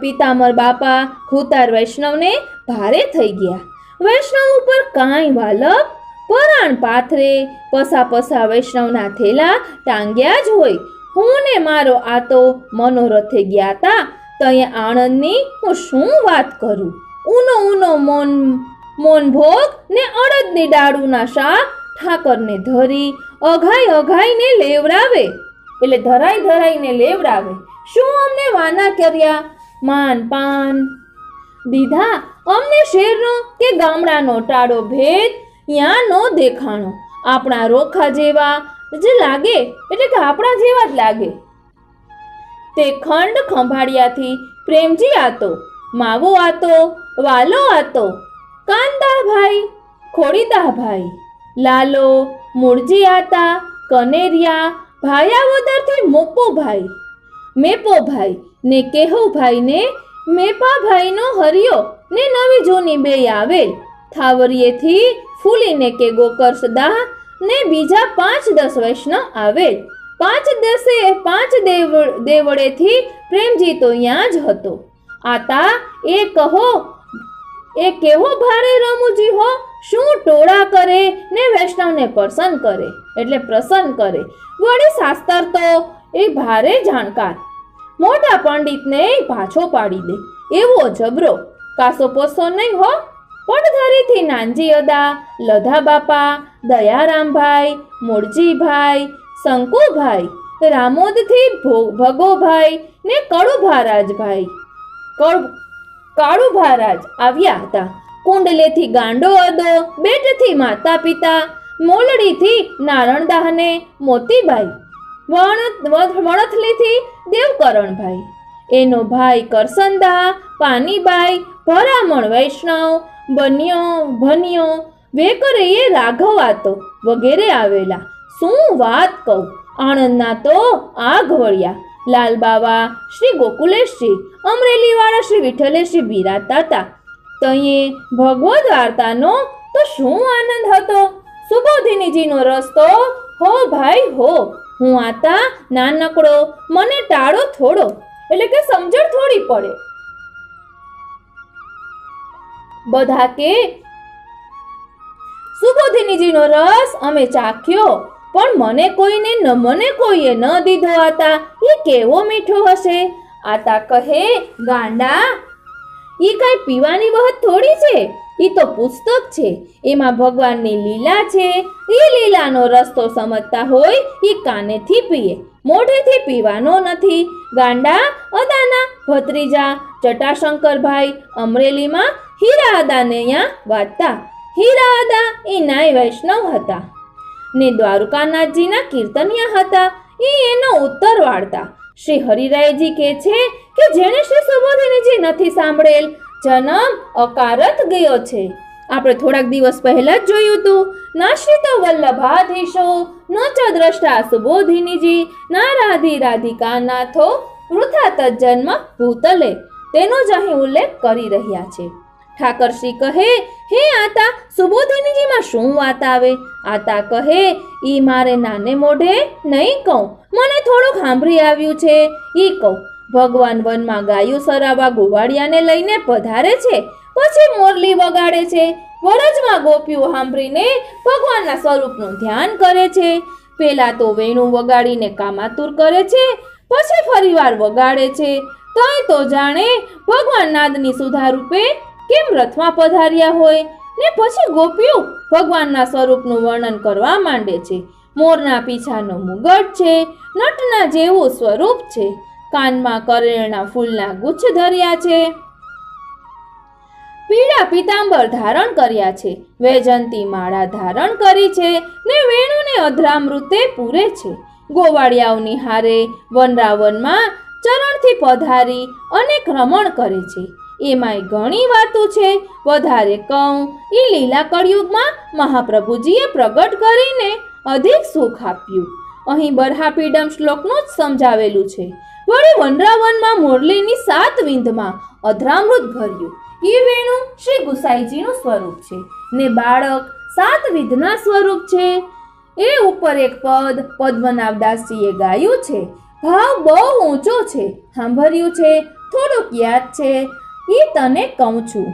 પિતામર બાપા હુતાર વૈષ્ણવને ભારે થઈ ગયા. વૈષ્ણવ ઉપર કાંઈ વાલક પરાણ પાથરે પસા વૈષ્ણવના થેલા ટાંગ્યા જ હોય. હું ને મારો આતો મનોરથે ગયા તા. તય આણંદની હું શું વાત કરું. ઊનો મોન ભોગ ને અડદની ડાળુના શાક ઠાકરને ધરી અઘાઈને લેવડાવે, એટલે ધરાઈને લેવડાવે. શું અમને વાના કર્યા? માન પાન દીધા. અમને શેરનો કે ગામડાનો ટાળો ભેદ યાં નો દેખાણો. આપણા રોખા જેવા જ લાગે, એટલે કે આપણા જેવા જ લાગે. તે ખંડ ખંભાળિયાથી પ્રેમજી આતો, માવો આતો, વાલો આતો, કાનદાભાઈ, ખોડીદાભાઈ, લાલો, મૂળજી આતા, કનેરિયા, ભાયાવદરથી મોપોભાઈ, મેપોભાઈ ને કેહોભાઈ ને મેપાભાઈનો હરિયો ને નવી જૂની બે આવેલ, થાવરીએથી ફૂલીને કે ગોકર્ષદા ને બીજા 5-10 વૈષ્ણવ આવેલ. 5 દેવળેથી પ્રેમજી તો ત્યાં જ હતો. આતા એ કેવો ભારે રમૂજી હો, શું ટોળા કરે ને વૈષ્ણવને પ્રસન્ન કરે, એટલે પ્રસન્ન કરે. વળી શાસ્ત્ર તો એ ભારે જાણકાર, મોટા પંડિતને પાછો પાડી દે એવો જબરો, કાસો પોસો નહીં હો. પડધરીથી નાનજી અદા, લધા બાપા, દયારામભાઈ, મૂળજીભાઈ, શંકુભાઈ, રામોદથી ભગોભાઈ ને કાળુભારાજ આવ્યા હતા. કુંડલેથી ગાંડો અદો, બેટથી માતા પિતા, મોલડીથી નારણદાહને મોતીબાઈ, વણથલીથી દેવકરણભાઈ, એનો ભાઈ કરસનદા, પાનીબાઈ, ભરામણ વૈષ્ણવ, ભનિયો, વેકરીએ રાઘવ આતો વગેરે આવેલા. શું વાત કહું, આણંદના તો આગ વળ્યા. લાલબાવા, શ્રી ગોકુલેશજી, અમરેલીવાળા શ્રી વિઠ્ઠલેશજી બિરાજતા હતા. તઈએ ભગવદ વાર્તાનો તો શું આનંદ હતો. સુબોધિનીજીનો રસ્તો હો ભાઈ હો. હું આતા નાનકડો, મને ટાળો થોડો, એટલે કે સમજણ થોડી પડે. બધા કે સુબોધિનીજીનો રસ અમે ચાખ્યો, પણ મને કોઈએ ન દીધો. આતા એ કેવો મીઠો હશે. આતા કહે, ગાંડા, ઈ કઈ પીવાની વહત થોડી છે, ઈ તો પુસ્તક છે. એમાં ભગવાનની લીલા છે. એ લીલાનો રસ્તો સમજતા હોય ઈ કાનેથી પીએ, મોઢેથી પીવાનો નથી. ગાંડા, અદાના ભત્રીજા જટાશંકરભાઈ અમરેલીમાં હીરા અદાને અહીંયા વાંચતા. હીરા અદા એ નાય વૈષ્ણવ હતા ને દ્વારકાનાથજીના કીર્તનિયા હતા. એ એનો ઉત્તર વાળતા. શ્રી હરિરાયજી કહે છે કે જેણે શ્રી સુબોધિનીજી નથી સાંભળેલ, જન્મ અકારત ગયો છે. આપણે થોડાક દિવસ પહેલા જ જોયું હતું. નાશ્રિતો વલ્લભાધીશો ન ચ દ્રષ્ટા સુબોધિનીજી, ના રાધી રાધિકા નાથો વૃથા તજન્મ ભૂતલે, તેનો જ અહીં ઉલ્લેખ કરી રહ્યા છે. ઠાકરશ્રી કહે, હે આતા, સુબોધિનીજીમાં શું વાત આવે? આતા કહે, ઈ મારે નાને મોઢે નહીં કહું, મને થોડુંક સાંભળી આવ્યું છે ઈ કહું. ભગવાન વનમાં ગાયું સરાવા ગોવાળિયાને લઈને પધારે છે, પછી મોરલી વગાડે છે. વરજમાં ગોપીઓ સાંભળીને ભગવાનના સ્વરૂપનું ધ્યાન કરે છે. પેલા તો વેણું વગાડીને કામાતુર કરે છે, પછી ફરીવાર વગાડે છે. તોય તો જાણે ભગવાન નાદની સુધા રૂપે કેમ રથમાં પધાર્યા હોય. ને પછી ગોપીઓ ભગવાનના સ્વરૂપનું વર્ણન કરવા માંડે છે. મોરના પીછાનો મુગટ છે, નટના જેવું સ્વરૂપ છે, કાનમાં કરેણના ફૂલના ગુચ્છ ધર્યા છે, પીળા પીતાંબર ધારણ કર્યા છે, વૈજંતી માળા ધારણ કરી છે, ને વેણુને અધરામૃતે પૂરે છે. ગોવાળિયાઓની હારે વનરાવનમાં ચરણથી પધારી અનેક રમણ કરે છે. એમાંય ઘણી વાતો છે. વધારે કહું, એ લીલા કળિયુગમાં મહાપ્રભુજીએ પ્રગટ કરીને અધિક સુખ આપ્યું. અહીં બરહાપીડમ શ્લોકનું જ સમજાવેલું છે. વળી વનરાવનમાં મુરલીની 7 વિંધમાં અધરામૃત ભર્યું. એ વેણુ શ્રી ગુસાઈજીનું સ્વરૂપ છે ને બાળક 7 વિધના સ્વરૂપ છે. એ ઉપર એક પદ પદ્મનાભદાસજીએ ગાયું છે. ભાવ બહુ ઊંચો છે, સાંભળ્યું છે, થોડુંક યાદ છે. એ તને કહું છું.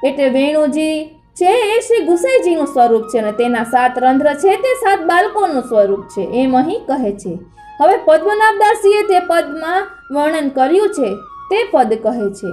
એટલે વેણુજી છે એ શ્રી ગુસાઈજીનું સ્વરૂપ છે અને તેના 7 રંધ્ર છે તે 7 બાળકોનું સ્વરૂપ છે, એમ અહીં કહે છે. હવે પદ્મનાભદાસજીએ તે પદમાં વર્ણન કર્યું છે. તે પદ કહે છે,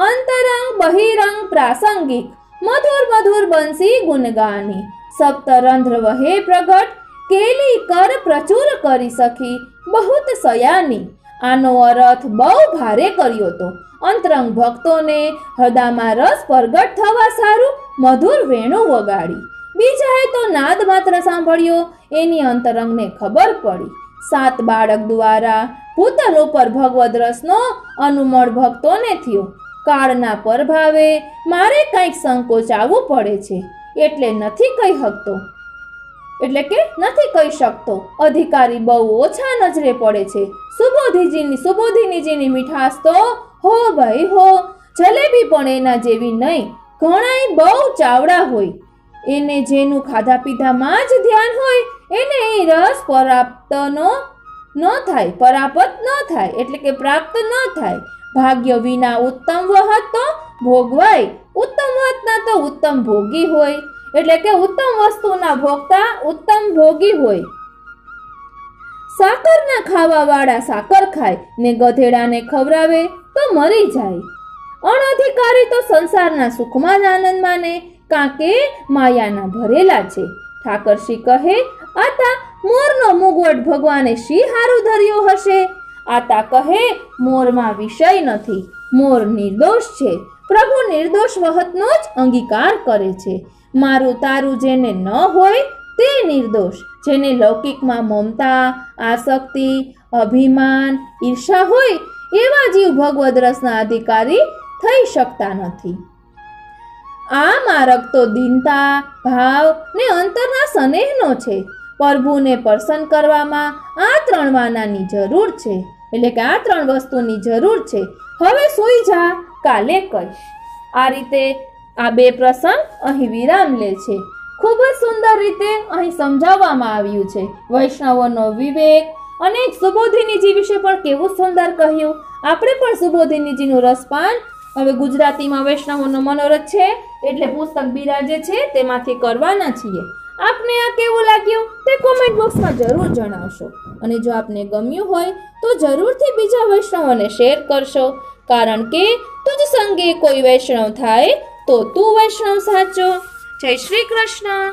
અંતરંગ બહિરંગ પ્રાસંગિક મધુર મધુર બંસી ગુણગાની, સપ્તરંધ્ર વહે પ્રગટ કેલી કર પ્રચુર કરી સખી બહુત સયાની. આનો અર્થ બહુ ભારે કર્યો તો. અંતરંગ ભક્તોને હૃદયમાં રસ પ્રગટ થવા સારું મધુર વેણું વગાડી. બીજાએ તો નાદ માત્ર સાંભળ્યો, એની અંતરંગને ખબર પડી. 7 બાળક દ્વારા ભૂતલ ઉપર ભગવદ રસનો અનુમળ ભક્તોને થયો. કાળના પ્રભાવે મારે કંઈક સંકોચ આવવું પડે છે, એટલે નથી કહી શકતો. અધિકારી બહુ ઓછા નજરે પડે છે. સુબોધિનીજીની મીઠાશ તો હો ભાઈ હો, જલેબી પણ એના જેવી નહીં. ઘણાય બહુ ચાવડા હોય, એને જેનું ખાધા પીધામાં જ ધ્યાન હોય એને એ રસ પ્રાપ્ત ન થાય, એટલે કે પ્રાપ્ત ન થાય. ભાગ્ય વિના ઉત્તમ વહત તો ભોગવાય, ઉત્તમ વહતના તો ઉત્તમ ભોગી હોય, એટલે કે ઉત્તમ વસ્તુના ભોગતા ઉત્તમ ભોગી હોય. સાકરના ખાવા વાળા સાકર ખાય ને ગધેડાને ખવડાવે તો મરી જાય. અનધિકારી તો સંસારના સુખમાં આનંદ માને, કાંકે માયાના ભરેલા છે. ઠાકરશ્રી કહે, આતા મોરનો મુગવટ ભગવાને શી હારું ધર્યો હશે? આતા કહે, મોરમાં વિષય નથી, મોર નિર્દોષ છે. પ્રભુ નિર્દોષ વહતનો જ અંગીકાર કરે છે. મારું તારું જેને ન હોય તે નિર્દોષ. જેને લૌકિકમાં મમતા, આસક્તિ, અભિમાન, ઈર્ષા હોય એવા જીવ ભગવદ રસના અધિકારી થઈ શકતા નથી. આ માર્ગ તો દીનતા, ભાવ ને અંતરના સ્નેહનો છે. પ્રભુને પ્રસન્ન કરવામાં આ 3 વાનાની જરૂર છે, એટલે કે આ 3 વસ્તુની જરૂર છે. હવે સૂઈ જા, કાલે કહીશ. આ રીતે આ 2 પ્રસંગ અહીં વિરામ લે છે. ખૂબ જ સુંદર રીતે અહીં સમજાવવામાં આવ્યું છે વૈષ્ણવોનો વિવેક. અને સુબોધિનીજી વિશે પણ કેવું સુંદર કહ્યું. આપણે પણ સુબોધિનીજીનું રસપાન હવે ગુજરાતીમાં વૈષ્ણવોનો મનોરથ છે એટલે પુસ્તક બિરાજે છે તેમાંથી કરવાના છીએ. આપને આ કેવું લાગ્યું તે કોમેન્ટ બોક્સમાં જરૂર જણાવશો. અને જો આપને ગમ્યું હોય તો જરૂરથી બીજા વૈષ્ણવોને શેર કરશો, કારણ કે તુજ સંગે કોઈ વૈષ્ણવ થાય તો તું વૈષ્ણવ સાચો. જય શ્રી કૃષ્ણ.